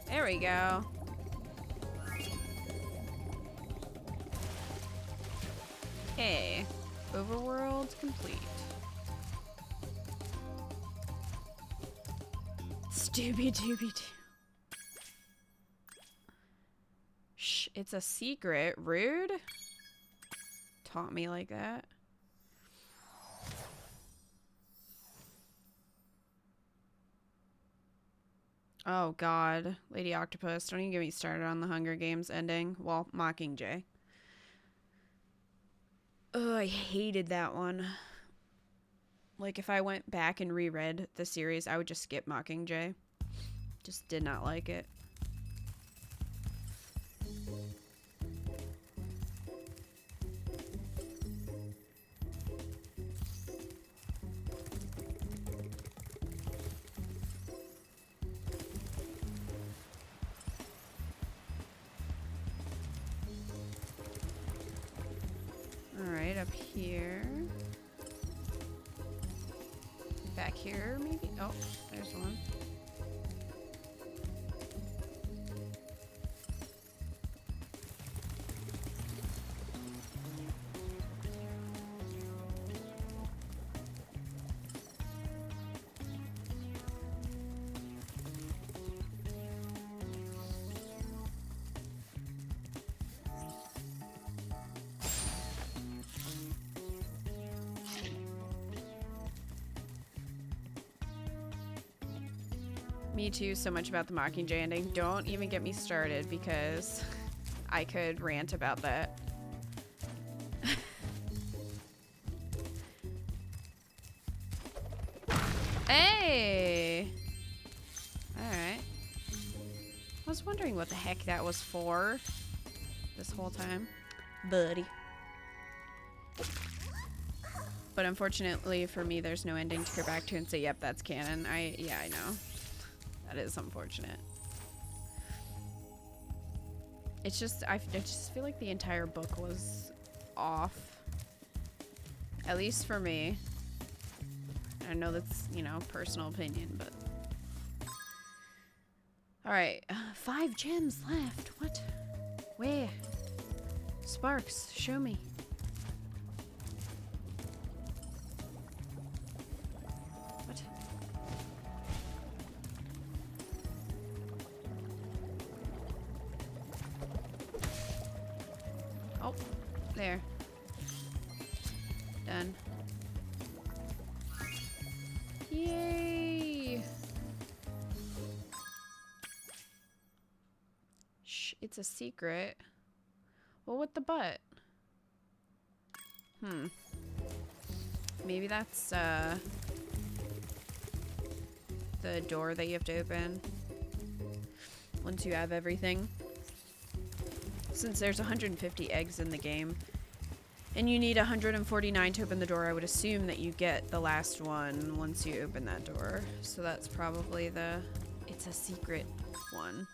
There we go. Okay. Overworld complete. Doo. Shh, it's a secret. Rude. Taught me like that. Oh god. Lady Octopus, don't even get me started on the Hunger Games ending. Well, Mockingjay. Oh, I hated that one. Like, if I went back and reread the series, I would just skip Mockingjay. Just did not like it. Alright, up here. Back here, maybe? Oh, there's one. Me too, so much about the Mockingjay ending. Don't even get me started because I could rant about that. Hey! Alright. I was wondering what the heck that was for this whole time. Buddy. But unfortunately for me, there's no ending to go back to and say, yep, that's canon. Yeah, I know. That is unfortunate. It's just, I just feel like the entire book was off. At least for me. I know that's, you know, personal opinion, but. Alright, 5 gems left. What? Where? Sparks, show me. What? Oh, there. Done. Yay! Shh, it's a secret. Well, with the butt? Maybe that's, the door that you have to open once you have everything. Since there's 150 eggs in the game, and you need 149 to open the door, I would assume that you get the last one once you open that door. So that's probably the, it's a secret one.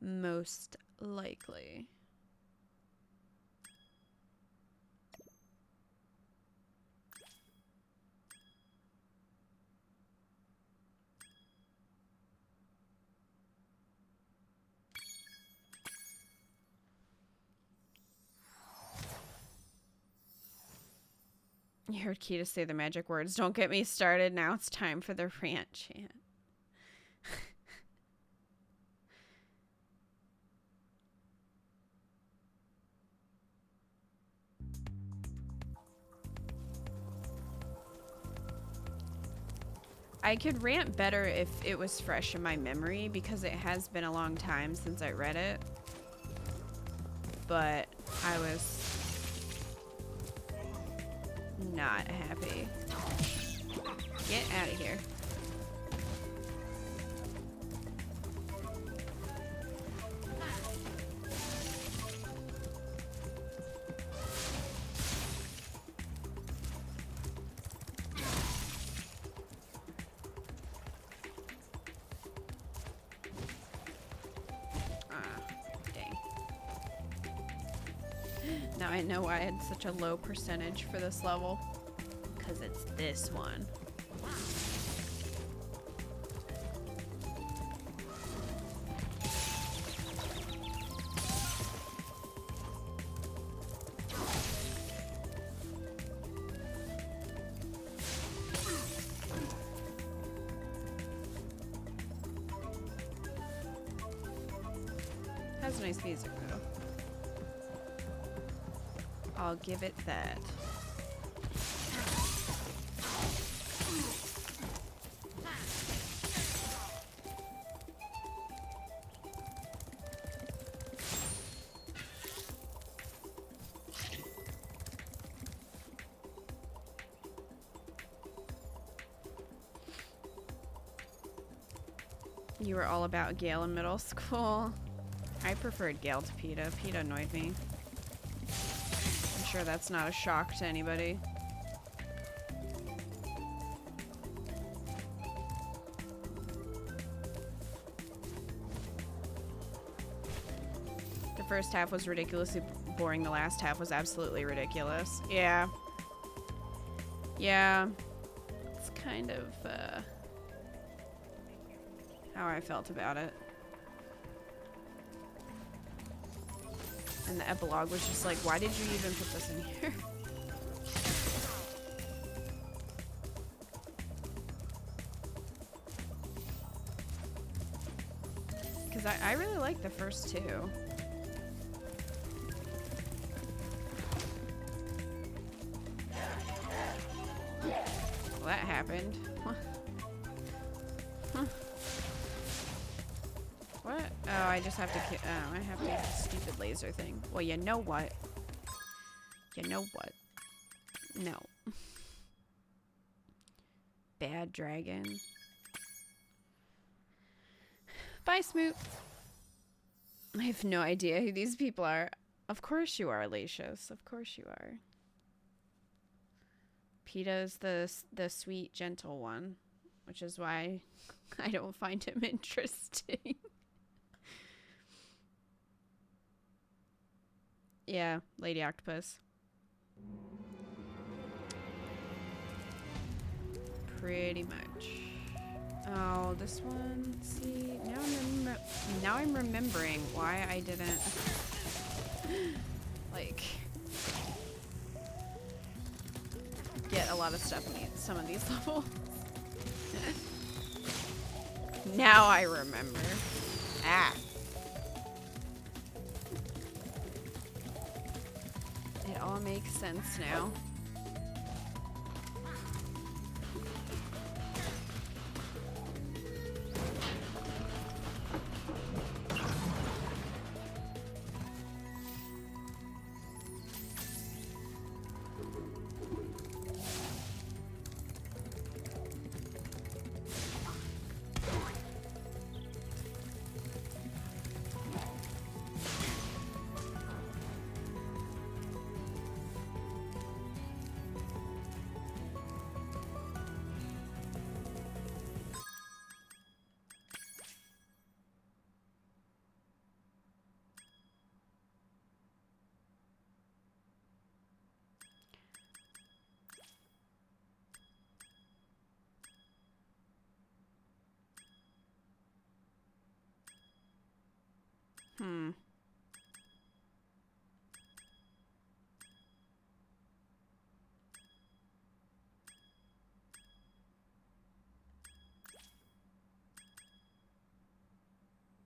Most likely. You heard Kita say the magic words. Don't get me started. Now it's time for the rant chant. I could rant better if it was fresh in my memory because it has been a long time since I read it. but I was not happy. Get out of here. Now I know why I had such a low percentage for this level. Because it's this one. Has a nice music though. I'll give it that. You were all about Gale in middle school. I preferred Gale to PETA. PETA annoyed me. I'm sure that's not a shock to anybody. The first half was ridiculously boring. The last half was absolutely ridiculous. Yeah. Yeah. It's kind of, how I felt about it. And the epilogue was just like, why did you even put this in here? Because I really like the first two. Well, that happened. Huh. What? Oh, I just have to. Oh, I have to use the stupid laser thing. Well, you know what? You know what? No. Bad dragon. Bye, Smoot. I have no idea who these people are. Of course you are, Lacius. Of course you are. PETA's the sweet, gentle one, which is why I don't find him interesting. Yeah, Lady Octopus. Pretty much. Oh, this one. See, now I'm remembering why I didn't like get a lot of stuff in some of these levels. Now I remember. Ah. It all makes sense now.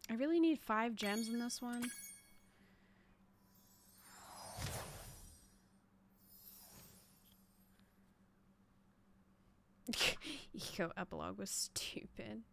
I really need 5 gems in this one. Eco epilogue was stupid.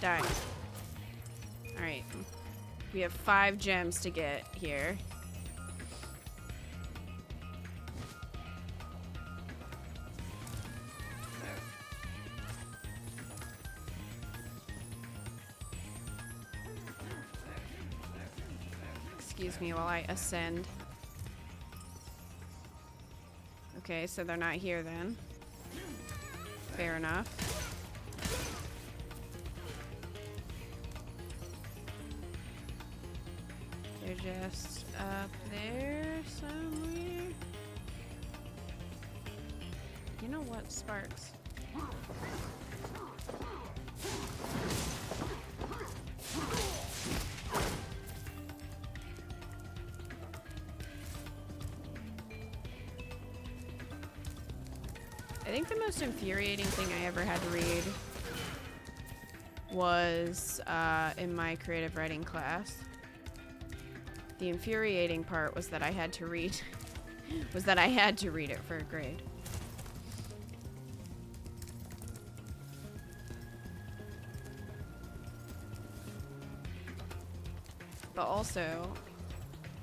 Die. Alright. We have 5 gems to get here. Excuse me while I ascend. Okay, so they're not here then. Fair enough. They're just up there somewhere. You know what, Sparks? I think the most infuriating thing I ever had to read was in my creative writing class. The infuriating part was that I had to read it for a grade. But also,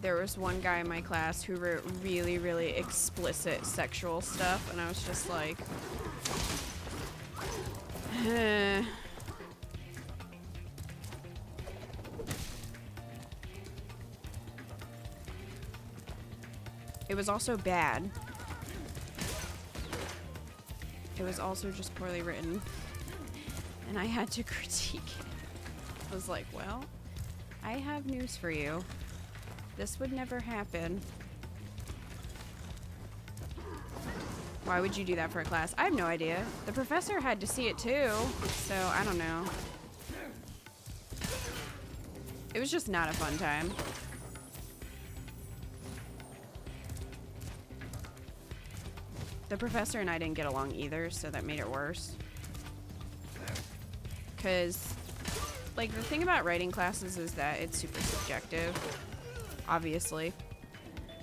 there was one guy in my class who wrote really, really explicit sexual stuff, and I was just like, It was also bad. It was also just poorly written, and I had to critique it. I was like, well, I have news for you. This would never happen. Why would you do that for a class? I have no idea. The professor had to see it too, so I don't know. It was just not a fun time. The professor and I didn't get along either, so that made it worse. Because, like, the thing about writing classes is that it's super subjective. Obviously.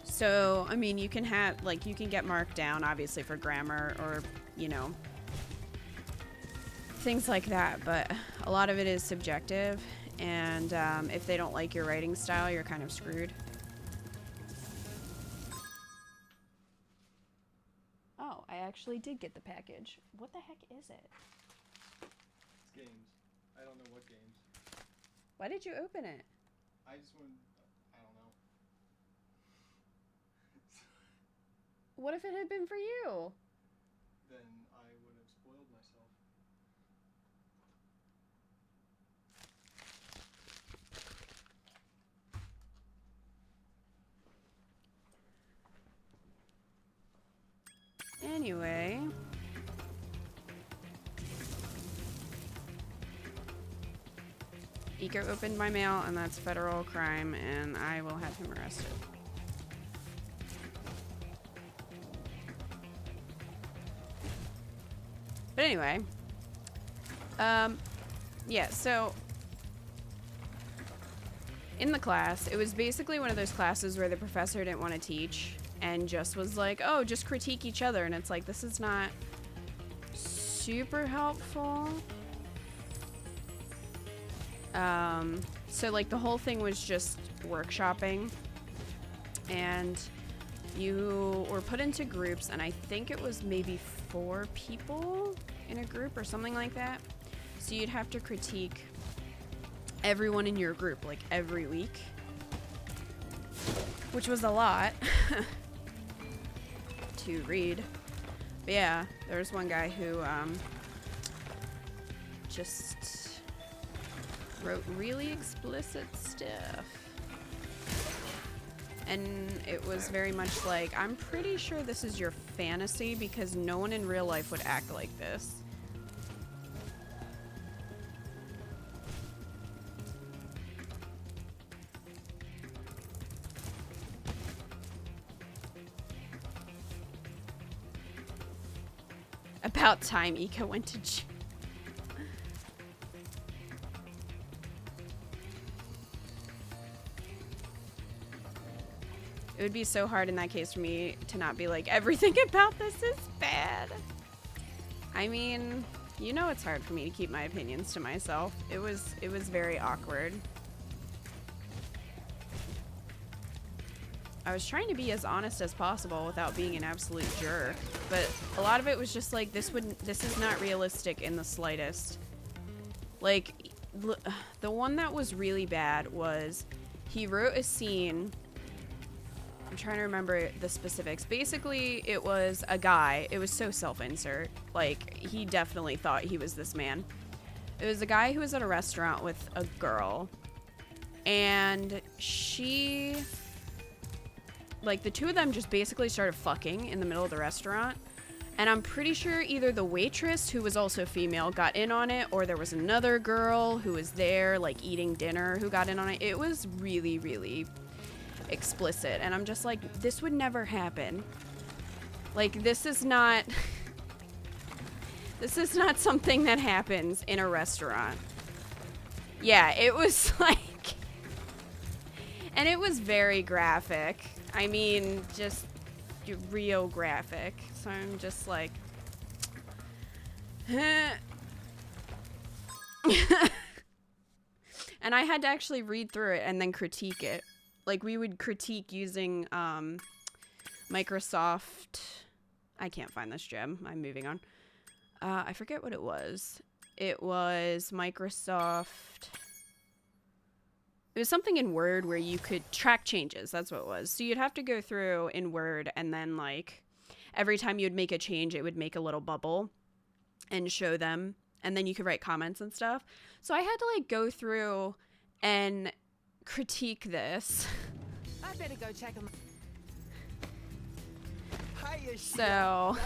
So, I mean, you can have, like, you can get marked down, obviously, for grammar or, you know, things like that, but a lot of it is subjective, and if they don't like your writing style, you're kind of screwed. Oh, I actually did get the package. What the heck is it? It's games. I don't know what games. Why did you open it? I just wanted... I don't know. What if it had been for you? Then I would have spoiled myself. Anyway. Eco opened my mail, and that's federal crime, and I will have him arrested. But anyway. Yeah, so in the class, it was basically one of those classes where the professor didn't want to teach and just was like, oh, just critique each other. And it's like, this is not super helpful. So like the whole thing was just workshopping, and you were put into groups, and I think it was maybe 4 people in a group or something like that. So you'd have to critique everyone in your group like every week, which was a lot to read. But yeah, there was one guy who just wrote really explicit stuff. And it was very much like, I'm pretty sure this is your fantasy because no one in real life would act like this. About time Ika went to jail. It would be so hard in that case for me to not be like, everything about this is bad. I mean, You know it's hard for me to keep my opinions to myself. It was very awkward. I was trying to be as honest as possible without being an absolute jerk, but a lot of it was just like, this is not realistic in the slightest. Like, the one that was really bad was, he wrote a scene, I'm trying to remember the specifics. Basically, it was a guy, it was so self-insert, like, he definitely thought he was this man. It was a guy who was at a restaurant with a girl, and she... like, the two of them just basically started fucking in the middle of the restaurant. And I'm pretty sure either the waitress, who was also female, got in on it, or there was another girl who was there, like, eating dinner who got in on it. It was really, really explicit. And I'm just like, this would never happen. Like, this is not... this is not something that happens in a restaurant. Yeah, it was like... and it was very graphic. I mean, just real graphic. So I'm just like... and I had to actually read through it and then critique it. Like, we would critique using Microsoft... I can't find this gem. I'm moving on. I forget what it was. It was Microsoft... it was something in Word where you could track changes. That's what it was. So you'd have to go through in Word, and then, like, every time you would make a change, it would make a little bubble and show them. And then you could write comments and stuff. So I had to, like, go through and critique this. I better go check them. So,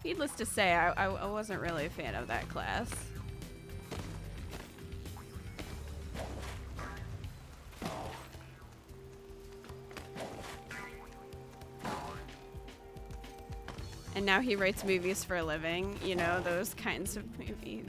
needless to say, I wasn't really a fan of that class. And now he writes movies for a living, you know, those kinds of movies.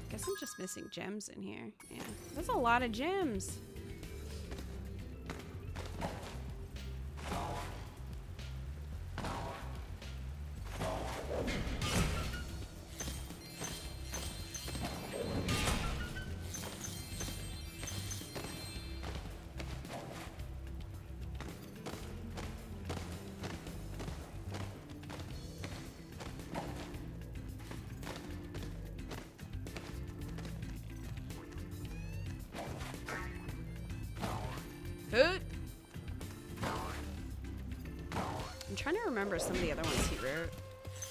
Guess I'm just missing gems in here. Yeah, there's a lot of gems. I'm trying to remember some of the other ones he wrote.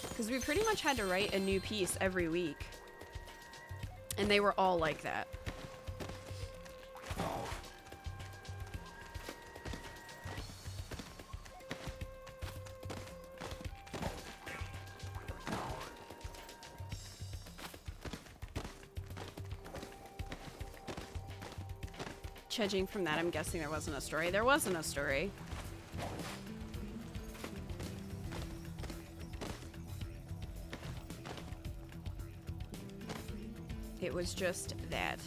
Because we pretty much had to write a new piece every week. And they were all like that. Judging from that, I'm guessing there wasn't a story. There wasn't a story. It was just that.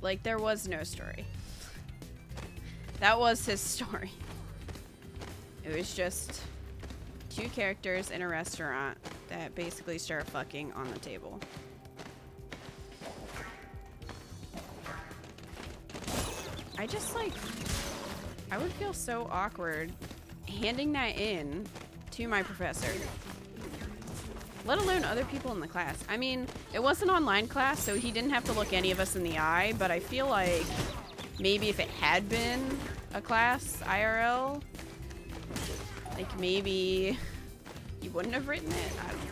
Like, there was no story. That was his story. It was just two characters in a restaurant that basically start fucking on the table. I just, like, I would feel so awkward handing that in to my professor. Let alone other people in the class. I mean, it was an online class, so he didn't have to look any of us in the eye, but I feel like maybe if it had been a class IRL, like maybe he wouldn't have written it. I don't know.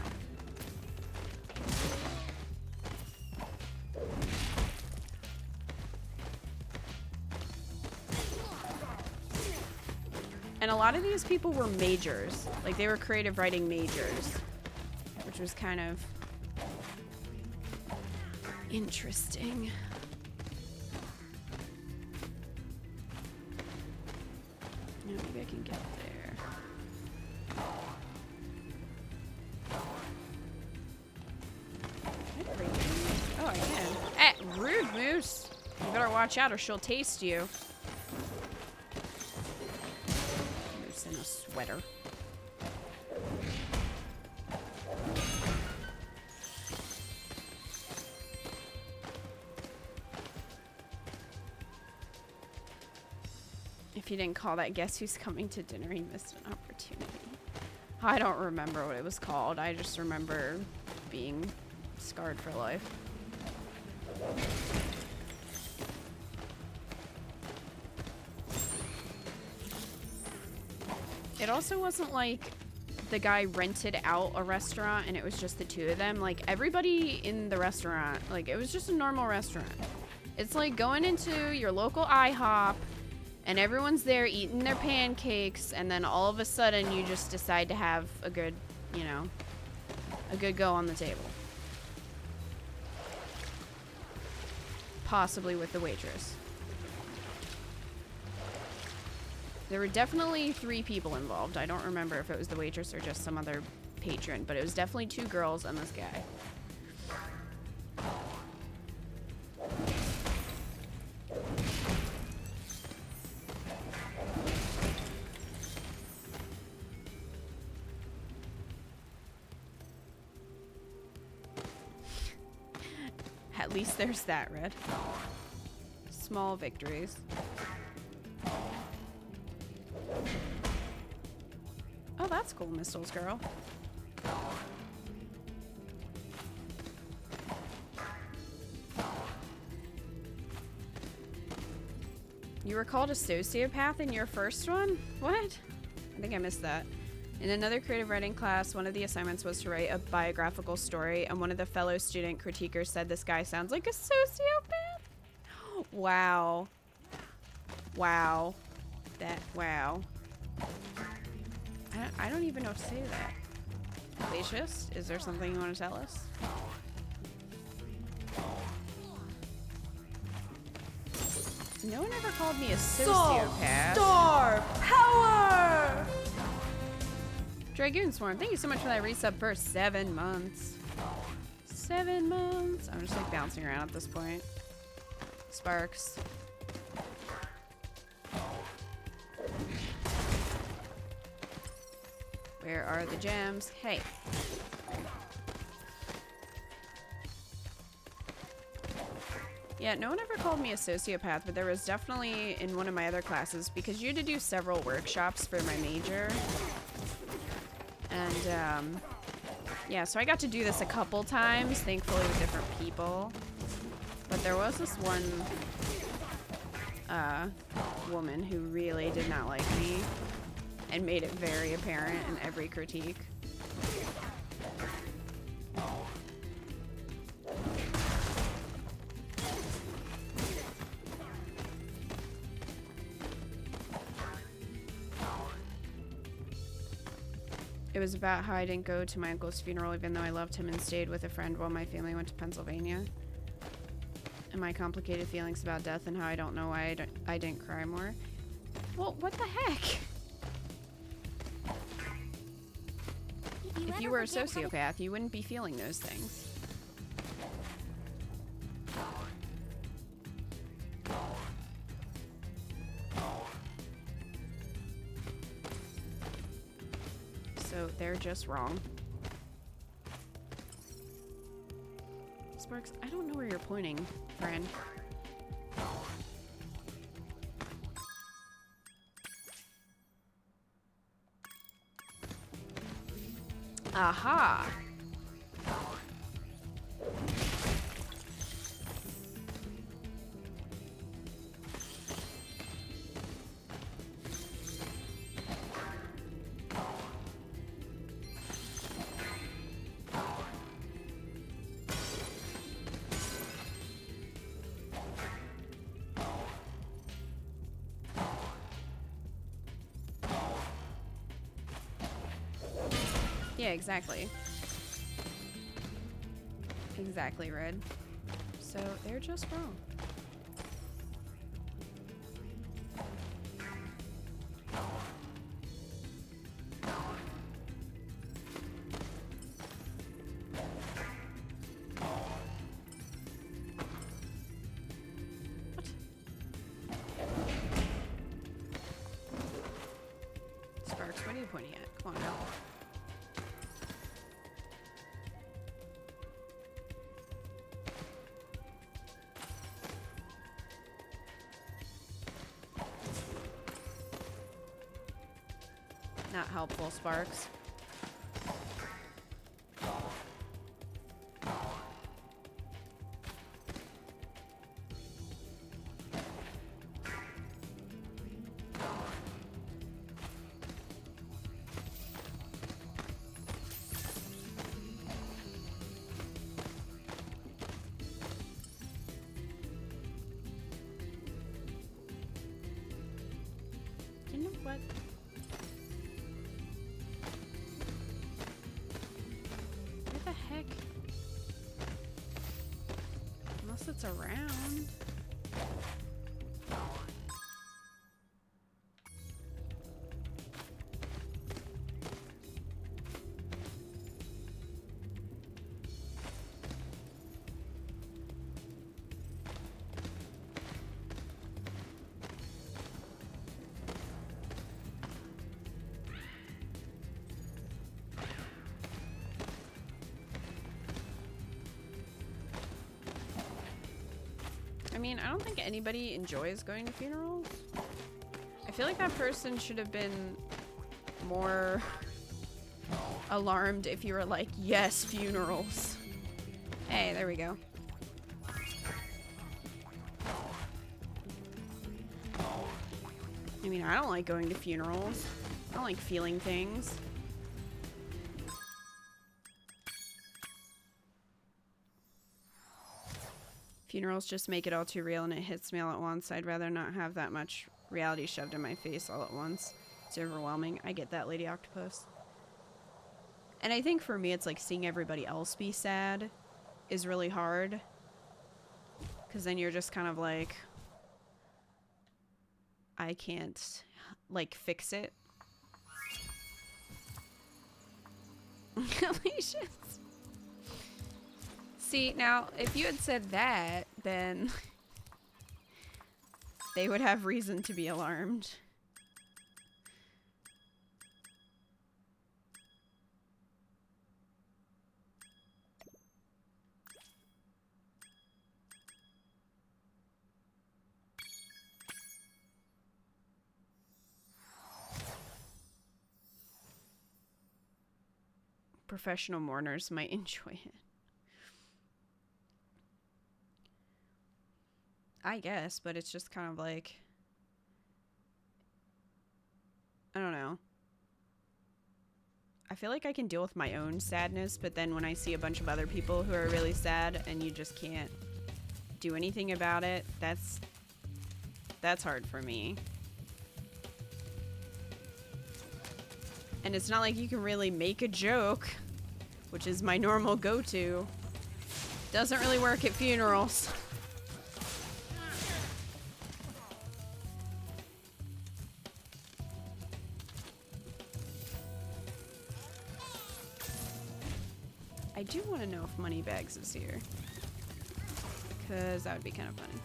And a lot of these people were majors. Like, they were creative writing majors, which was kind of interesting. Yeah, maybe I can get there. Can I break these? Oh, I can. Eh, rude, Moose. You better watch out or she'll taste you. Moose in a sweater. If you didn't call that Guess Who's Coming to Dinner, you missed an opportunity. I don't remember what it was called. I just remember being scarred for life. It also wasn't like the guy rented out a restaurant and it was just the two of them. Like, everybody in the restaurant, like, it was just a normal restaurant. It's like going into your local IHOP and everyone's there eating their pancakes, and then all of a sudden you just decide to have a good, you know, a good go on the table. Possibly with the waitress. There were definitely 3 people involved. I don't remember if it was the waitress or just some other patron, but it was definitely 2 girls and this guy. At least there's that, Red. Small victories. Oh, that's cool, Missiles Girl. You were called a sociopath in your first one? What? I think I missed that. In another creative writing class, one of the assignments was to write a biographical story, and one of the fellow student critiquers said this guy sounds like a sociopath? Wow. Wow. Wow. I don't even know what to say to that. Glacius, is there something you want to tell us? No one ever called me a sociopath. Star power! Dragoon Swarm, thank you so much for that resub for 7 months. 7 months. I'm just like bouncing around at this point. Sparks. Where are the gems? Hey. Yeah, no one ever called me a sociopath, but there was definitely in one of my other classes, because you had to do several workshops for my major. And, yeah, so I got to do this a couple times, thankfully with different people. But there was this one woman who really did not like me and made it very apparent in every critique. It was about how I didn't go to my uncle's funeral even though I loved him and stayed with a friend while my family went to Pennsylvania. And my complicated feelings about death and how I don't know why I didn't cry more. Well, what the heck? If you were a sociopath, you wouldn't be feeling those things. So they're just wrong. Sparks, I don't know where you're pointing, friend. Aha! Yeah, exactly. Exactly, Red. So they're just wrong. Sparks, what are you pointing at? Come on now. Not helpful, Sparks. You know what? Where the heck? Unless it's around. I mean, I don't think anybody enjoys going to funerals. I feel like that person should have been more alarmed if you were like, yes, funerals. Hey, there we go. I mean, I don't like going to funerals. I don't like feeling things. Funerals just make it all too real and it hits me all at once. I'd rather not have that much reality shoved in my face all at once. It's overwhelming. I get that, Lady Octopus. And I think for me, it's like seeing everybody else be sad is really hard. Because then you're just kind of like, I can't, like, fix it. Alicia's. See, now, if you had said that, then they would have reason to be alarmed. Professional mourners might enjoy it. I guess, but it's just kind of like, I don't know. I feel like I can deal with my own sadness, but then when I see a bunch of other people who are really sad and you just can't do anything about it, that's hard for me. And it's not like you can really make a joke, which is my normal go-to. Doesn't really work at funerals. I do want to know if Moneybags is here, because that would be kind of funny.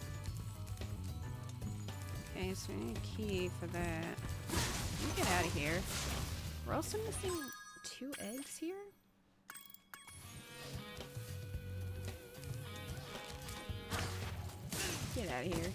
Okay, so we need a key for that. Let me get out of here. We're also missing 2 eggs here? Get out of here.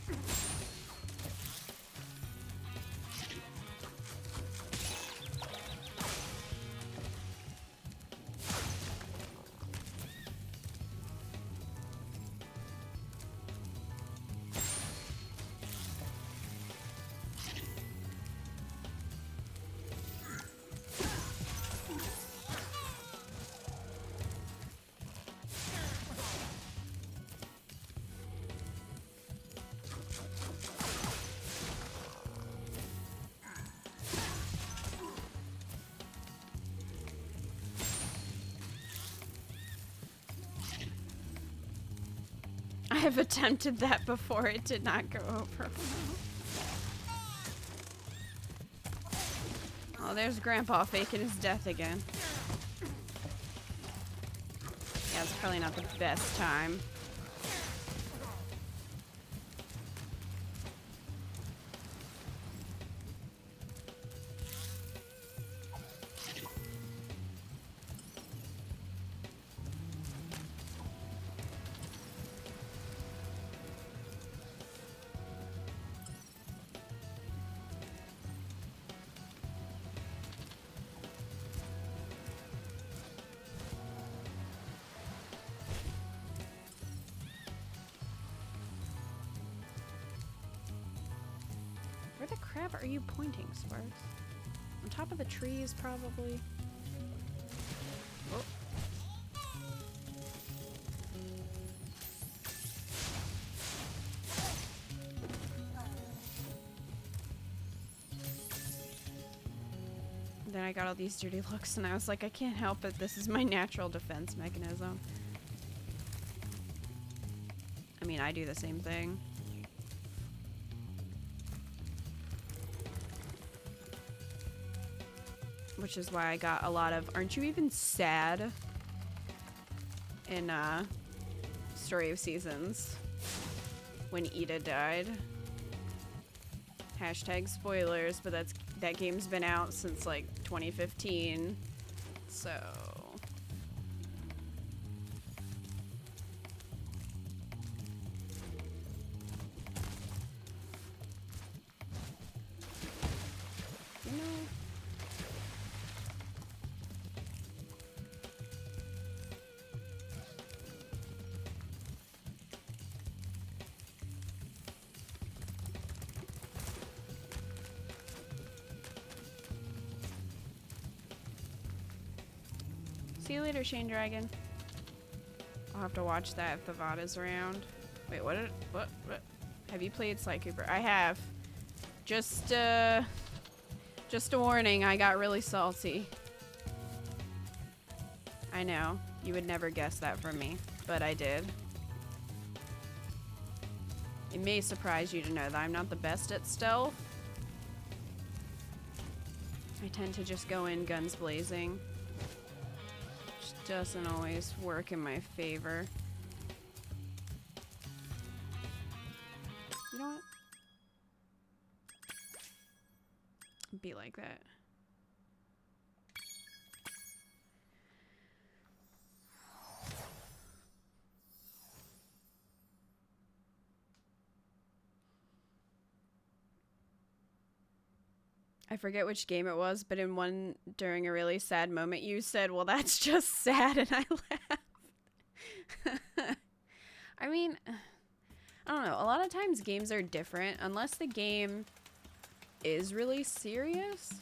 have attempted that before. It did not go over. Oh, there's Grandpa faking his death again. Yeah, it's probably not the best time. Where the crap are you pointing, Sparks? On top of the trees, probably. Oh. Then I got all these dirty looks, and I was like, I can't help it. This is my natural defense mechanism. I mean, I do the same thing. Which is why I got a lot of, aren't you even sad? In Story of Seasons. When Ida died. Hashtag spoilers, but that game's been out since like 2015. So you know, see you later, Shane Dragon. I'll have to watch that if the VOD is around. Wait, what? Have you played Sly Cooper? I have. Just a warning, I got really salty. I know, you would never guess that from me, but I did. It may surprise you to know that I'm not the best at stealth. I tend to just go in guns blazing. Which doesn't always work in my favor. You know what? Be like that. I forget which game it was, but in one, during a really sad moment, you said, well, that's just sad, and I laughed. I mean, I don't know. A lot of times games are different. Unless the game is really serious,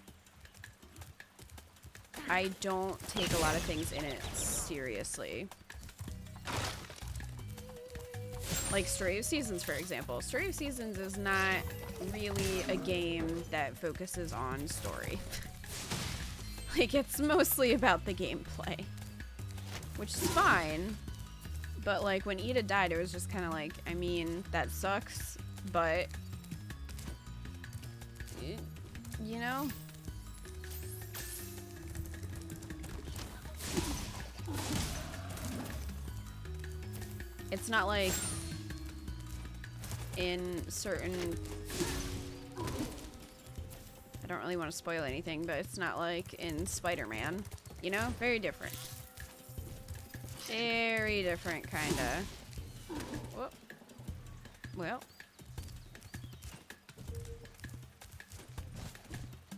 I don't take a lot of things in it seriously. Like Story of Seasons, for example. Story of Seasons is not really a game that focuses on story. Like, it's mostly about the gameplay, which is fine. But like when Ida died, it was just kind of like, I mean, that sucks, but you know, it's not like in certain, I don't really want to spoil anything, but it's not like in Spider-Man, you know, very different. Very different, kinda. Whoop. Well.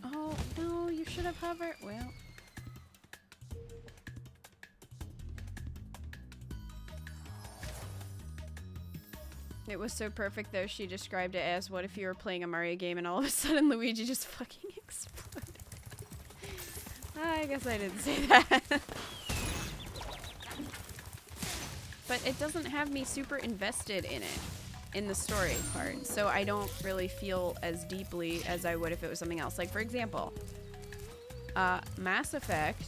Oh, no, you should have hovered. Well. It was so perfect, though. She described it as, what if you were playing a Mario game and all of a sudden Luigi just fucking exploded? I guess I didn't say that. But it doesn't have me super invested in it, in the story part, so I don't really feel as deeply as I would if it was something else. Like, for example, Mass Effect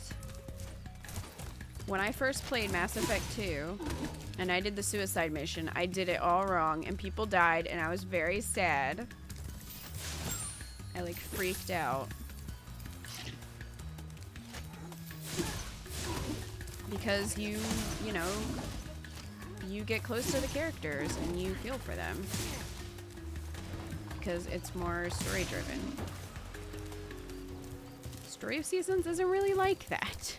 when I first played Mass Effect 2 and I did the suicide mission, I did it all wrong and people died and I was very sad. I like freaked out. Because you know, you get close to the characters and you feel for them. Because it's more story driven. Story of Seasons isn't really like that.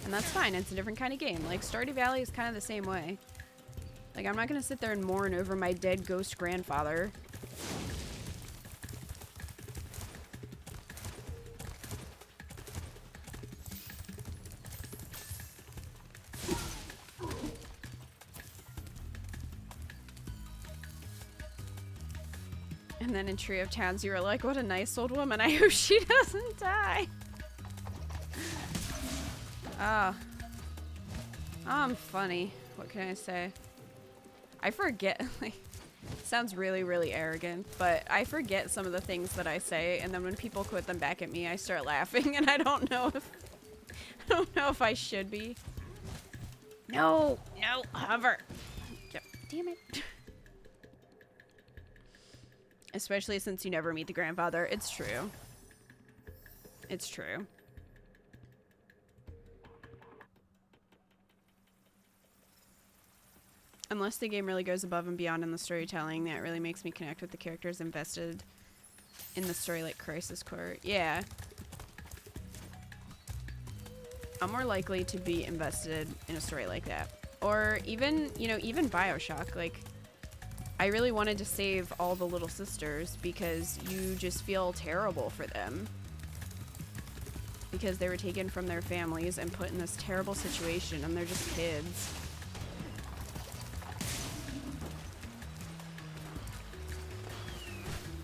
And that's fine, it's a different kind of game. Like, Stardew Valley is kind of the same way. Like, I'm not gonna sit there and mourn over my dead ghost grandfather. And then in Tree of Towns, you were like, what a nice old woman. I hope she doesn't die. Ah. I'm funny. What can I say? I forget, like, sounds really, really arrogant, but I forget some of the things that I say, and then when people quote them back at me, I start laughing, and I don't know if I should be. No, hover. Yep. Damn it. Especially since you never meet the grandfather. It's true. It's true. Unless the game really goes above and beyond in the storytelling, that really makes me connect with the characters invested in the story, like Crisis Core. Yeah. I'm more likely to be invested in a story like that. Or even, you know, even BioShock. Like, I really wanted to save all the little sisters because you just feel terrible for them. Because they were taken from their families and put in this terrible situation and they're just kids.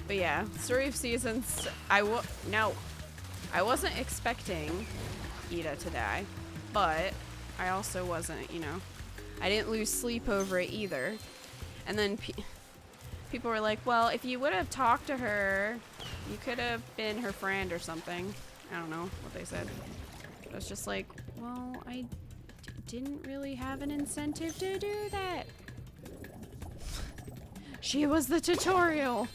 But yeah, Story of Seasons, I wasn't expecting Ida to die, but I also wasn't, you know, I didn't lose sleep over it either. And then people were like, well, if you would have talked to her, you could have been her friend or something. I don't know what they said. But I was just like, well, I didn't really have an incentive to do that. She was the tutorial.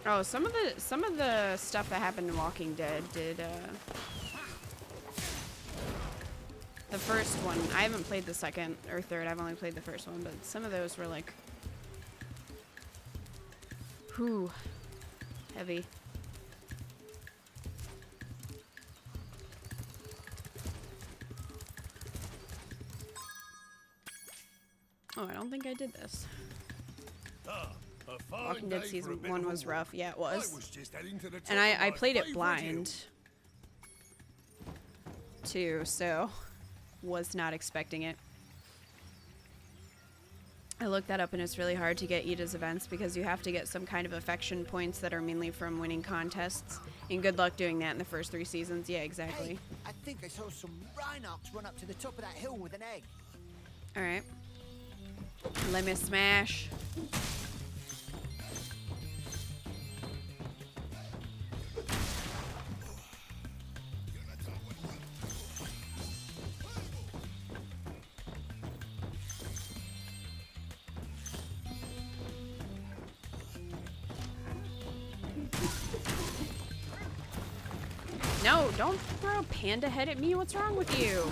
Oh, some of the stuff that happened in Walking Dead did the first one. I haven't played the second or third. I've only played the first one, but some of those were like, whew, heavy. Oh, I don't think I did this. Walking Dead season 1 was rough. Yeah, it was. And I played it blind too, so was not expecting it. I looked that up and it's really hard to get Ida's events because you have to get some kind of affection points that are mainly from winning contests. And good luck doing that in the first 3 seasons. Yeah, exactly. Hey, I think I saw some Rhinox run up to the top of that hill with an egg. Alright. Let me smash. No, don't throw a panda head at me. What's wrong with you?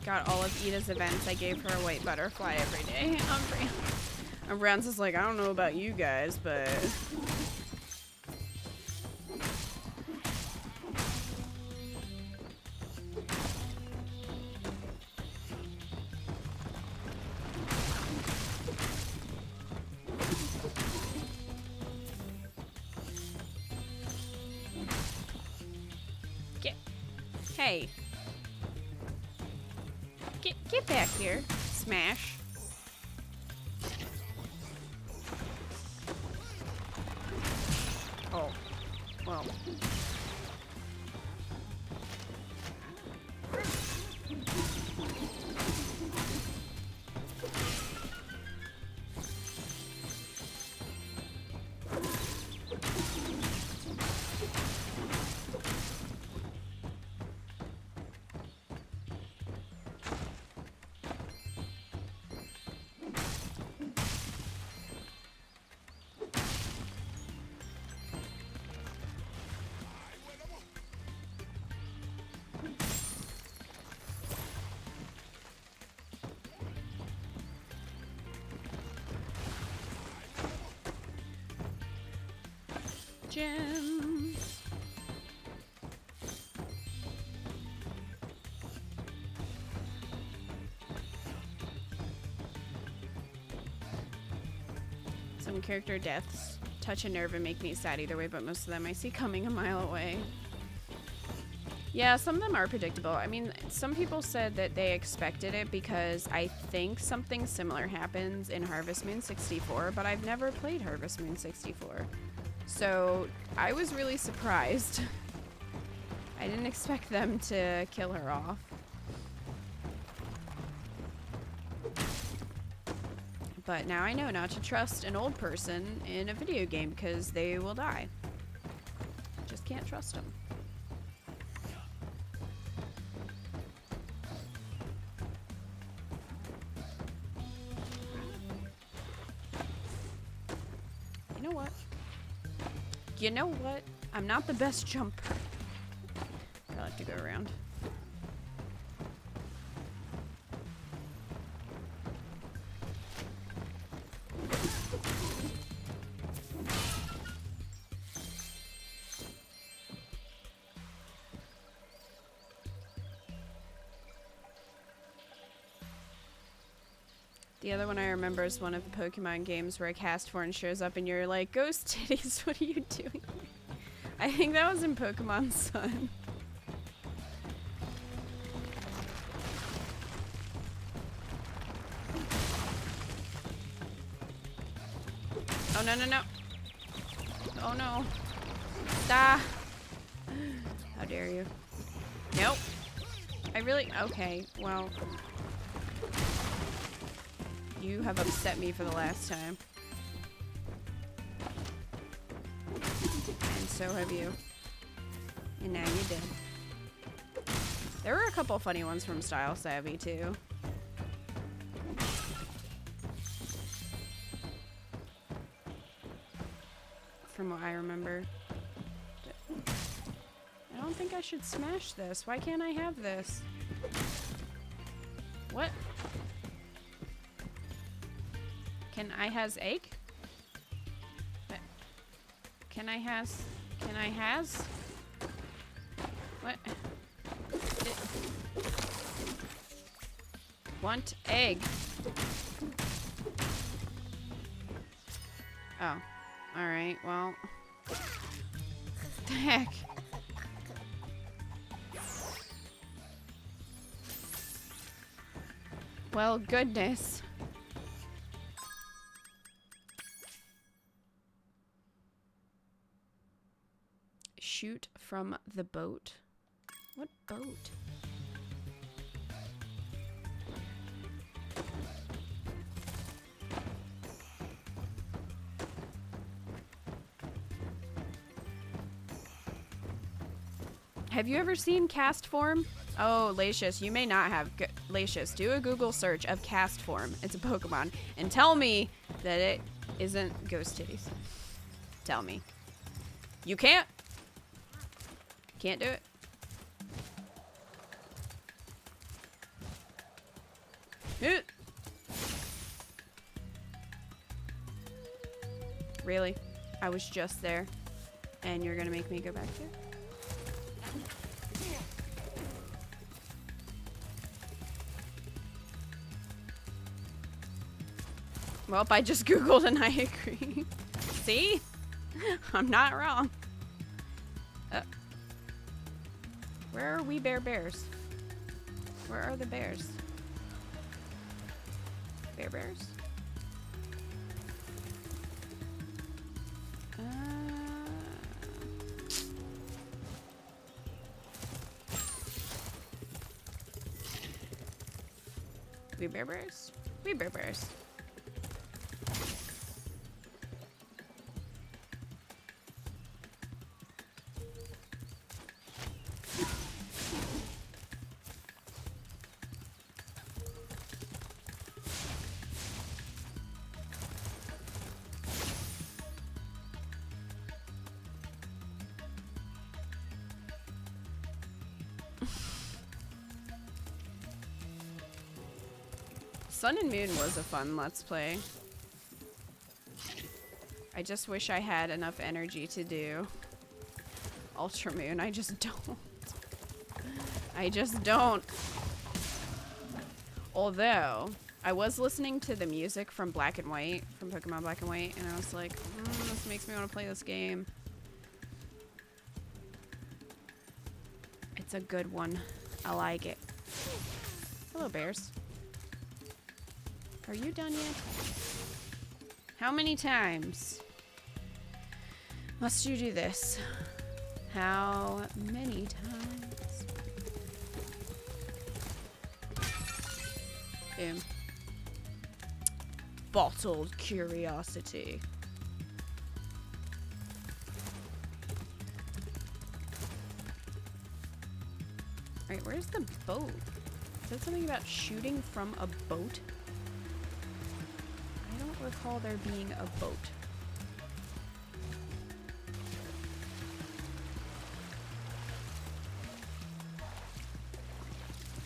Got all of Ida's events. I gave her a white butterfly every day. And Brown's is like, I don't know about you guys, but... Hey. Get back here. Smash. Oh. Well. Gems. Some character deaths touch a nerve and make me sad either way, but most of them I see coming a mile away. Yeah, some of them are predictable. I mean, some people said that they expected it because I think something similar happens in Harvest Moon 64, but I've never played Harvest Moon 64. So I was really surprised. I didn't expect them to kill her off. But now I know not to trust an old person in a video game because they will die. Just can't trust them. You know what? You know what? I'm not the best jumper. I'll have to go around. The other one I remember is one of the Pokemon games where a Castform shows up and you're like, Ghost Titties, what are you doing? I think that was in Pokemon Sun. Oh, no, no, no. Oh, no. Stop. How dare you. Nope. I really... Okay, well... You have upset me for the last time. And so have you. And now you did. There were a couple funny ones from Style Savvy, too. From what I remember. I don't think I should smash this. Why can't I have this? What? Can I has egg? Can I has? What? Want egg. Oh. Alright, well. The heck? Well, goodness. Shoot from the boat. What boat? Have you ever seen Castform? Oh, Lacius, you may not have. Lacius, do a Google search of Castform. It's a Pokemon. And tell me that it isn't Ghost Titties. Tell me. You can't? Can't do it? Really? I was just there. And you're gonna make me go back there? Well, I just Googled and I agree. See? I'm not wrong. Where are we bears? Where are the bears? Bears? We bears? We bears. Sun and Moon was a fun Let's Play. I just wish I had enough energy to do Ultra Moon. I just don't. I just don't. Although, I was listening to the music from Black and White, from Pokemon Black and White, and I was like, this makes me want to play this game. It's a good one. I like it. Hello, bears. Are you done yet? How many times must you do this? How many times? Boom. Bottled curiosity. Alright, where's the boat? Is that something about shooting from a boat? I don't recall there being a boat.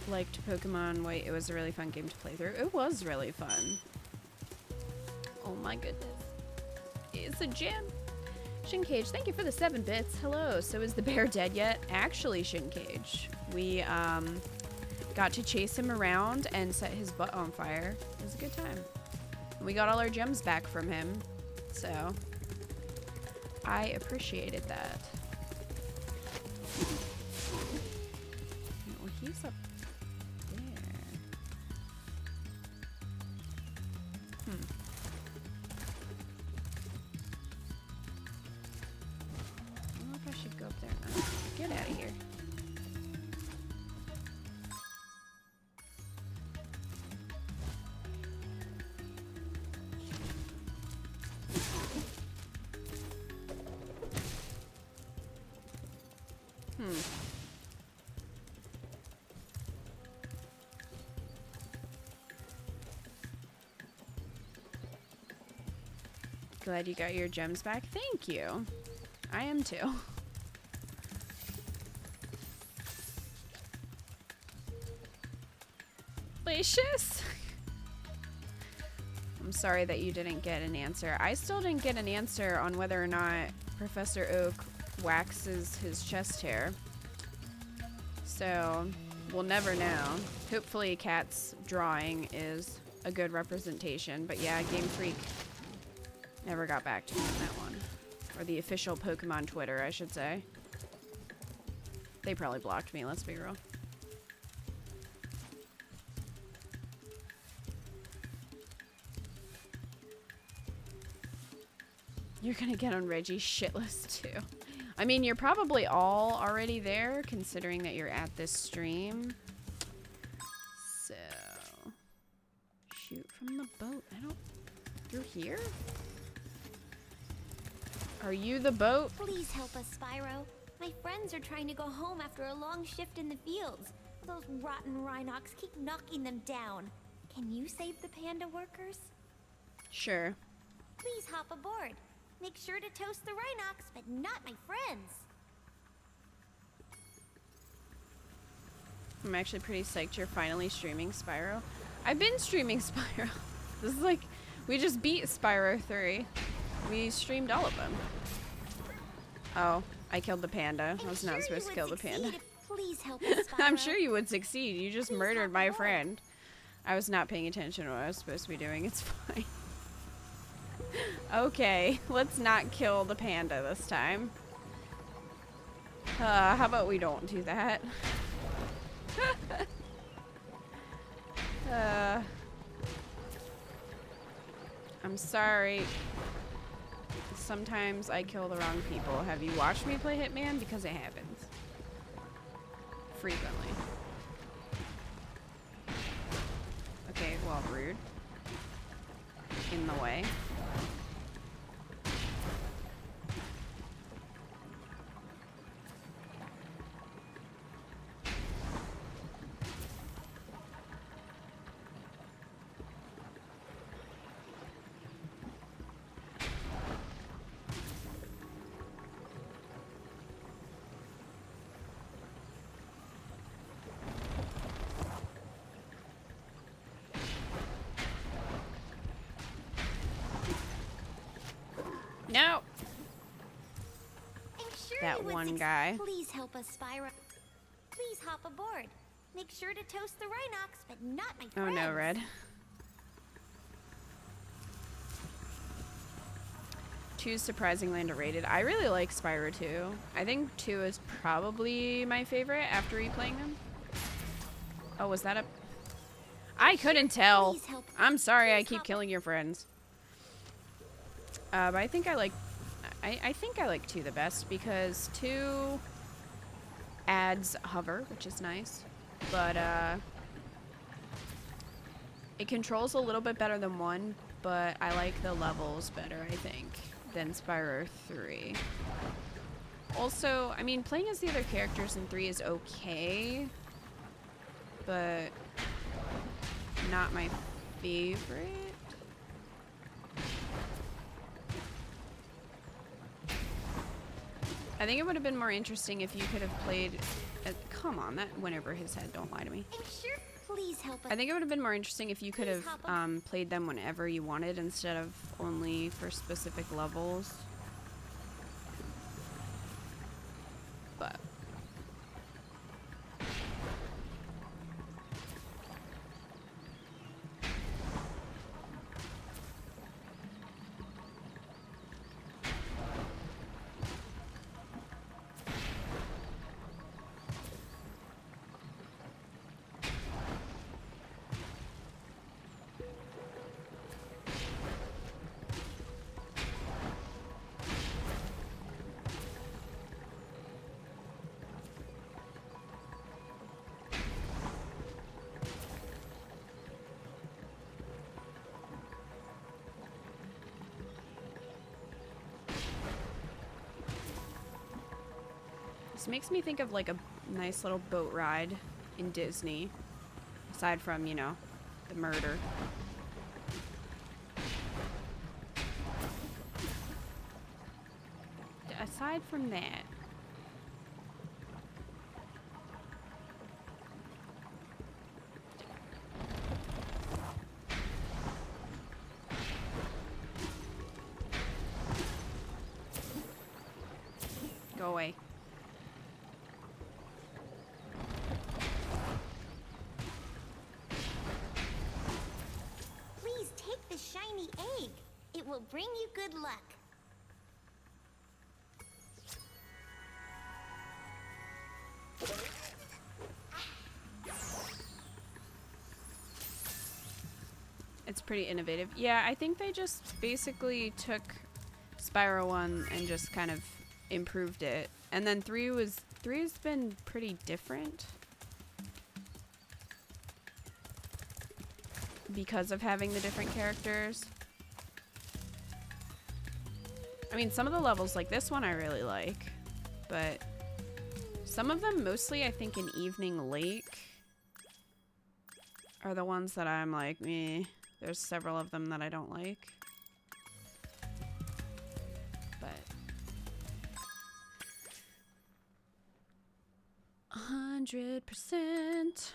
Liked Pokemon White. It was a really fun game to play through. It was really fun. Oh my goodness. It's a gem. Shincage, thank you for the 7 bits. Hello. So is the bear dead yet? Actually, Shincage, we got to chase him around and set his butt on fire. It was a good time. We got all our gems back from him, so I appreciated that. Well, he's up there. I don't know if I should go up there or not. Get out of here. Glad you got your gems back. Thank you. I am too. Delicious. I'm sorry that you didn't get an answer. I still didn't get an answer on whether or not Professor Oak waxes his chest hair. So, we'll never know. Hopefully Kat's drawing is a good representation. But yeah, Game Freak never got back to me on that one. Or the official Pokemon Twitter, I should say. They probably blocked me, let's be real. You're gonna get on Reggie's shit list too. I mean, you're probably all already there, considering that you're at this stream. So... shoot from the boat. I don't... You're here? Are you the boat? Please help us, Spyro. My friends are trying to go home after a long shift in the fields. Those rotten Rhinox keep knocking them down. Can you save the panda workers? Sure. Please hop aboard. Make sure to toast the Rhinox, but not my friends. I'm actually pretty psyched you're finally streaming Spyro. I've been streaming Spyro. This is like, we just beat Spyro 3. We streamed all of them. Oh, I killed the panda. I was not supposed to kill the panda. Please help us, Spyro. I'm sure you would succeed. You just murdered my friend. I was not paying attention to what I was supposed to be doing. It's fine. Okay, let's not kill the panda this time. How about we don't do that? I'm sorry. Sometimes I kill the wrong people. Have you watched me play Hitman? Because it happens. Frequently. Okay, well, rude. In the way. No. That one guy. Please help us, Spyro. Please hop aboard. Make sure to toast the Rhinox, but not my Oh friends. no, Red. 2 is surprisingly underrated. I really like Spyro 2. I think 2 is probably my favorite after replaying them. Oh, was that a... I couldn't tell. I'm sorry I keep killing your friends. But I think I like 2 the best because 2 adds hover, which is nice. But it controls a little bit better than 1, but I like the levels better, I think, than Spyro 3. Also, I mean, playing as the other characters in 3 is okay, but not my favorite. I think it would have been more interesting if you could have played... come on, that went over his head. Don't lie to me. I'm sure. Please help us. I think it would have been more interesting if you could have played them whenever you wanted instead of only for specific levels. But... This makes me think of like a nice little boat ride in Disney. Aside from, you know, the murder. Aside from that. Go away. Please take the shiny egg. It will bring you good luck. It's pretty innovative. Yeah, I think they just basically took Spyro 1 and just kind of improved it. And then 3 has been pretty different because of having the different characters. I mean, some of the levels like this one I really like, but some of them, mostly I think in Evening Lake, are the ones that I'm like, meh. There's several of them that I don't like. But 100%.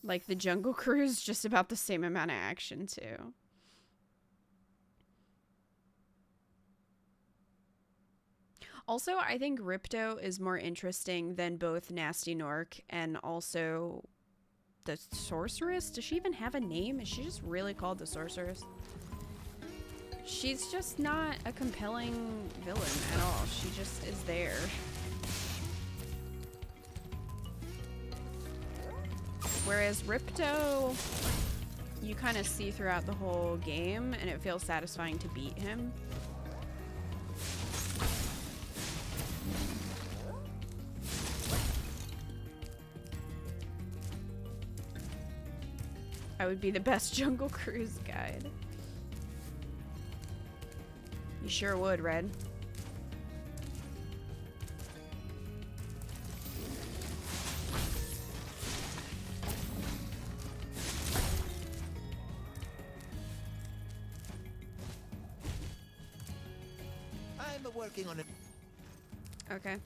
Like the Jungle Cruise, just about the same amount of action too. Also, I think Ripto is more interesting than both Nasty Nork and also the Sorceress. Does she even have a name? Is she just really called the Sorceress? She's just not a compelling villain at all. She just is there. Whereas Ripto, you kind of see throughout the whole game, and it feels satisfying to beat him. I would be the best Jungle Cruise guide. You sure would, Red. I'm working on it. Okay.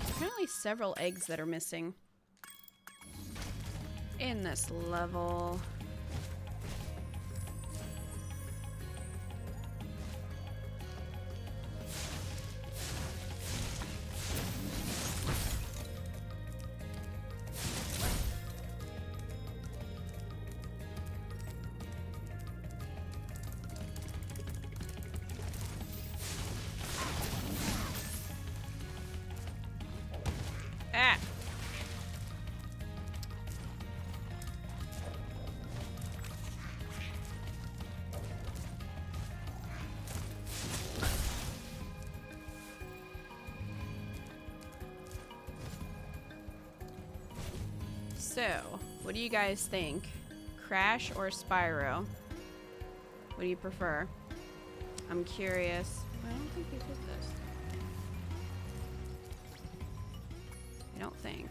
Apparently several eggs that are missing in this level. Ah. So, what do you guys think? Crash or Spyro? What do you prefer? I'm curious. I don't think we did this. I don't think.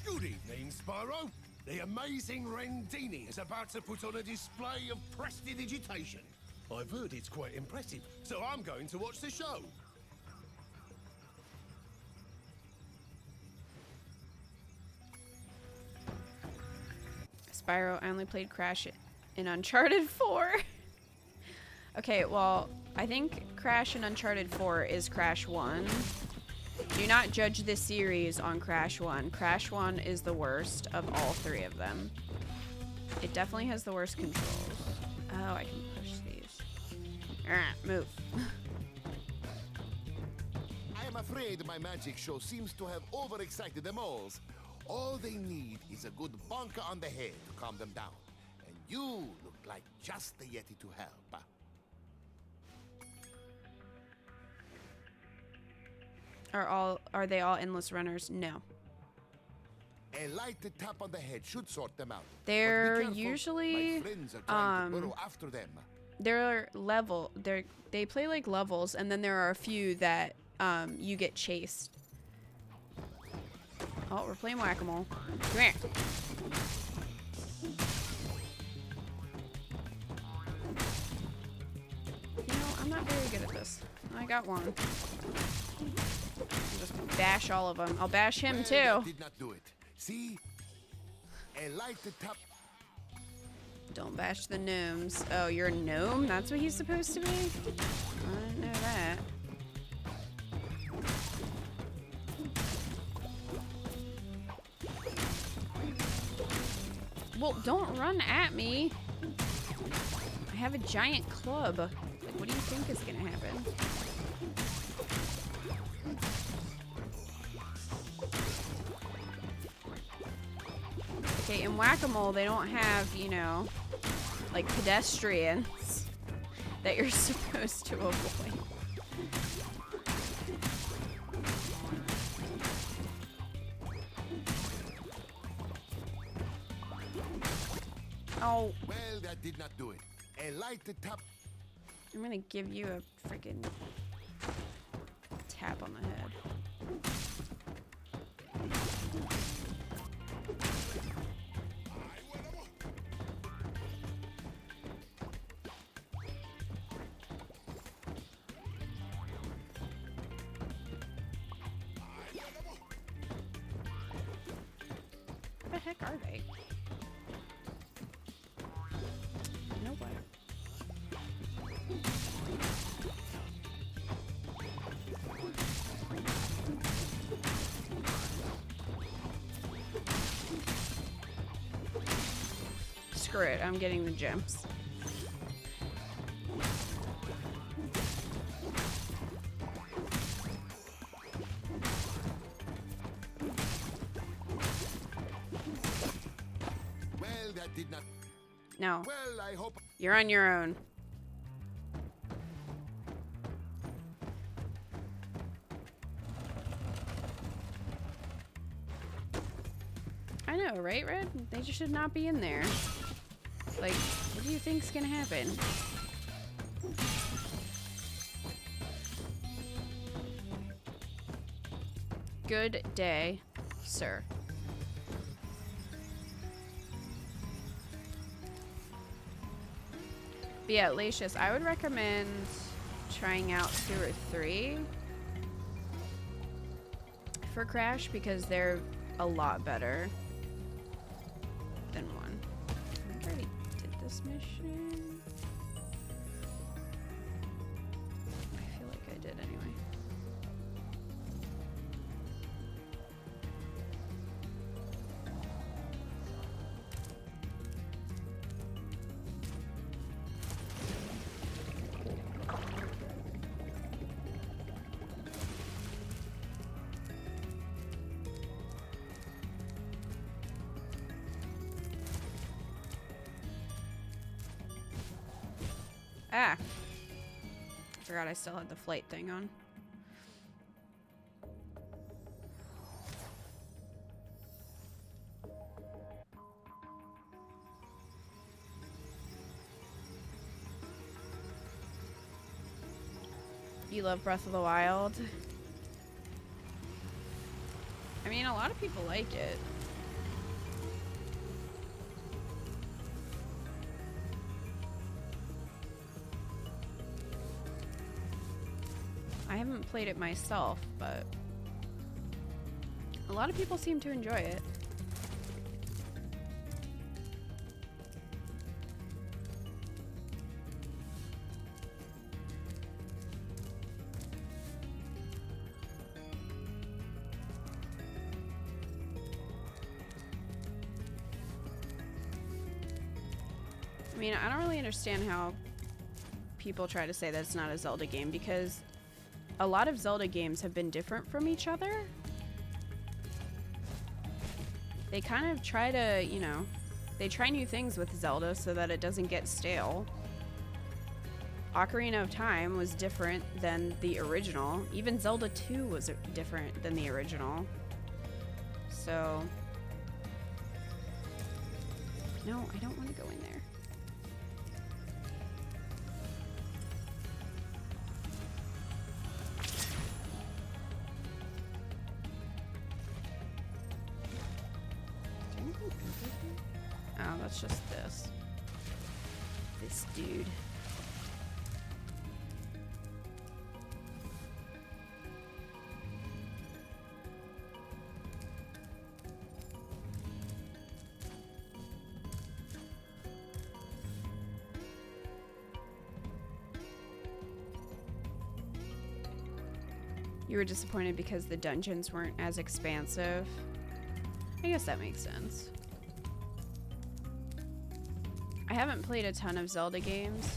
Good evening, Spyro. The amazing Rendini is about to put on a display of prestidigitation. I've heard it's quite impressive, so I'm going to watch the show. Spyro, I only played Crash in Uncharted 4. Okay, well, I think Crash in Uncharted 4 is Crash 1. Do not judge this series on Crash 1. Crash 1 is the worst of all three of them. It definitely has the worst controls. Oh, I can push these. Move. I am afraid my magic show seems to have overexcited them all. All they need is a good bonker on the head to calm them down. And you look like just the Yeti to help. Are they all endless runners? No. A light tap on the head should sort them out. They're But be careful. usually My friends are trying to burrow after them. They play like levels, and then there are a few that you get chased. Oh, we're playing whack-a-mole. Come here. You know, I'm not very good at this. I got one. I'll just bash all of them. I'll bash him Well, too. that did not do it. See? A light tap. Don't bash the gnomes. Oh, you're a gnome? That's what he's supposed to be? I didn't know that. Well, don't run at me. I have a giant club. Like, what do you think is gonna happen? Okay, in Whack-A-Mole, they don't have, you know, like pedestrians that you're supposed to avoid. Oh. Well, that did not do it. A light tap. I'm gonna give you a freaking tap on the head. What the heck are they? You know what? Screw it, I'm getting the gems. Well, that did not. No. Well, I hope. You're on your own. I know, right, Red? They just should not be in there. Like, what do you think's gonna happen? Good day, sir. But yeah, Lacius, I would recommend trying out 2 or 3 for Crash because they're a lot better than 1. I think I already did this mission. I feel like I did anyway. Ah! I forgot I still had the flight thing on. You love Breath of the Wild? I mean, a lot of people like it. I haven't played it myself, but a lot of people seem to enjoy it. I mean, I don't really understand how people try to say that it's not a Zelda game because a lot of Zelda games have been different from each other. They kind of try to, you know, they try new things with Zelda so that it doesn't get stale. Ocarina of Time was different than the original. Even Zelda 2 was different than the original. So, no, I don't want to go in there. Oh, that's just this. This dude. You were disappointed because the dungeons weren't as expansive. I guess that makes sense. I haven't played a ton of Zelda games.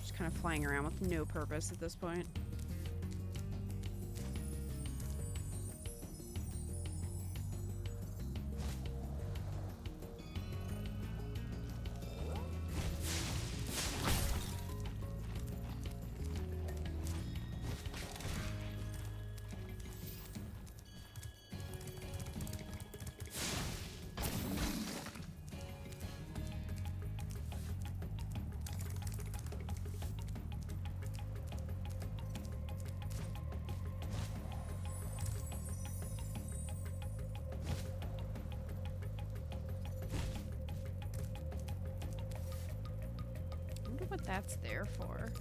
Just kind of flying around with no purpose at this point. What that's there for.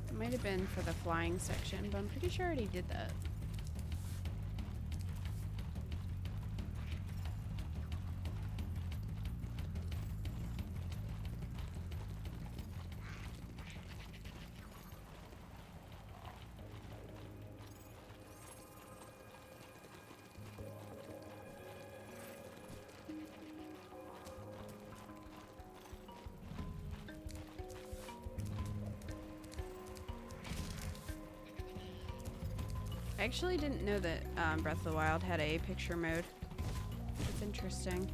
It might have been for the flying section, but I'm pretty sure I already did that. I actually didn't know that Breath of the Wild had a picture mode. It's interesting.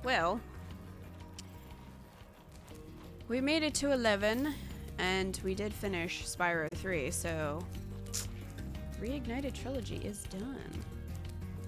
Well, we made it to 11, and we did finish Spyro 3, so Reignited Trilogy is done.